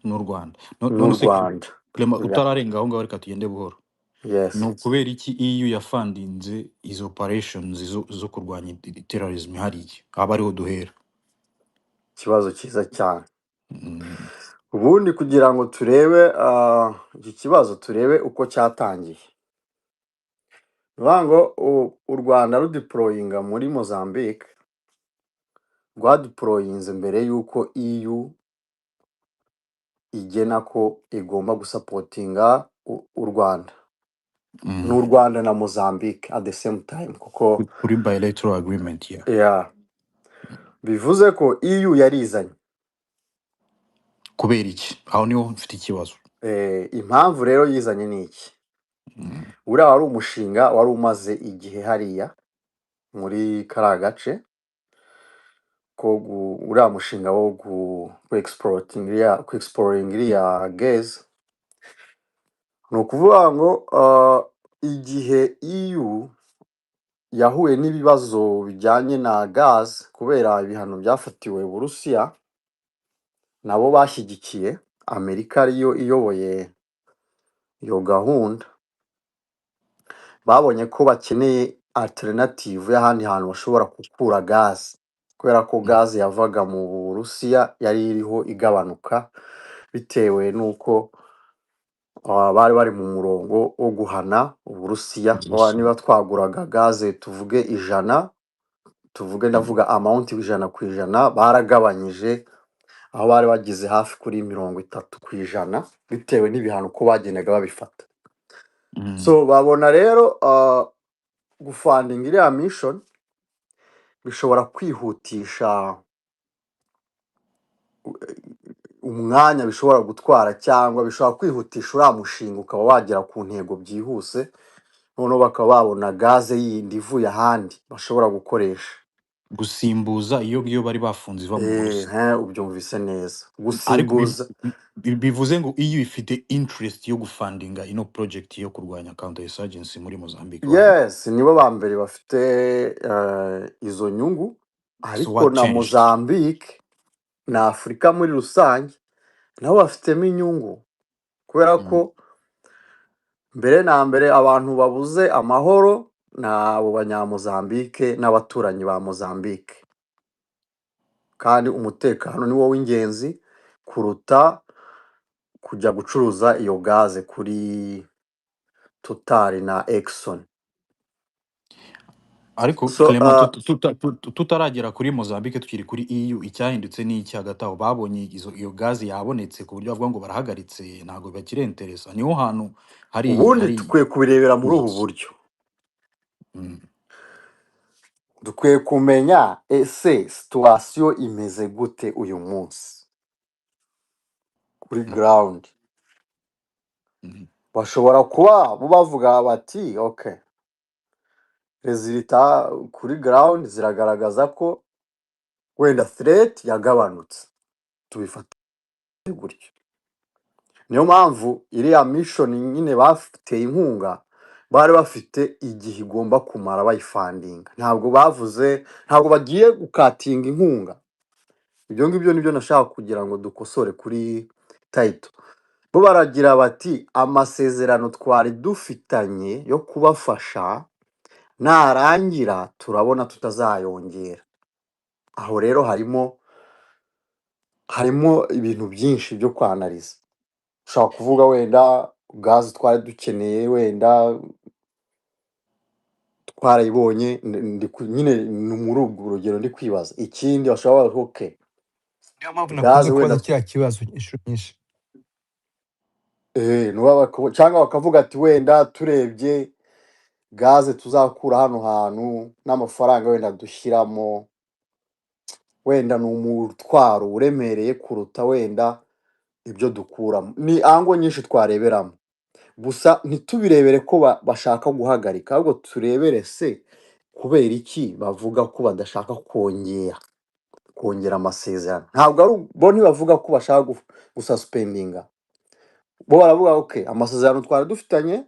n'u Rwanda. n'u None se Rwanda. Clement, Yeah. utararenga aho ngaho reka tugende buhoro. Yes. Ni ukubera iki EU yafundinze izo operations zo kurwanya terrorism hariya? Aba ariho duhera. Ikibazo cyiza cyane. Mm. Ubundi kugira ngo turebe iki kibazo, turebe uko cyatangiye. Nuvuga ngo u Rwanda rudeployinga muri Mozambique, rwadeployinze mbere yuko EU igena ko igomba gusapotinga u Rwanda. N'u Rwanda na Mozambique at the same time, kuko Kuri bilateral agreement ya. yeah, bivuze ko EU yarizanye. Kubera iki? Aho niho mfite ikibazo. Impamvu rero yizanye ni iki? Uriya wari umushinga wari umaze igihe hariya muri kariya gace, ko uriya mushinga wo exploring iriya gas. Ni ukuvuga ngo igihe EU yahuye n'ibibazo bijyanye na gas kubera ibihano byafatiwe Burusiya, nabo bashyigikiye Amerika ariyo iyoboye iyo gahunda. Babonye ko bakeneye alternative y'ahandi hantu bashobora gukura gas, kubera ko gas yavaga mu Burusiya yari iriho igabanuka bitewe n'uko bari bari mu murongo wo guhana Uburusiya. Niba twaguraga gas tuvuge 100, tuvuge ndavuga amount 100%, baragabanyije aho bari bagize hafi kuri 30% bitewe n'ibihano ko bagendaga babifata. So babona rero gufunding iriya mission bishobora kwihutisha umwanya bishobora gutwara, cyangwa bishobora kwihutisha uriya mushinga ukaba wagera ku ntego byihuse, noneho bakaba babona gaze yindi ivuye ahandi bashobora gukoresha Gusimbuza iyo bari bafunze iva mu Burusiya. Ubyumvise neza. Ariko Gusimbuza bivuze ngo EU ifite interest yo gufundinga ino project yo kurwanya counter insurgency muri Mozambique. Yes, nibo ba mbere bafite izo nyungu, So ariko what na changed? Mozambique na Afurika muri rusange nabo bafitemo inyungu, kubera ko mbere na mbere abantu babuze amahoro ni abo banyamozambique n'abaturanyi ba Mozambique, kandi umutekano ni wo w'ingenzi kuruta kujya gucuruza iyo gaze kuri Total na Exxon. Ariko So Clement, tutaragera kuri Mozambique tukiri kuri EU, icyahindutse ni iki hagati aho? Babonye iyo gazi yabonetse ku buryo bavuga ngo barahagaritse, ntabwo bakiri interesa. Niho hantu ubundi dukwiye kubirebera muri ubu buryo. Dukwiye kumenya ese situation imeze gute uyu munsi kuri ground. Bashobora kuba bavuga bati okay, resulta kuri ground ziragaragaza ko wenda threat yagabanutse, tubifata gutyo. Niyo mpamvu iriya mission nyine bateye inkunga bari bafite igihe igomba kumara bayifandinga, ntabwo bagiye gukatinga inkunga. Ibyo ngibyo nibyo nashaka kugira ngo dukosore kuri title. Bo baragira bati amasezerano twari dufitanye yo kubafasha narangira turabona tutazayongera. Aho rero harimo ibintu byinshi byo kwanariza. Ushobora kuvuga wenda gazi twari dukeneye wenda twarayibonye, nyine ni muri ubwo urugero ndi kwibaza. Ikindi bashobora kuvuga okay, niyo mpamvu nakunze gazi kubaza wenda kiriya kibazo inshuro nyinshi. cyangwa bakavuga ati wenda turebye gaze tuzakura hano hantu n'amafaranga wenda dushyiramo, wenda ni umutwaro uremereye kuruta wenda ibyo dukuramo. Ni ango nyinshi twareberamo, gusa ntitubirebere ko bashaka guhagarika, ahubwo turebere se kubera iki bavuga ko badashaka kongera amasezerano. Ntabwo ari bo ntibavuga ko bashaka gususpendinga, bo baravuga okay, amasezerano twari dufitanye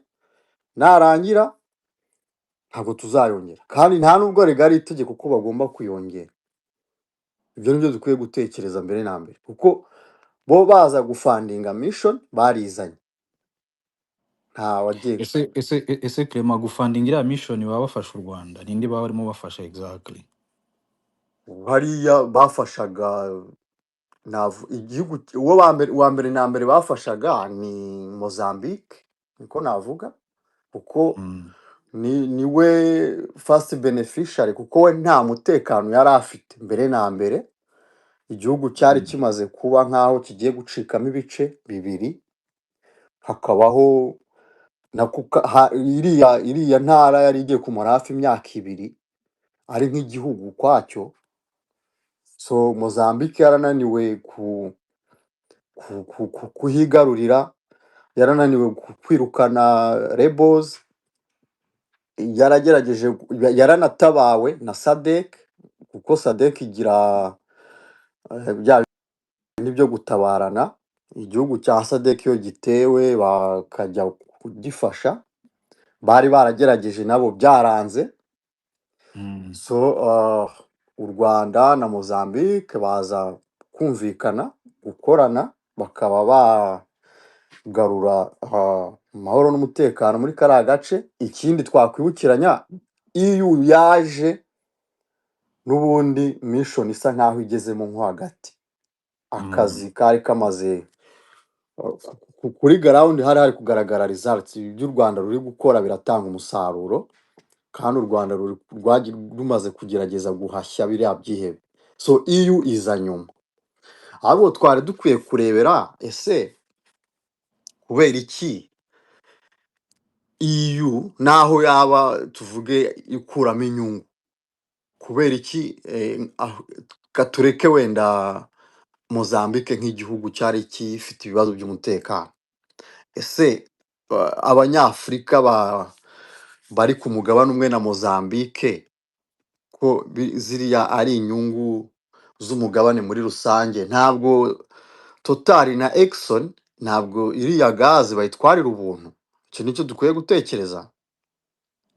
narangira ntabwo tuzayongera, kandi nta nubwo rigari itegeko ko bagomba kuyongera. Ibyo nibyo dukwiye gutekereza mbere na mbere, kuko bo baza gufandinga mission barizanye, nta wagiye. ese Clement gufandinga iriya mission baba bafasha u Rwanda, ninde baba barimo bafasha exactly? Hariya bafashaga igihugu uwa mbere na mbere bafashaga ni Mozambique, niko navuga, kuko niwe first beneficiary, kuko we nta mutekano yari afite mbere na mbere. Igihugu cyari kimaze kuba nk'aho kigiye gucikamo ibice bibiri, hakabaho iriya ntara yari igiye kumara hafi imyaka 2 ari nk'igihugu kwacyo. So Mozambique yarananiwe kuhigarurira, yarananiwe kwirukana rebels, yaragerageje, yaranatabawe na SADC, kuko SADC igira bya nibyo gutabarana. Igihugu cya SADC iyo gitewe bakajya kugifasha, bari baragerageje nabo byaranze. So u Rwanda na Mozambique baza kumvikana gukorana, bakaba bagarura amahoro n'umutekano muri kariya gace. Ikindi twakwibukiranya, EU yaje n'ubundi mission isa nkaho igezemo nko hagati, akazi kari kamaze kuri ground, hari kugaragara results by'u Rwanda ruri gukora biratanga umusaruro, kandi u Rwanda rumaze kugerageza guhashya biriya byihebe. So EU iza nyuma, ahubwo twari dukwiye kurebera ese kubera iki EU naho yaba tuvuge ikuramo inyungu, kubera iki katureke wenda Mozambique nk'igihugu cyari gifite ibibazo by'umutekano. Ese abanyafurika bari ku mugabane umwe na Mozambique ko ziriya ari inyungu z'umugabane muri rusange? Ntabwo Total na Exxon, ntabwo iriya gazi bayitwarira ubuntu. Icyo nicyo dukwiye gutekereza.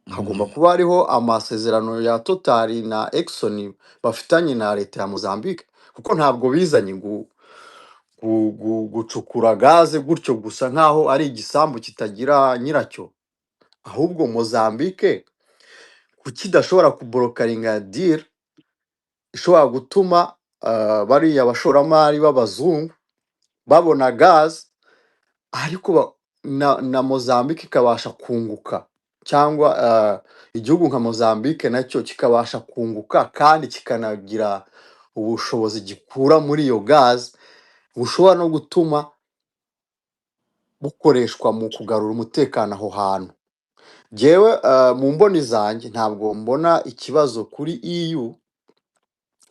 Hagomba kuba hariho amasezerano ya Total na Exxon bafitanye na leta ya Mozambique, kuko ntabwo bizanye gucukura gaze gutyo gusa nkaho ari igisambu kitagira nyiracyo. Ahubwo Mozambique kuki idashobora kuborokaringa deal ishobora gutuma bariya abashoramari b'abazungu babona gaze, ariko na Mozambique ikabasha kunguka, cyangwa igihugu nka Mozambique nacyo kikabasha kunguka, kandi kikanagira ubushobozi gikura muri iyo gaze bushobora no gutuma bukoreshwa mu kugarura umutekano aho hantu. Jewe mu mboni zanjye ntabwo mbona ikibazo kuri EU,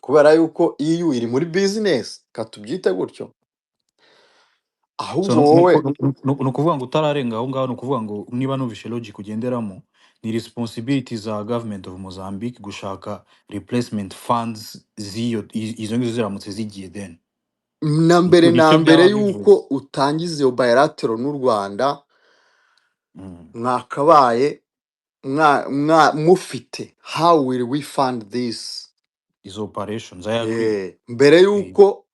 kubera yuko EU iri muri business, katubyite gutyo. So Ahubwo wowe ni ukuvuga ngo utararenga aho ngaho, ni ukuvuga ngo niba numvishe logic ugenderamo, ni responsibility za government of Mozambique gushaka replacement funds izo ngizo ziramutse zigiye then na niko mbere nicyo byaba yuko bivuze. utangiza iyo bilateral n'u Rwanda Mm. mwakabaye mufite how will we fund this Izo operations I agree. mbere Eh, yuko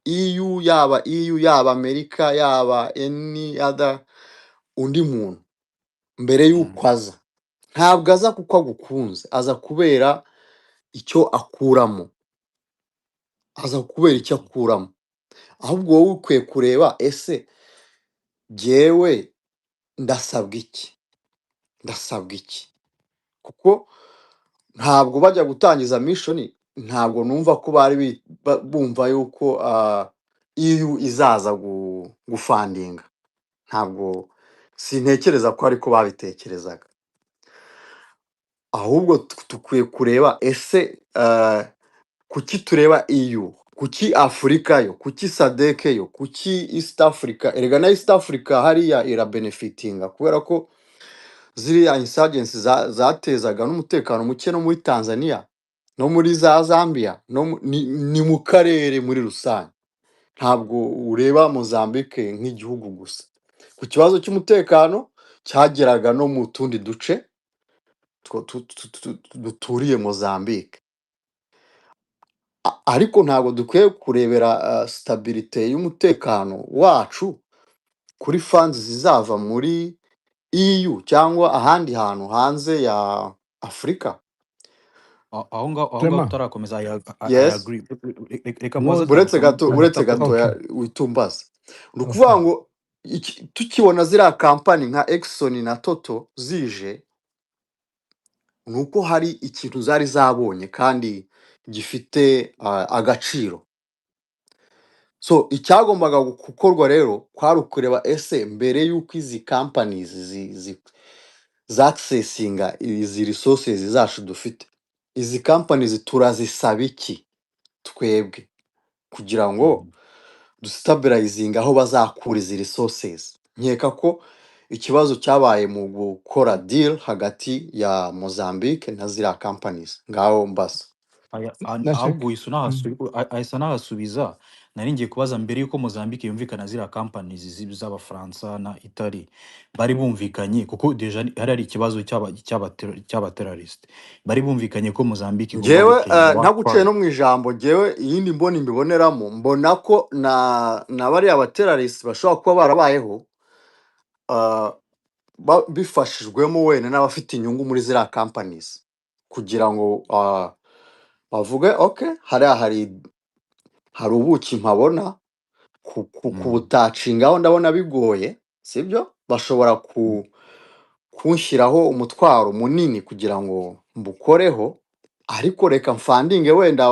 EU yaba Amerika yaba any other undi muntu mbere yuko aza ntabwo aza kuko agukunze aza kubera icyo akuramo ahubwo wowe ukwiye kureba ese jyewe ndasabwa iki kuko ntabwo bajya gutangiza mission ntabwo numva ko bari bumva yuko EU izaza gufandinga ntabwo sintekereza ko ariko babitekerezaga ahubwo tukwiye kureba ese kuki tureba EU kuki Afurika yo kuki SADC yo kuki East Africa erega na East Africa hariya ira benefitinga kubera ko ziriya insurgency zatezaga n'umutekano muke no muri Tanzania no muri za Zambia ni mu karere muri rusange ntabwo ureba Mozambique nk'igihugu gusa ku kibazo cy'umutekano cyageraga no mu tundi duce duturiye Mozambique ariko ntabwo dukwiye kurebera stabilite y'umutekano wacu kuri funds zizava muri EU cyangwa ahandi hantu hanze ya Afurika. aho ngaho Clement, tutarakomeza I Yes, agree. Reka mubaze was uretse akantu gato kamwe uretse gato. gato okay, witumbaza ni okay. ukuvuga ngo tukibona ziriya kampani nka Exxon na Total zije ni uko hari ikintu zari zabonye kandi gifite agaciro so icyagombaga gukorwa rero kwari ukureba ese mbere y'uko izi companies zaccessinga izi resources zacu dufite izi companies turazisaba iki twebwe kugira ngo dustabilizing aho bazakura izi resources nkeka ko ikibazo cyabaye mu gukora deal hagati ya Mozambique na ziriya companies ngaho mbasa ahubwo Nashaka. ahise anahasubiza nari ngiye kubaza mbere y'uko Mozambique yumvikana ziriya companies z'abafaransa na Italy bari bumvikanye kuko deja hari ikibazo cy'abaterrorist bari bumvikanye ko Mozambique igomba Njyewe gupayinga ntaguciye no part. mu ijambo njyewe iyindi mboni mbiboneramo mbona ko na bariya baterrorist bashobora kuba barabayeho ah, bifashijwemo wenda n'abafite inyungu muri ziriya companies kugira ngo bavuge okay hari ubuki mpabona kubutacingaho ndabona bigoye sibyo bashobora kunshyiraho umutwaro munini kugira ngo mbukoreho ariko reka mfandinge wenda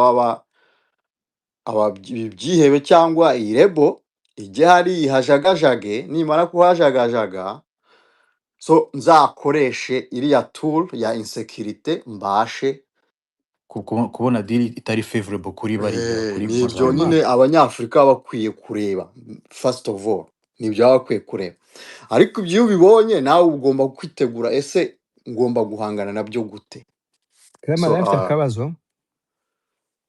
ibyihebe cyangwa irebo ijye hari ihajagajage nimara kuhajagajaga so nzakoreshe iriya tool ya insecurity mbashe kubona deal itari favorable kuri bariya kuri ni ibyo Clement, nyine Mozambique. abanyafurika baba bakwiye kureba first of all ni ibyo baba bakwiye kureba ariko ibyo iyo ubibonye nawe ugomba kwitegura ese ngomba guhangana nabyo gute Clement, so nawe mfite akabazo.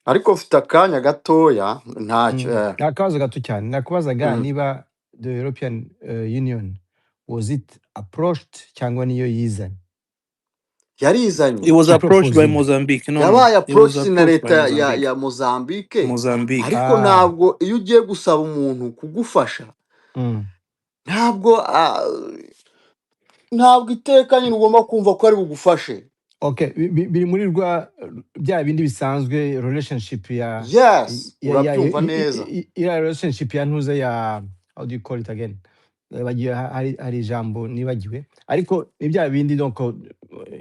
ariko mfite akanya gatoya ntacyo Ni akabazo gato cyane nakubazaga niba the European Union was it approached cyangwa niyo yizanye yarizanye It was approached by iproposing. Mozambique. No, yabaye it was approach na approached by leta Mozambique. ya Mozambique Mozambique. ariko ntabwo iyo ugiye gusaba umuntu kugufasha Mm. ntabwo iteka nyine ugomba kumva ko ari bugufashe Okay, biri muri bya bindi bisanzwe relationship ya yes urabyumva neza iriya relationship ya ntuze ya how do you call it again bagiye hari ijambo nibagiwe ariko ni bya bindi donc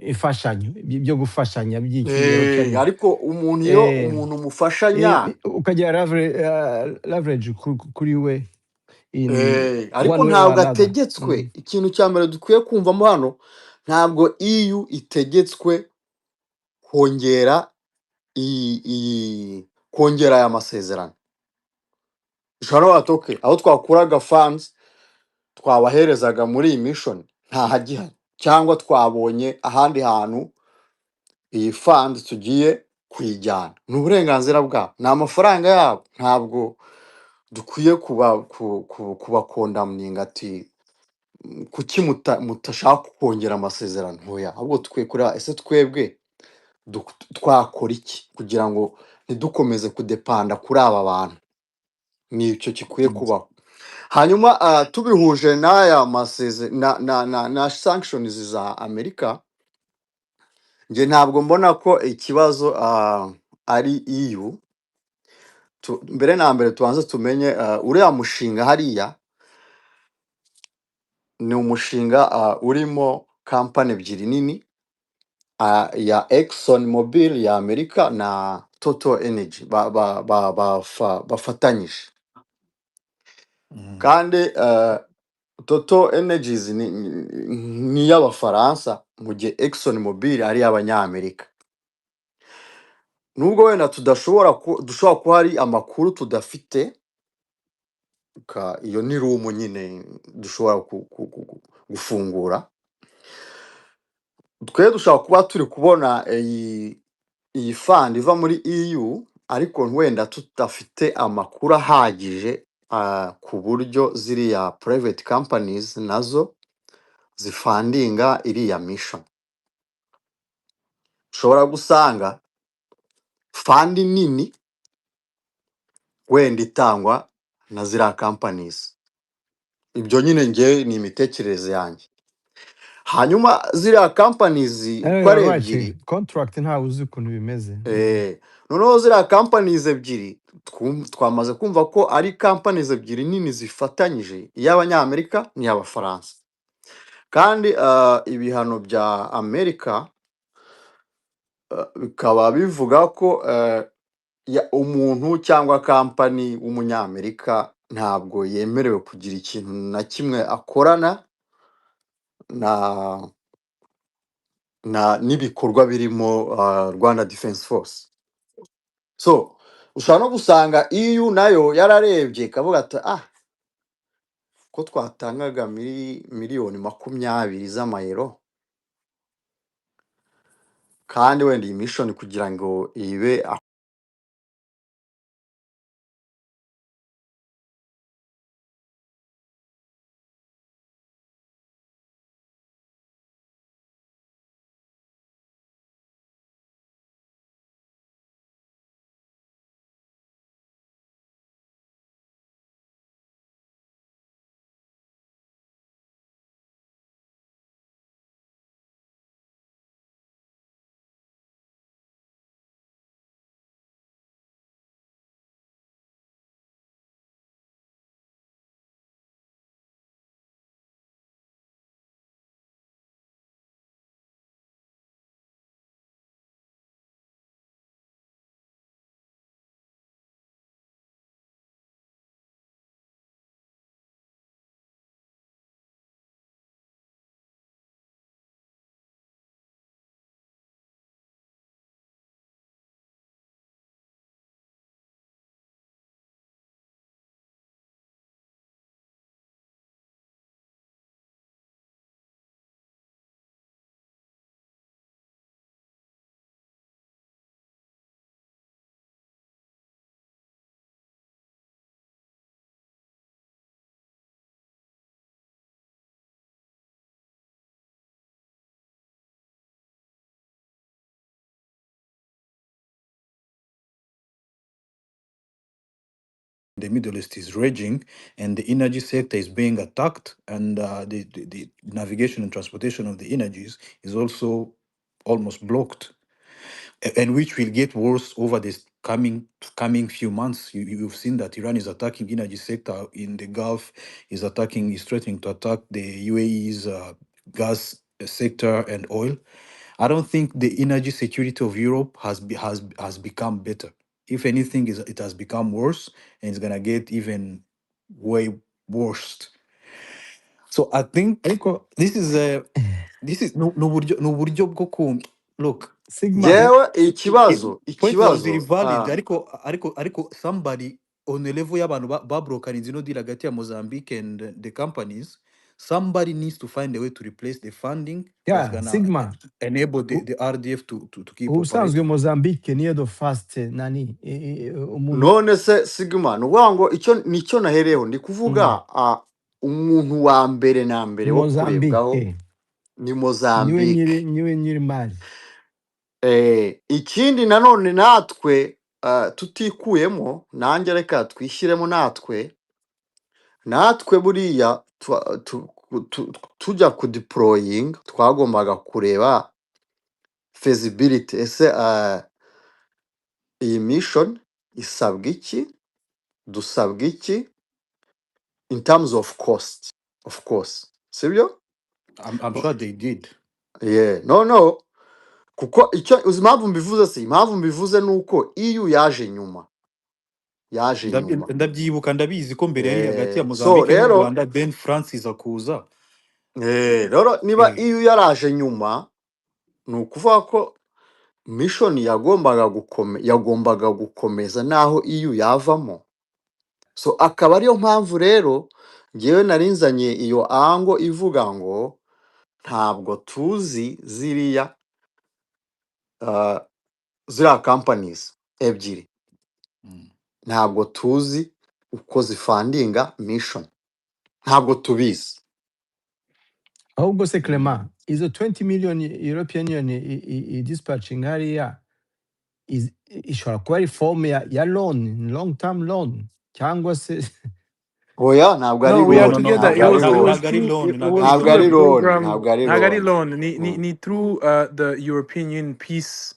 imfashanyo byo gufashanya by'iki ariko umuntu iyo umuntu umufashanya ukagira leverage kuri we ariko ntabwo ategetswe ikintu cya mbere dukwiye kumvamo hano ntabwo EU itegetswe kongera aya masezerano ushobora watoke aho twakuraga funds twabaherezaga muri iyi mission ntahagihari cyangwa twabonye ahandi hantu iyi fund tugiye kuyijyana. Ni uburenganzira bwabo, ni amafaranga yabo, ntabwo dukwiye kubakondamninga ati kuki mutashaka kongera amasezerano. Ntoya, ahubwo tukwiye kureba ese twebwe twakora iki kugira ngo ntidukomeze kudepanda kuri aba bantu. Nicyo gikwiye kubaho. Hanyuma tubihuje n'aya na sanctions za Amerika, nge ntabwo mbona ko ikibazo ari EU. Mbere na mbere tubanze tumenye uriya mushinga hariya ni umushinga urimo kampani ebyiri nini, ya Exxon Mobil ya Amerika na Total Energy bafatanyije. Kandi Total Energies ni iy'Abafaransa, mu gihe Exxon Mobil ari iy'Abanyamerika. Nubwo wenda dushobora kuba hari amakuru tudafite, iyo ni room nyine dushobora gufungura. Twe dushobora kuba turi kubona iyi fund iva muri EU, ariko wenda tudafite amakuru ahagije ku buryo ziriya private companies nazo zifandinga iriya mission. Ushobora gusanga fund nini wenda itangwa na ziriya companies. Ibyo nyine nge ni imitekerereze yanjye. Hanyuma ziriya companies ko ari ebyiri, contract ntawe uzi ukuntu bimeze. noneho ziriya companies ebyiri twamaze kumva ko ari companies ebyiri nini zifatanyije, iy'Abanyamerika n'iy'Abafaransa. Kandi ibihano bya Amerika bikaba bivuga ko umuntu cyangwa kampani w'Umunyamerika ntabwo yemerewe kugira ikintu na kimwe akorana n'ibikorwa birimo Rwanda Defense Force. So ushobora no gusanga EU nayo yararebye ikavuga ati ko twatangaga miliyoni 20 z'amayero, kandi wenda iyi mission kugira ngo ibe the Middle East is raging and the energy sector is being attacked, and the navigation and transportation of the energies is also almost blocked, and which will get worse over this coming few months. You've seen that Iran is attacking energy sector in the Gulf, is threatening to attack the UAE's gas sector and oil. I don't think the energy security of Europe has become better. If anything, it has become worse, and it's gonna get even way worse. So I think Ariko this is no buryo bwo ku look. Sigma, Jewe Point was very ikibazo valid. Ariko somebody on the level y'abantu babrokarinze no deal hagati ya Mozambique and the companies. somebody needs to find a way to replace the funding that's Yeah, gonna Sigma. enable U- the RDF to keep ubusanzwe operating. Mozambique niyo the first nani umuntu none se sigma ni ukuvuga ngo icyo nicyo nahereyeho ndi mm, kuvuga umuntu wa mbere na mbere wo kurebwaho Mozambique ni niwe Mozambique. nyiri mali. Ikindi nanone natwe tutikuyemo nanjye reka twishyiremo natwe buriya tujya ku deploying twagombaga kureba feasibility, ese iyi mission isabwa iki, dusabwa iki in terms of cost, of course, sibyo? I'm sure they did. Yeah, no, kuko icyo uzi impamvu mbivuze, si impamvu mbivuze nuko EU yaje nyuma, Ndabyibuka ndabizi ko mbere yari hagati ya so Mozambique n'u rero Rwanda, then France iza kuza. rero niba Eh, EU yaraje nyuma ni ukuvuga ko mission yagombaga gukomeza naho EU yavamo. So akaba ariyo mpamvu rero ngewe narinzanye iyo ango ivuga ngo ntabwo tuzi ziriya companies ebyiri, mm. ntabwo tuzi uko zifandinga mission, ntabwo tubizi. Ahubwo se Clement, izo 20 million European Union dispatching hariya ishobora kuba ari form ya loan, long term loan cyangwa se Oya, ntabwo ari No, we No, have no, to loan, no, get no, that. ntabwo It ari was it loan, was nagari through loan, it nagari was ntabwo through loan. the ari loan, program. ntabwo ari Nagari loan. loan. Ni through the European peace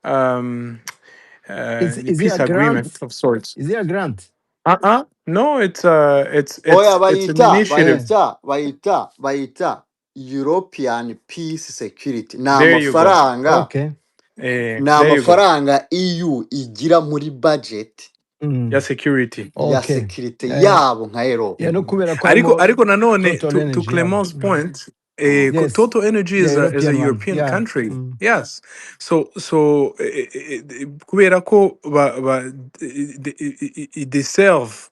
um the is it a peace agreement grant? of sorts. Is it a grant? No, it's Oya, it's an initiative. Eh, bayita European Peace Security. There you go. okay. Ni There you go. amafaranga EU igira muri budget Yeah, Mm, security. ya okay. security Yeah, yabo nka Europe. yeah, no kubera ko harimo Ariko nanone total to energy yabo. Clement's point, Yes. Total Energy Yeah, is a European one. European Yeah. country. Yes. So kubera ko ils desservent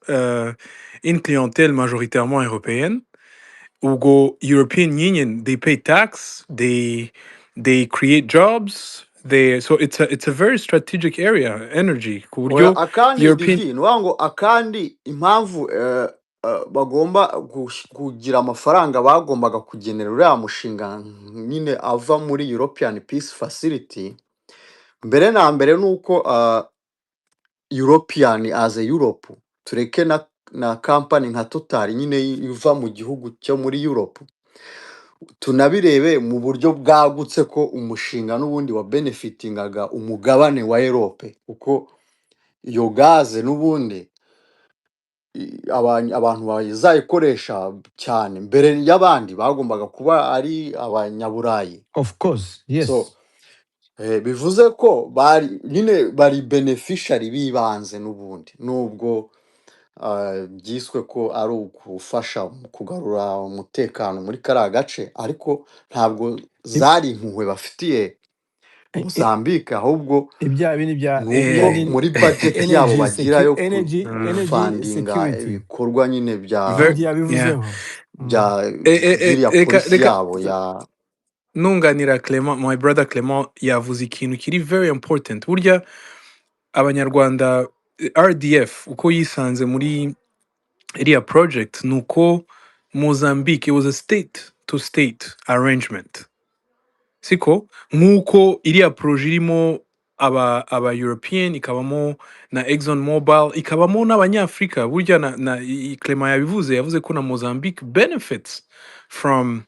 une clientèle majoritairement européenne. Ubwo European Union, they pay tax, they create jobs. So it's a very strategic area, energy. Ku Oya, buryo akandi European. divi nuvuga ngo akandi impamvu bagomba kugira amafaranga bagombaga kugenera uriya mushinga nyine ava muri European Peace Facility, mbere na mbere nuko European as a Europe, tureke na company nka Total nyine iva mu gihugu cyo muri Europe, tunabirebe mu buryo bwagutse ko umushinga n'ubundi wa benefitingaga umugabane wa Europe, kuko iyo gaze n'ubundi abantu bazayikoresha cyane mbere y'abandi bagombaga kuba ari abanyaburayi. Of course. Yes. So bivuze ko bari beneficiary bibanze n'ubundi, nubwo byiswe ko ari ugufasha mu kugarura umutekano muri kariya gace, ariko ntabwo zari impuhwe bafitiye Mozambique, ahubwo ibya bindi bya nuko muri budget yabo bagira yo energy kufandinga security ibikorwa nyine Didi Yeah. yabivuzeho. bya ziriya polisi yabo ya nunganira Clement, my brother Clement yavuze ikintu kiri very important. Burya abanyarwanda RDF uko yisanze muri iriya project nuko Mozambique, it was a state to state arrangement. Siko nkuko iriya proje irimo aba European, ikabamo na Exxon Mobil, ikabamo n'abanyafrika. Burya Clement yavuze ko na Mozambique benefits from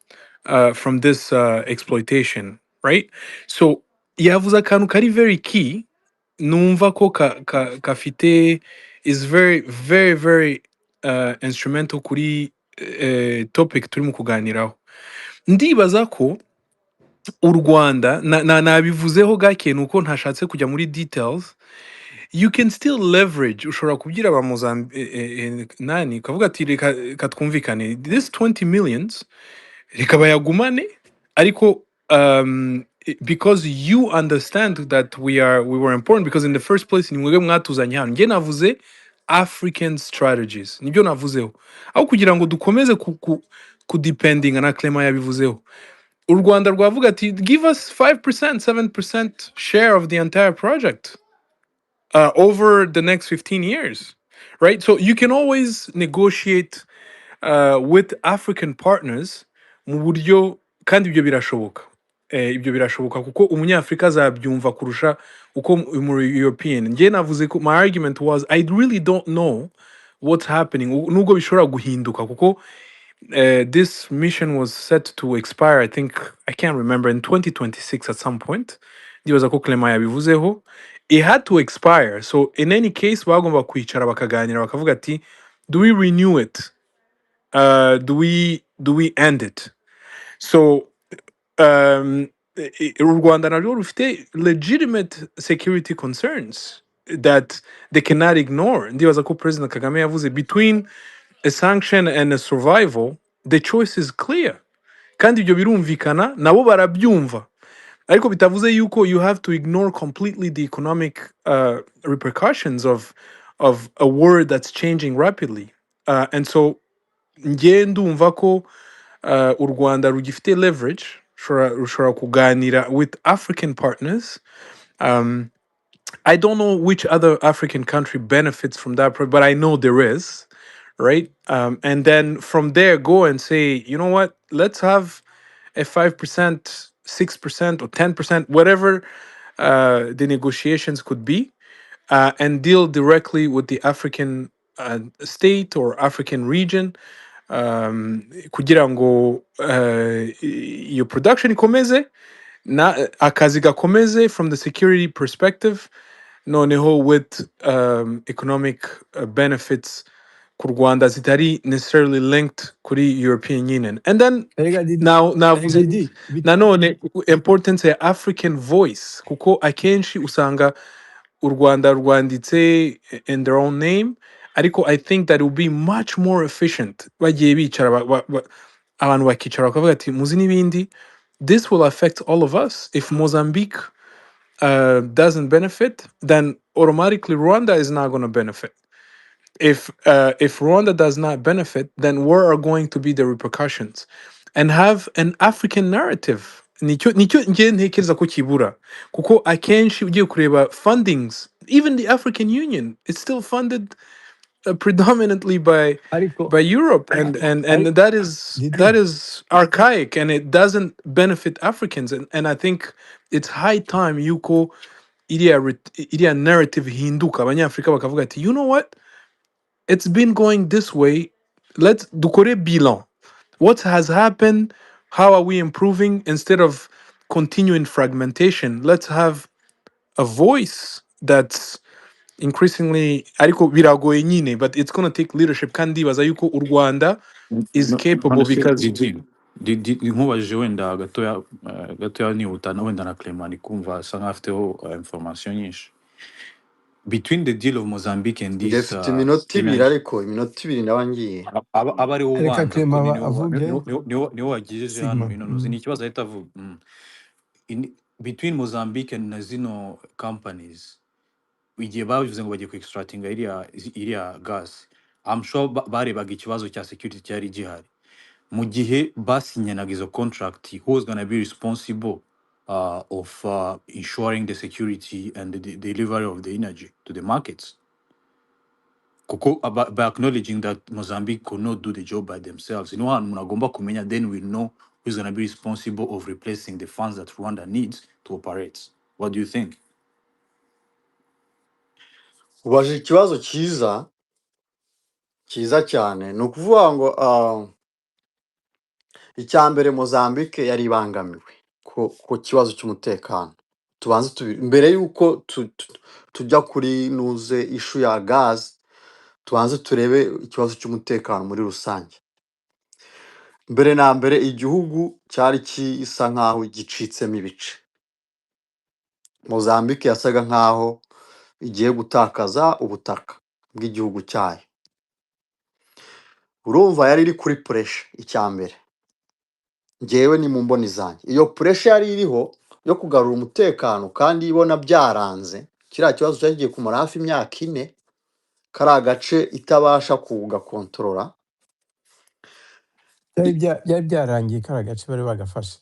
this exploitation, right? So yavuze akantu kari very key, numva ko kafite is very very very instrumental kuri topic turimo kuganiraho. Ndibaza ko u Rwanda nabivuzeho gake nuko ntashatse kujya muri details. You can still leverage, ushobora kubwira ba nani ukavuga ati reka twumvikane this 20 millions reka bayagumane, ariko because you understand that we were important, because in the first place ni mwebwe mwatuzanye hano. Nge navuze African strategies, nibyo navuzeho, aho kugira ngo dukomeze kudependinga na Clement yabivuzeho u Rwanda rwavuga ati give us 5% 7% share of the entire project over the next 15 years, right? So you can always negotiate with African partners mu buryo kandi ibyo birashoboka. Ibyo birashoboka kuko umunyafrika azabyumva kurusha uko muri European. Njye navuze ko my argument was I really don't know what's happening nubwo bishobora guhinduka kuko this mission was set to expire, I think, I can't remember, in 2026 at some point. Ndibaza ko Clement yabivuzeho. It had to expire. So in any case, bagomba kwicara bakaganira bakavuga ati, do we renew it? Do we end it? So u Rwanda narwo rufite legitimate security concerns that they cannot ignore. Ndibaza ko President Kagame yavuze between a sanction and a survival, the choice is clear. Kandi ibyo birumvikana nabo barabyumva. Ariko bitavuze yuko you have to ignore completely the economic repercussions of a world that's changing rapidly. And so njye ndumva ko u Rwanda rugifite leverage rushobora kuganira with African partners. I don't know which other African country benefits from that, but I know there is, right? And then from there, go and say, you know what? Let's have a 5%, 6%, or 10%, whatever the negotiations could be, and deal directly with the African state or African region. Kugira ngo your production ikomeze na akazi gakomeze from the security perspective, noneho with economic benefits ku Rwanda zitari necessarily linked kuri European Union. And then Erega Didi, now Didi, nanone importance ya African voice kuko akenshi usanga u Rwanda rwanditse in their own name, ariko I think that it will be much more efficient bagiye bicara abantu bakicara bakavuga ati muzi n'ibindi, this will affect all of us. If Mozambique doesn't benefit, then automatically Rwanda is not going to benefit. If Rwanda does not benefit, then where are going to be the repercussions? And have an African narrative. Nicyo njye ntekereza ko kibura kuko akenshi ugiye kureba fundings, even the African Union is still funded predominantly by ariko Europe, and that is Didi, archaic and it doesn't benefit Africans, and I think it's high time yuko iriya narrative hinduka abanyafrika bakavuga ati, you know what, it's been going this way, let's dukore bilan, what has happened, how are we improving, instead of continuing fragmentation. Let's have a voice that's increasingly, ariko biragoye nyine, but it's going to take leadership. Kandi baza yuko u Rwanda is capable none se because nkubajije wenda gatoya nihuta wenda na Clement kumva asa nkaho afiteho information nyinshi between the deal of Mozambique and njye this mfite iminota ibiri energy. ariko iminota ibiri ndaba ngiye. aba ari reka ubanza kuko Clement avuge niwo wagejeje hano Sigma. uzi ni ikibazo ahita avuga between Mozambique and na zino companies igihe bavuze ngo bagiye ku extractinga iriya gas, I'm sure barebaga ikibazo cya security cyari gihari mu gihe basinyanaga izo contract, who was going to be responsible of ensuring the security and the delivery of the energy to the markets. Kuko by acknowledging that Mozambique could not do the job by themselves, you know, munagomba kumenya, then we know who's going to be responsible of replacing the funds that Rwanda needs to operate. What do you think? Ubaje ikibazo cyiza cyane, ni ukuvuga ngo icya mbere Mozambique yari ibangamiwe ku kibazo cy'umutekano. Tubanze mbere y'uko tujya kuri nuze ishu ya gaz, tubanze turebe ikibazo cy'umutekano muri rusange. Mbere na mbere igihugu cyari kisa nkaho gicitsemo ibice. Mozambique yasaga nkaho igiye gutakaza ubutaka bw'igihugu cyayo. Urumva yari iri kuri pressure icya mbere. Njyewe ni mu mboni zanjye, iyo pressure yari iriho yo kugarura umutekano kandi ibona byaranze, kiriya kibazo cyagiye kumara hafi imyaka 4, kari agace itabasha kugakontorora. byari byarangiye kari agace bari bagafashe.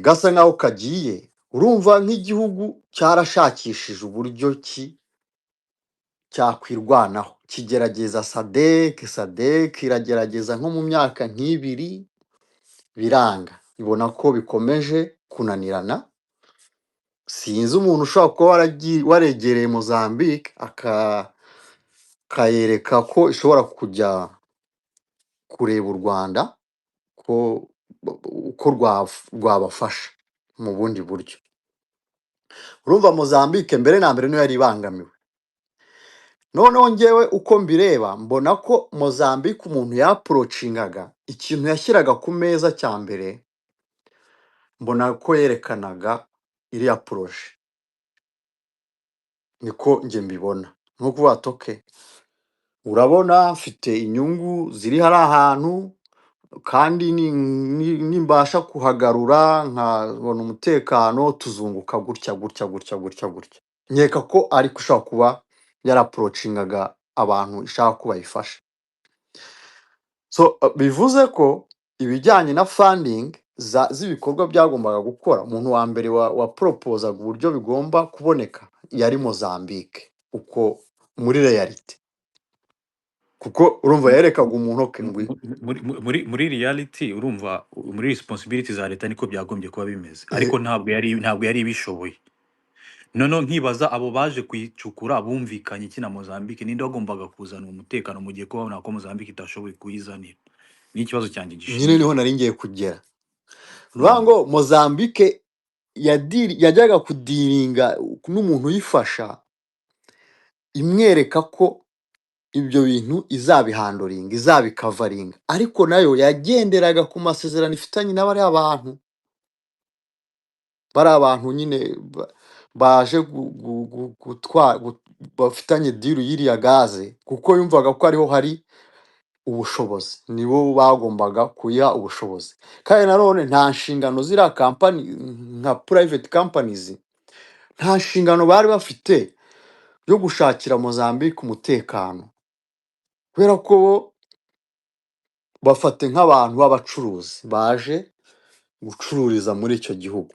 gasa nkaho kagiye. Urumva nk'igihugu cyarashakishije uburyo ki cyakwirwanaho, kigerageza sadek iragerageza nko mu myaka nk'ibiri biranga, ibona ko bikomeje kunanirana. Sinzi umuntu ushobora kuba waregereye Mozambique akayereka ko ishobora kujya kureba u Rwanda ko uko rwabafasha mu bundi buryo. Urumva Mozambique mbere na mbere niyo yari ibangamiwe. Noneho ngewe uko mbireba mbona ko Mozambique umuntu yaporocingaga ikintu yashyiraga ku meza cya mbere, mbona ko yerekanaga iriya poroje. Niko nge mbibona. Nko kuvuga toke, urabona mfite inyungu ziri hari ahantu, kandi nimbasha kuhagarura nkabona umutekano tuzunguka gutya gutya gutya gutya gutya. Nkeka ko ariko ushobora kuba yaraporocingaga abantu ishaka ko bayifasha. So bivuze ko ibijyanye na funding z'ibikorwa byagombaga gukora, umuntu wa mbere wa proposaga uburyo bigomba kuboneka yari Mozambique uko muri reality. Kuko urumva yerekaga umuntu ko ngwi muri reality urumva muri responsibility za leta niko byagombye kuba bimeze, ariko ntabwo yari bishoboye. Noneho nkibaza abo baje kuyicukura bumvikanye iki na Mozambique, ninde wagombaga kuzana umutekano mu gihe ko babona ko Mozambique itashoboye kuyizanira? Ni ikibazo cyanjye nyine gishingiye. niho nari ngiye kugera. Rubango Mozambique yajyaga kudiringa n'umuntu uyifasha, imwereka ko ibyo bintu izabihandoringa, izabikavaringa, ariko nayo yagenderaga ku masezerano ifitanye n'abari abantu. Bari abantu nyine baje bafitanye diru y'iriya gaze, kuko yumvaga ko ariho hari ubushobozi, nibo bagombaga kuyiha ubushobozi. Kandi nanone nta nshingano ziriya kampani nka private companies, nta nshingano bari bafite yo gushakira Mozambique umutekano, kubera ko bo bafate nk'abantu b'abacuruzi baje gucururiza muri icyo gihugu.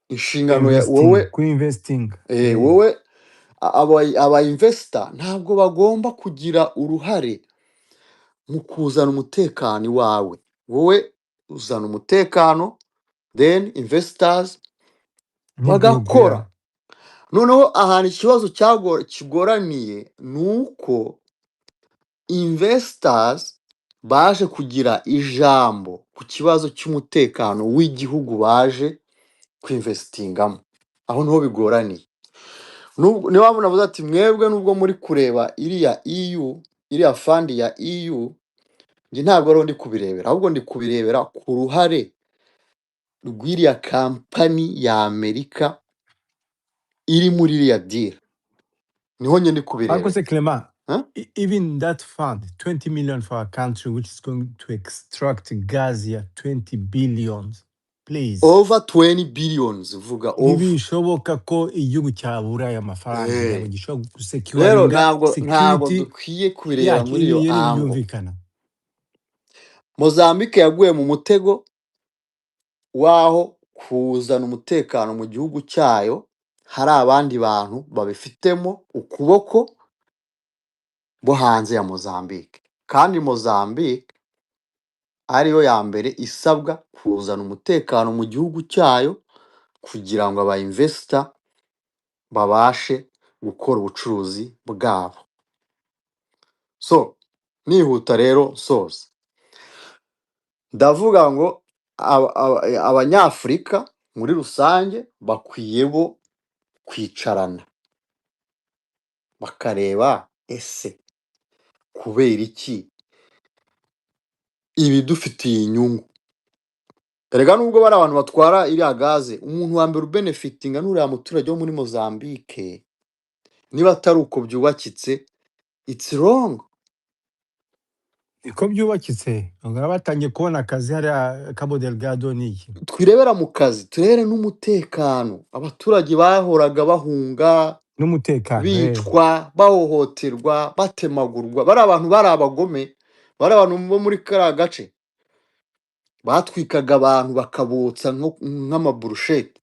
Inshingano ya wowe Investing. wowe aba investor ntabwo bagomba kugira uruhare mu kuzana umutekano iwawe. Wowe uzana umutekano, then investors bagakora. Noneho ahantu ikibazo kigoraniye ni uko investors baje kugira ijambo ku kibazo cy'umutekano w'igihugu baje kwinvestingamo. Aho niho bigoraniye. Niba munavuze ati mwebwe nubwo muri kureba iriya EU, iriya fund ya EU, njye ntabwo ari ndi kubirebera, ahubwo ndi kubirebera ku ruhare rw'iriya kampani ya Amerika iri muri iriya deal. Niho njye ndi kubirebera. Ariko se Clement, even that fund 20 million for a country which is going to extract gas ya 20 billions, please. Over 20 billions vuga over. Ntibishoboka ko igihugu cyabura aya mafaranga kugira ngo gishobora Rero gusecuringa ntabwo security dukwiye kubireba yacyo. muri iyo Iyo angle. byumvikana. Mozambique yaguye mu mutego waho kuzana umutekano mu gihugu cyayo hari abandi bantu babifitemo ukuboko bo hanze ya Mozambique, kandi Mozambique ariyo ya mbere isabwa kuzana umutekano mu gihugu cyayo kugira ngo aba investor babashe gukora ubucuruzi bwabo. So nihuta rero soza, ndavuga ngo abanyafurika muri rusange bakwiye bo kwicarana bakareba ese kubera iki ibidufitiye inyungu. Erega nubwo bari abantu batwara iriya gaze, umuntu wa mbere ubenefitinga n'uriya muturage wo muri Mozambique. Niba atari uko byubakitse, it's wrong. Niko byubakitse, ngo batangiye kubona akazi hariya Cabodelgado n'iki. Twirebera mu kazi, turere n'umutekano. Abaturage bahoraga bahunga N'umutekano, bicwa, bahohoterwa, batemagurwa. Bari abantu bari abagome, bari abantu bo muri kariya gace. batwikaga abantu bakabotsa nk'amaburusheti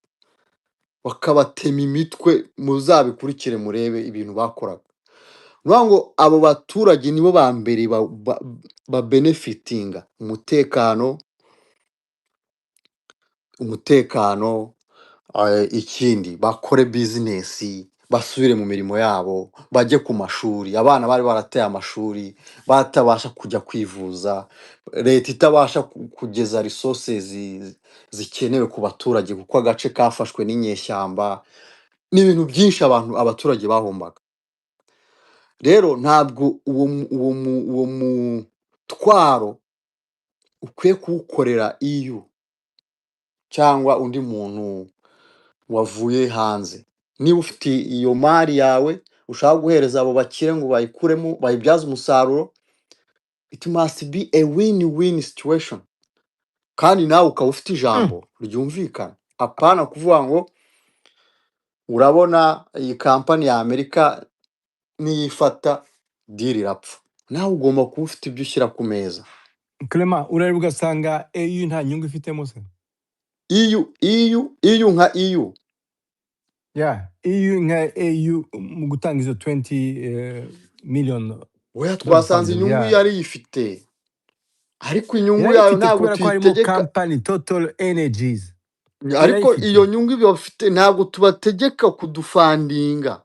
bakabatema imitwe, muzabikurikire murebe ibintu bakoraga. Nuvuga ngo abo baturage nibo ba mbere babenefitinga umutekano, ikindi bakore bizinesi, basubire mu mirimo yabo, bajye ku mashuri. Abana bari barateye amashuri batabasha kujya kwivuza, leta itabasha kugeza resources zikenewe ku baturage kuko agace kafashwe n'inyeshyamba, n'ibintu byinshi abaturage bahombaga. Rero ntabwo uwo mutwaro ukwiye kuwukorera EU cyangwa undi muntu wavuye hanze. Niba ufite iyo mari yawe ushaka guhereza abo bakire ngo bayikuremo bayibyaze umusaruro, it must be a win-win situation, kandi nawe ukaba ufite ijambo ryumvikana. Apana kuvuga ngo urabona iyi kampani ya Amerika niyifata deal irapfa. Nawe ugomba kuba ufite ibyo ushyira ku meza. Clement, urareba ugasanga EU nta nyungu ifitemo se? EU nka EU. Yeah, EU nka EU mu gutanga izo 20 million Oya, dollars twasanze funding inyungu yari ifite, ariko inyungu yayo yarayifite ntabwo kubera ko harimo tuyitegeka. company Total Energies Ariko yarayifite. iyo nyungu bafite ntabwo tubategeka kudufandinga.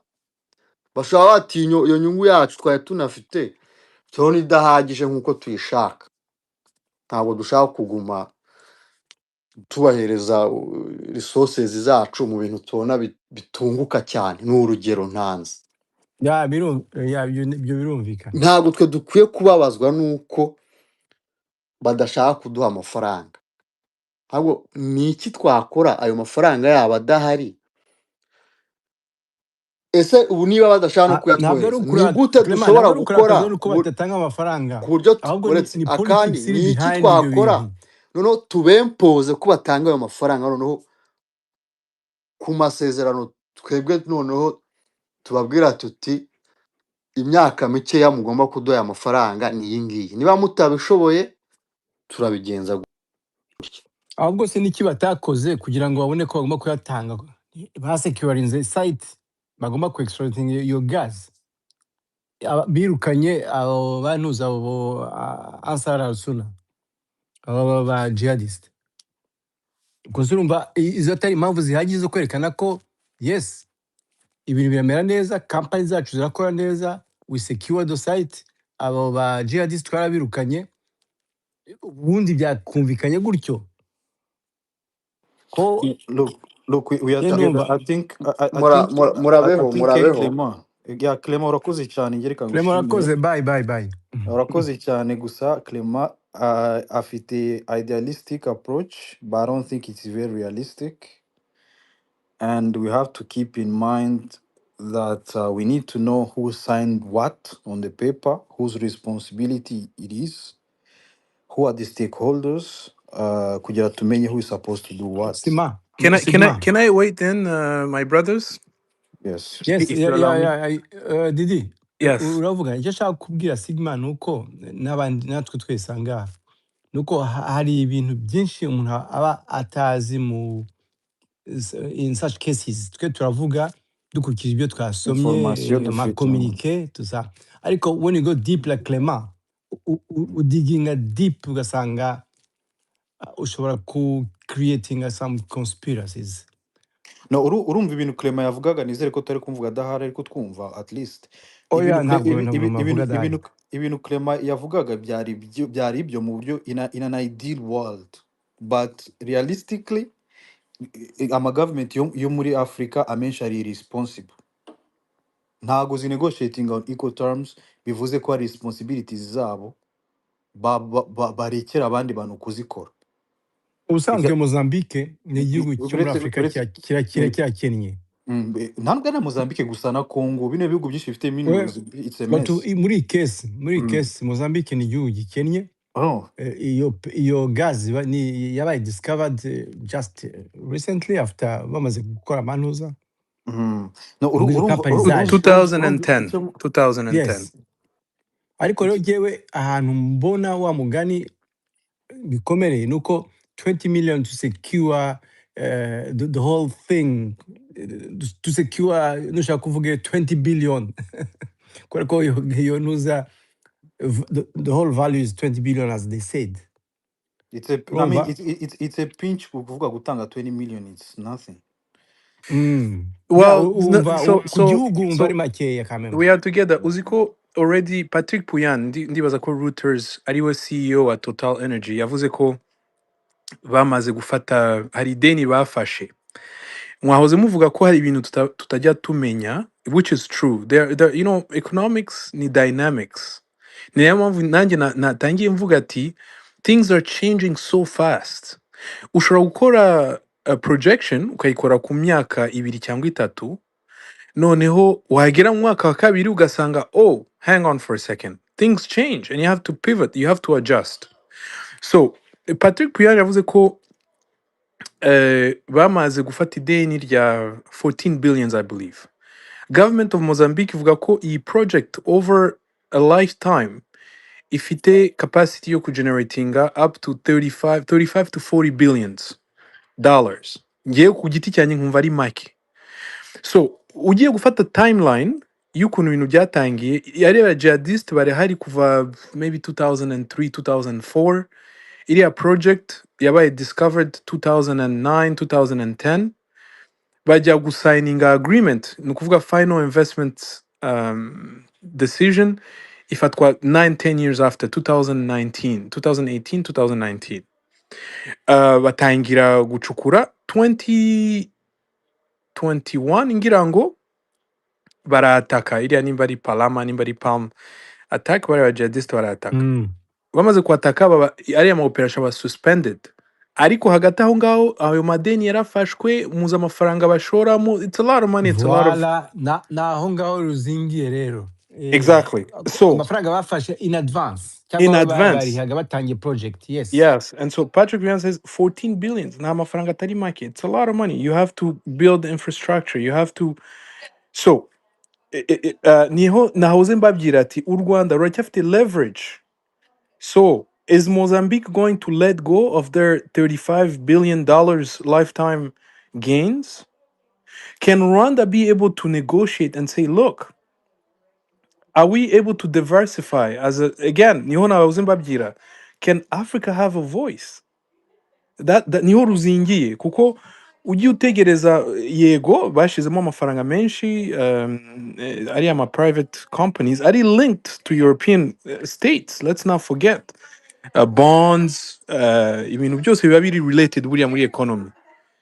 Bashobora bati iyo nyungu yacu twari tunafite turabona idahagije nk'uko tuyishaka. Ntabwo dushaka kuguma tubahereza resources zacu mu bintu tubona bitunguka cyane. Ni urugero ntanze. Ibyo birumvikana. Ntabwo twe dukwiye kubabazwa nuko badashaka kuduha amafaranga. Ahubwo ni iki twakora ayo mafaranga yabo adahari? Ese ubu niba badashaka no kuyatwohereza, ni gute dushobora gukora nuko batatanga amafaranga, ku buryo ahubwo ni akandi politics iri ni iki behind ibyo twakora bintu. noneho tubempoze ko batanga ayo mafaranga, noneho ku masezerano twebwe noneho tubabwira tuti imyaka mikeya mugomba kuduha aya mafaranga ni iyi ngiyi, niba mutabishoboye turabigenza gutya. Ahubwo se niki batakoze kugira ngo babone ko bagomba kuyatanga? Basecurinze site bagomba ku extracting iyo gas. Birukanye abo bantuza abo Ansar al-Sunna, aba ba jihadist. Gusa urumva izo atari impamvu zihagije zo kwerekana ko yes ibintu biramera neza, company zacu zirakora neza, we secure the site, abo ba jihadist twarabirukanye, ubundi byakumvikanye gutyo ko Look, we are. numva. I think. I Murabeho Clement. Yeah, Clement urakoze cyane ngereka Clement ngushimire. urakoze, bye. Urakoze cyane gusa Clement afite idealistic approach, but I don't think it's very realistic. And we have to keep in mind that we need to know who signed what on the paper, whose responsibility it is, who are the stakeholders, kugira tumenye who is supposed to do what. Can I wait then, my brothers? Yes. Yes, If you allow me. Didi. Yes. Uravuga icyo ashaka kubwira Sigma nuko n'abandi natwe twese ngaha nuko hari ibintu byinshi umuntu aba atazi mu in such cases. Twe turavuga dukurikije ibyo twasomye amakomunike tuza, ariko when you go deep like Clement udiginga deep ugasanga ushobora ku creating some conspiracies. No, urumva ibintu Clement yavugaga, nizere ko tutari kumvuga adahari ariko twumva at least ibintu Clement yavugaga byari ibyo mu buryo in an ideal world, but realistically government yo muri Africa amenshi ari responsible, ntago zinegotiating on equal terms, bivuze ko ari responsibilities zabo barekera abandi bantu kuzikora. Ubusanzwe Mozambique ni igihugu cyo muri Afurika kirakennye. Ntabwo ari Mozambique gusa na Congo, bino bihugu byinshi bifite minerals, it's a mess. Muri case Mozambique ni igihugu gikennye. Iyo gas yabaye discovered just recently after bamaze gukora amanuza. No, 2010. Yes. Ariko rero jewe ahantu mbona wa mugani bikomere nuko 20 million to secure the whole thing, to secure nushaka kuvuga 20 billion kubera ko iyo nuza the whole value is 20 billion as they said. It's a, I mean, Urumva? it's a pinch kuvuga gutanga 20 million. It's nothing. Yeah, Well, ku gihugu umva ari makeya kameme. we are together. Uziko already Patrick Puyan ndibaza ko Reuters ariwe CEO wa Total Energy yavuze ko bamaze gufata hari ideni bafashe. Mwahoze muvuga ko hari ibintu tutajya tumenya, which is true. There, you know, economics ni dynamics. Niyo mpamvu nanjye natangiye mvuga ati things are changing so fast. Ushobora gukora a projection ukayikora ku myaka 2 cyangwa 3, noneho wagera mu mwaka wa 2 ugasanga oh, hang on for a second, things change and you have to pivot, you have to adjust. So Patrick Puyan yavuze ko bamaze gufata ideni rya 14 billions I believe. Government of Mozambique ivuga ko iyi project over a lifetime ifite capacity yo kugeneratinga up to 35 to 40 billions dollars. Ngewe ku giti cyanjye nkumva ari make. So ugiye gufata timeline y'ukuntu ibintu byatangiye, yareba jihadist bari hari kuva maybe 2003 2004. Iriya project yabaye discovered 2009 2010. Bajya gusigninga agreement, ni ukuvuga final investment decision ifatwa 9-10 years after 2019 2018 2019. Batangira gucukura 2021 ngira ngo barataka iriya nimba ari Palama nimba ari Palm attack, bari abajihadist barataka. Bamaze kuataka ariya ma operation aba suspended, ariko hagati aho ngaho ayo madeni yarafashwe muza amafaranga bashoramo. It's a lot of money, it's a lot of naho ngaho ruzingiye rero. Exactly. So amafaranga bafashe in advance in cyangwa advance, barihaga batangiye project. yes. And so Patrick Ryan says 14 billions na amafaranga atari make. It's a lot of money. You have to build the infrastructure, you have to. So niho nahoze mbabwira ati u Rwanda ruracyafite leverage. So is Mozambique going to let go of their $35 billion lifetime gains? Can Rwanda be able to negotiate and say, look, are we able to diversify again, niho nahoze mbabwira, can Africa have a voice? That niho ruzingiye, kuko ugiye utegereza yego bashizemo amafaranga menshi, ari ama private companies ari linked to European states, let's not forget. Bonds, ibintu byose biba biri related buriya muri economy.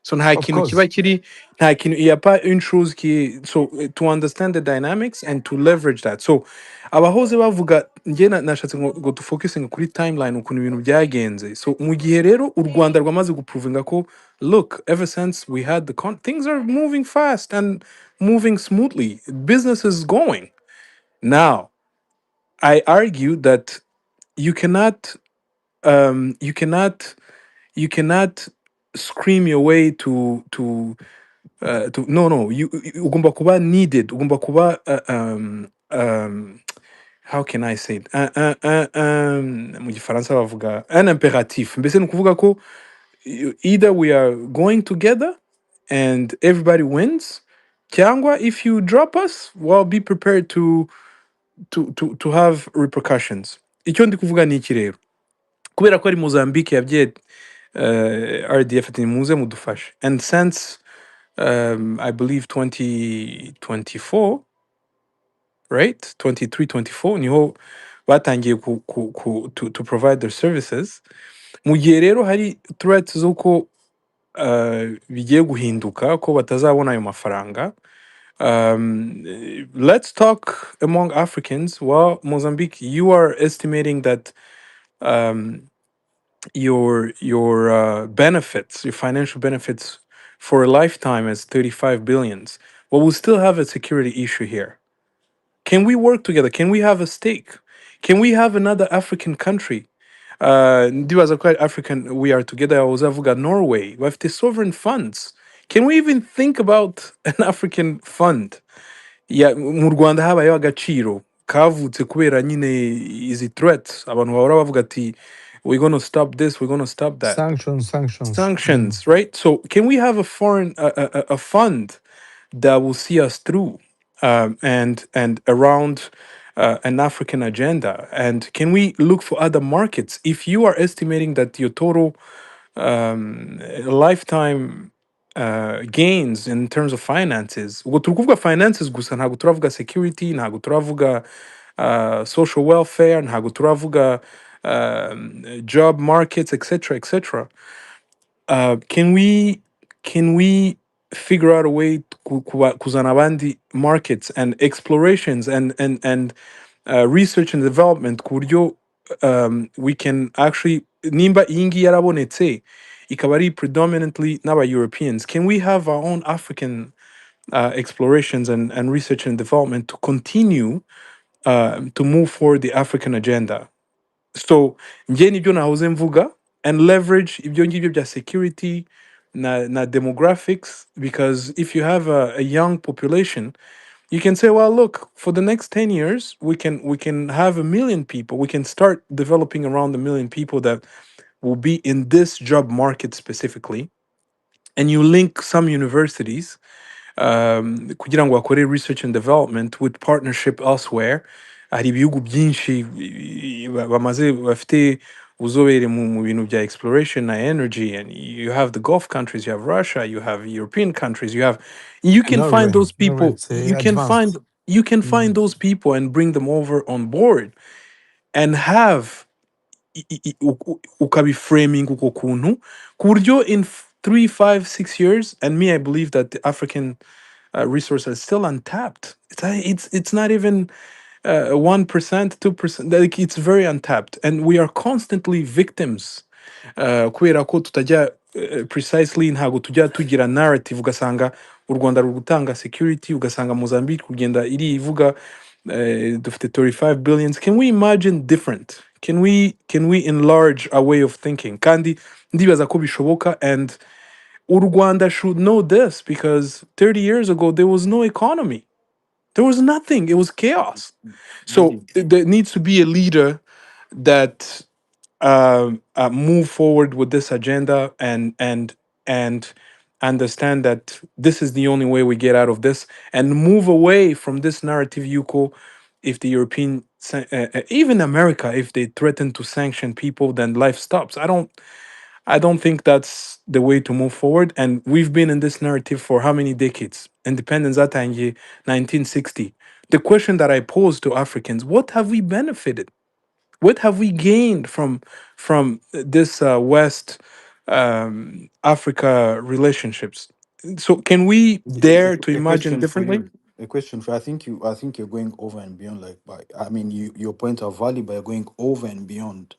So nta kintu kiba kiri, nta kintu, il y a pas une chose qui, so to understand the dynamics and to leverage that. So abahoze bavuga, njye nashatse ngo to focusing kuri timeline ukuntu ibintu byagenze. So mu gihe rero u Rwanda rwamaze guprovinga ko look, ever since we had things are moving fast and moving smoothly, business is going. Now I argue that you cannot you cannot scream your way to no, you ugomba kuba needed, ugomba kuba how can I say it, mu gifaransa bavuga un imperatif, mbese ni ukuvuga ko either we are going together and everybody wins, cyangwa if you drop us, well, be prepared to have repercussions. Icyo ndi kuvuga ni iki rero, kubera ko ari Mozambique yabwiye RDF ati muze mudufashe, and since I believe 2024, right, 23-24 niho batangiye to provide their services. Mu gihe rero hari threats z'uko bigiye guhinduka ko batazabona ayo mafaranga, let's talk among Africans. Well, Mozambique, you are estimating that your benefits, your financial benefits for a lifetime is 35 billions. Well, we still have a security issue here. Can we work together? Can we have a stake? Can we have another African country? Ndibaza ko African, we are together. I was avuga Norway. We have the sovereign funds. Can we even think about an African fund? Mu Rwanda habayeho agaciro kavutse kubera nyine izi threats, abantu bahora bavuga ati we're going to stop this, we're going to stop that. Sanctions. Sanctions, right? So can we have a foreign a fund that will see us through, and around an African agenda? And can we look for other markets? If you are estimating that your total lifetime gains in terms of finances, ubwo turi kuvuga finances gusa, ntabwo turavuga security, ntabwo turavuga social welfare, ntabwo turavuga job markets, etc., etc. Can we figure out a way kuzana abandi markets and explorations and research and development ku buryo we can actually, nimba iyi ngiyi yarabonetse ikaba ari predominantly n'aba Europeans, can we have our own African explorations and research and development to continue to move forward the African agenda? So njye nibyo nahoze mvuga, and leverage ibyo ngibyo bya security na demographics, because if you have a young population, you can say, well, look, for the next 10 years we can have 1 million people, we can start developing around 1 million people that will be in this job market specifically, and you link some universities kugira ngo bakore research and development with partnership elsewhere. Hari ibihugu byinshi bafite ubuzobere mu bintu bya exploration na energy, and you have the Gulf countries, you have Russia, you have European countries, you can find those Norway, people, it's advanced. you can find those people and bring them over on board, and have ukabi framing uko kuntu ku buryo in 3, 5, 6 years, and me, I believe that the African resource is still untapped. It's not even 1%, 2%. Like, it's very untapped, and we are constantly victims. Kubera ko tutajya precisely, ntabwo tujya tugira narrative, ugasanga u Rwanda ruri gutanga security, ugasanga Mozambique kugenda iri ivuga dufite 35 billions. Can we imagine different? Can we enlarge our way of thinking? Kandi ndibaza ko bishoboka, and Rwanda should know this, because 30 years ago there was no economy. There was nothing. It was chaos. So there needs to be a leader that move forward with this agenda, and understand that this is the only way we get out of this, and move away from this narrative, Yuko. If the even America, if they threaten to sanction people, then life stops. I don't think that's the way to move forward. And we've been in this narrative for how many decades? Independence at 1960. The question that I pose to Africans: what have we benefited? What have we gained from this West Africa relationships? So can we dare to A imagine question for differently? you. A question for, I think you're going over and beyond. Like, I mean, your points are valid, but you're going over and beyond.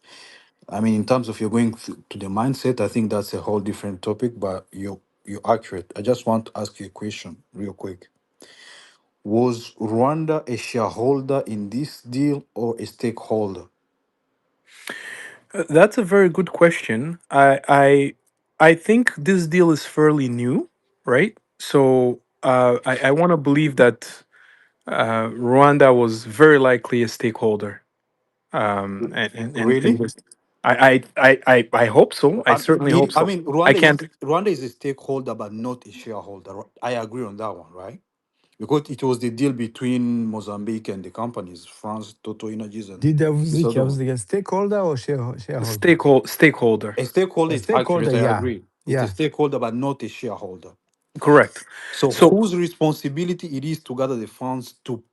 I mean, in terms of you're going to the mindset, I think that's a whole different topic. But you're accurate. I just want to ask you a question, real quick. Was Rwanda a shareholder in this deal or a stakeholder? That's a very good question. I think this deal is fairly new, right? So I want to believe that Rwanda was very likely a stakeholder. And Really? this. I hope so. I certainly hope I so. mean, I can't. Rwanda is a stakeholder, but not a shareholder. I agree on that one, right? Because it was the deal between Mozambique and the companies, France, Total Energies, and Did this other was one. the stakeholder or shareholder? Stakeholder. A stakeholder A is stakeholder, accurate. I yeah. agree. It's a Yeah. stakeholder, but not a shareholder. Correct. So, So whose responsibility it is to gather the funds to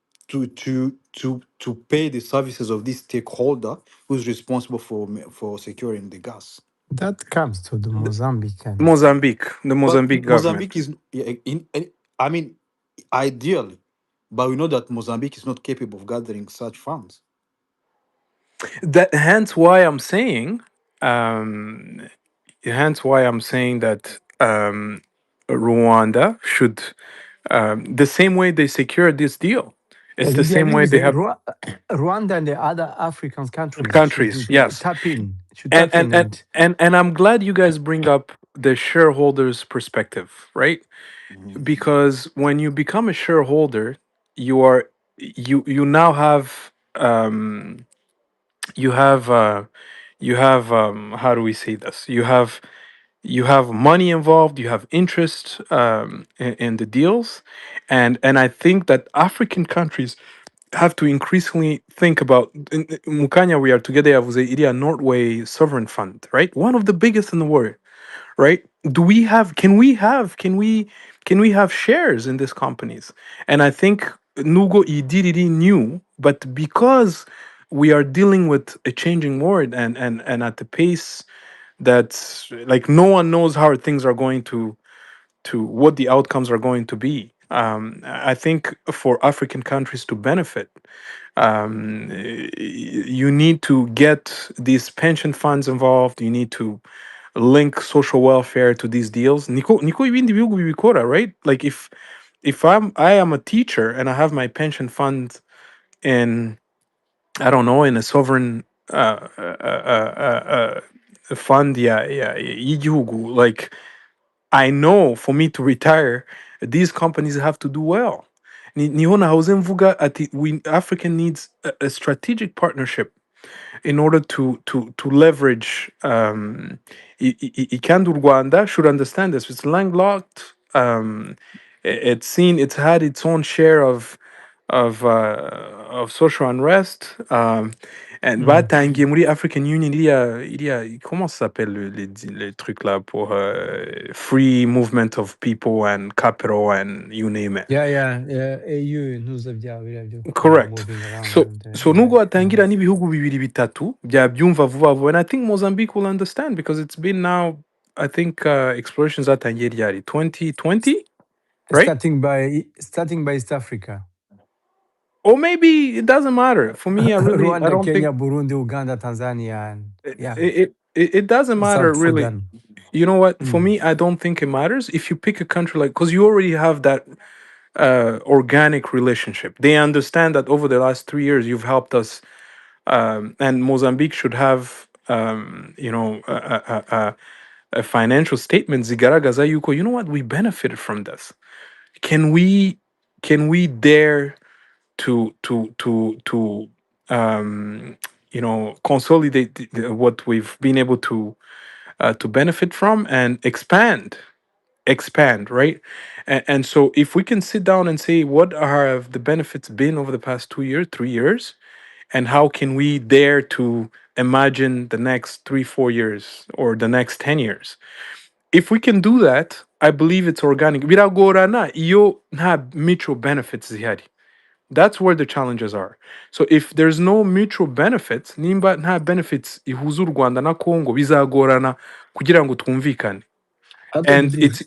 pay the services of this stakeholder who's responsible for securing the gas? That comes to the The- Mozambican. Mozambique, the But Mozambique Mozambique government. is I mean, ideally, but we know that Mozambique is not capable of gathering such funds. That hence why I'm saying, um, hence why I'm saying that Rwanda should, the same way they secured this deal. Yeah, It's the the same idea way is they that have Rwanda and the other African countries countries. Yes, tap in, should and tap and in, and and and I'm glad you guys bring up the shareholders' perspective, right? Mhm. Because when you become a shareholder, you are you now have you have you have how do we say this? You have money involved, you have interest in the deals, and I think that African countries have to increasingly think about Mukanya. We are together. I was a Norway sovereign fund, right? One of the biggest in the world, right? Do we have? Can we have shares in these companies? And I think Nugo Idiriri knew, but because we are dealing with a changing world and at the pace that's like no one knows how things are going to what the outcomes are going to be. I think for African countries to benefit, you need to get these pension funds involved. You need to link social welfare to these deals. Niko ibindi bihugu bibikora, right? Like if I am a teacher and I have my pension fund in, I don't know, in a sovereign fund, yeah, y'igihugu, like I know for me to retire, these companies have to do well. Niho nahoze mvuga ati we African needs a strategic partnership in order to leverage Ikandu Rwanda should understand this. It's landlocked. It's seen. It's had its own share of social unrest. And batangiye muri African Union comment ça s'appelle les trucs là pour free movement of people and capital and you name it. Yeah, AU ntuza byawe biriya byo Correct. moving around So and so nubwo hatangira n'ibihugu bibiri bitatu byabyumva vuba vuba, and I think Mozambique will understand because it's been now, I think exploration zatangiye ryari 2020, right? starting by East Africa. Or maybe it doesn't matter for me. I Rwanda, don't think Kenya, Burundi, Uganda, Tanzania, and it doesn't matter South really. Sudan. You know what? For me, I don't think it matters if you pick a country like, because you already have that organic relationship. They understand that over the last 3 years you've helped us, and Mozambique should have, a financial statement zigaragaza yuko, you know what, we benefited from this. Can we dare to consolidate what we've been able to benefit from and expand, right? And so if we can sit down and say what have the benefits been over the past 2 years, 3 years, and how can we dare to imagine the next 3 4 years or the next 10 years, if we can do that, I believe it's organic. Biragorana iyo nta mutual benefits zihari. That's where the challenges are. So if there's no mutual benefits, nimba nta benefits ihuza u Rwanda na Congo, bizagorana kugira ngo twumvikane. And it's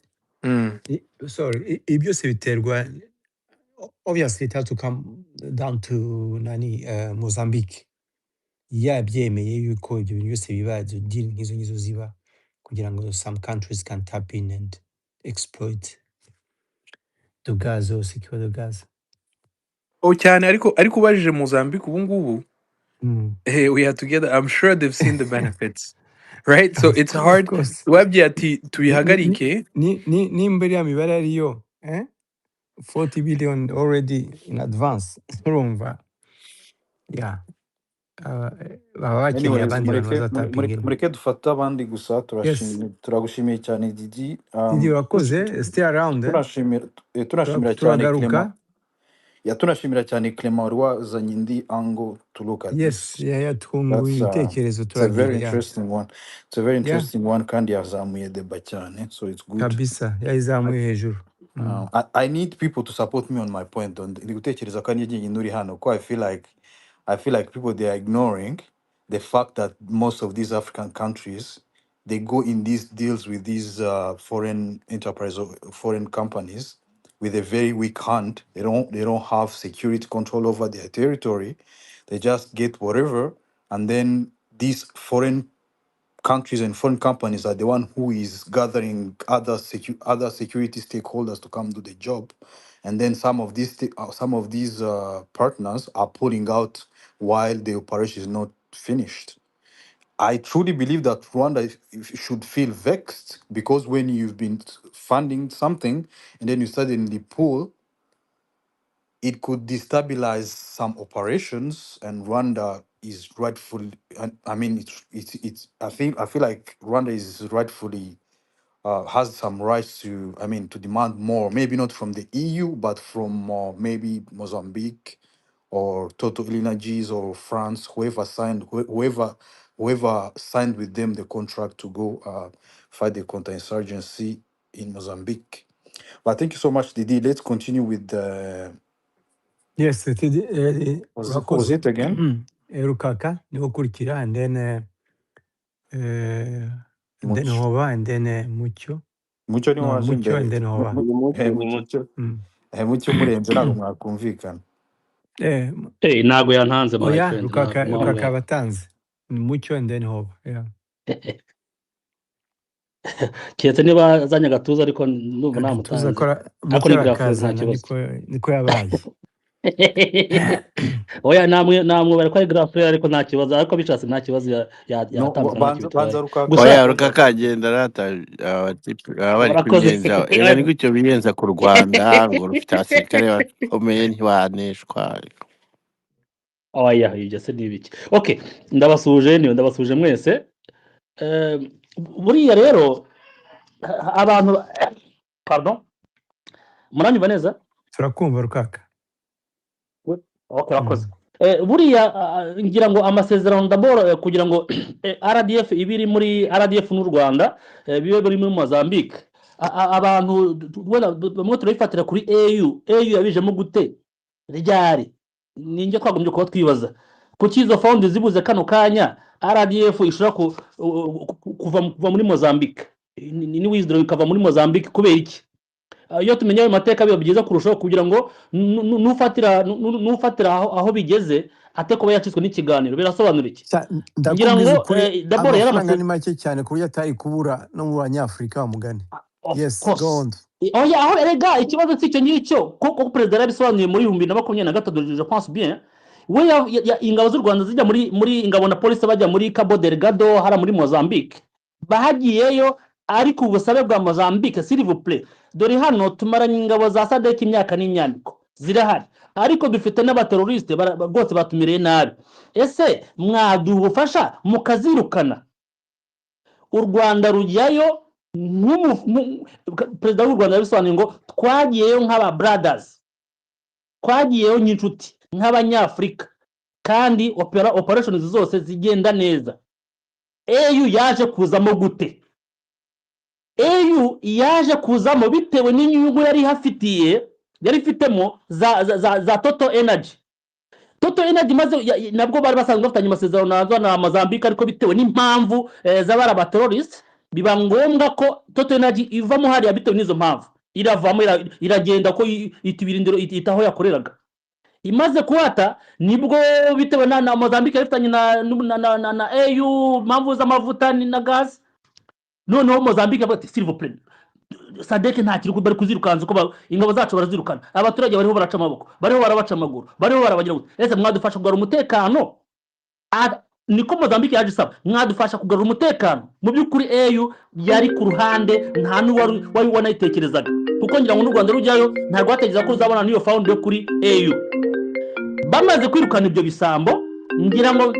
sorry, it byose biterwa. Obviously, it has to come down to Mozambique. Yabyemeye yuko ibyo bintu byose biba izo deal nk'izo ziba kugira ngo some countries can tap in and exploit the gas or secure the gas. cyane ariko ubajije Mozambique ubu ngubu, we are together, I'm sure they've seen the benefits, right? So it's Of hard. course. Wabye ati tubihagarike. Nimba iriya mibare ariyo 40 billion already in advance urumva, yeah, baba bakeneye anyways abandi bantu bazatapinga in. mureke dufate abandi gusa. Yes, turagushimiye cyane Didi. Didi urakoze, stay around. Tunashimira cyane Clement. Turagaruka. Tunashimira cyane Clement wari wazanye indi angle to look at Yes, this. twunguye ibitekerezo It's a very turagira, interesting one. It's a very interesting one kandi yazamuye deba cyane, so it's good. kabisa yayizamuye hejuru. I need people to support me on my point. Ndi gutekereza ko njye nyine uri hano ko I feel like people, they are ignoring the fact that most of these African countries, they go in these deals with these foreign enterprise or foreign companies with a very weak hand. They don't have security control over their territory. They just get whatever, and then these foreign countries and foreign companies are the one who is gathering other security stakeholders to come do the job, and then some of these partners are pulling out while the operation is not finished. I truly believe that Rwanda should feel vexed, because when you've been funding something and then you suddenly pull, it could destabilize some operations, and Rwanda is rightfully. I mean, it's. I feel like Rwanda is rightfully has some rights to. I mean, to demand more. Maybe not from the EU, but from maybe Mozambique or Total Energies or France, whoever signed with them the contract to go fight the counterinsurgency in Mozambique. But thank you so much, Didi. Let's continue with the. Yes, Who was urakoze. it again? Rukaka niwo ukurikira, and then Much. Hoba, and then Mucyo. Mucyo niwe No, waje Mucyo imbere. and then Hoba. ni mucyo ni mucyo Mucyo. Mucyo murenze ntabwo mwakumvikana. ntago yantanze my Oya, friend Rukaka abatanze. Mucyo and then Hoba. Yeah. keretse niba azanye agatuza ariko ndumva namutanze ariko ni grafere nta kibazo niko yabaye. Oya namwe bari kwa grafere ariko nta kibazo, ariko bishatse nta kibazo banza Oya Rukaka agenda rata abari kubiyenza era ni gutyo biyenza ku Rwanda ngo rufite abasirikare bakomeye ntibaneshwa. Oya ibyo se ni ibiki? Okay, ndabasuje mwese. Buriya rero abantu pardon muranyumva neza? Turakumva Rukaka. Okay, wakoze. Buriya ngira ngo amasezerano d'abord kugira ngo RDF ibiri muri RDF n'u Rwanda bibe buri muri Mozambique, abantu bamwe turayifatira kuri EU yabijemo gute ryari, ninjye twagombye kuba twibaza kuki izo fund zibuze kano kanya RDF ishobora kuva muri Mozambique, ni withdraw ikava muri Mozambique kubera iki? Iyo tumenye ayo mateka biba byiza kurushaho kugira ngo nufatira aho bigeze ate kuba yacitswe n'ikiganiro birasobanura iki? Ngira ngo d'abord amafaranga ni make cyane ku buryo atari kubura no mu Banyafurika umugani. Yes, go on. Oya aho erega ikibazo cy'icyo ngicyo kuko perezida yarabisobanuye muri 2023 je pense bien, we ingabo z'u Rwanda zijya muri ingabo na polisi bajya muri Cabodelgado hara muri Mozambique, bahagiyeyo ariko ubusabe bwa Mozambique s'il vous plaît, dore hano tumaranye ingabo za SADC imyaka n'inyandiko zirahari, ariko dufite n'abateroriste rwose batumiriye nabi, ese mwadufasha mukazirukana? U Rwanda rujyayo perezida w'u Rwanda yabisobanuye ngo twagiyeyo nk'aba brothers, twagiyeyo nk'inshuti nk'abanyafurika kandi operations zose zigenda neza. EU yaje kuzamo gute? EU yaje kuzamo bitewe n'inyungu yari ifitemo za Total Energy. Total Energy maze nabwo bari basanzwe bafitanye amasezerano na Mozambique, ariko bitewe n'impamvu z'abara abateroriste biba ngombwa ko Total Energy ivamo hariya bitewe n'izo mpamvu, iravamo iragenda ko itibirindiro itaho yakoreraga. Imaze kuhata nibwo bitewe na Mozambique yafitanye na EU mpamvu z'amavuta na gas, noneho Mozambique bati s'il vous plaît SADC nta kiri bari kuzirukanza ko ingabo zacu barazirukana, abaturage bariho baraca amaboko, bariho barabaca amaguru, bariho barabagira ngo ese mwadufasha kugarura umutekano? Niko Mozambique yaje isaba, mwadufasha kugarura umutekano. Mu by'ukuri EU yari ku ruhande, nta n'uwari wanayitekerezaga, kuko ngira ngo n'u Rwanda rujyayo ntabwo bategereza ko uzabona n'iyo fund yo kuri EU. Bamaze kwirukana ibyo bisambo, ngira ngo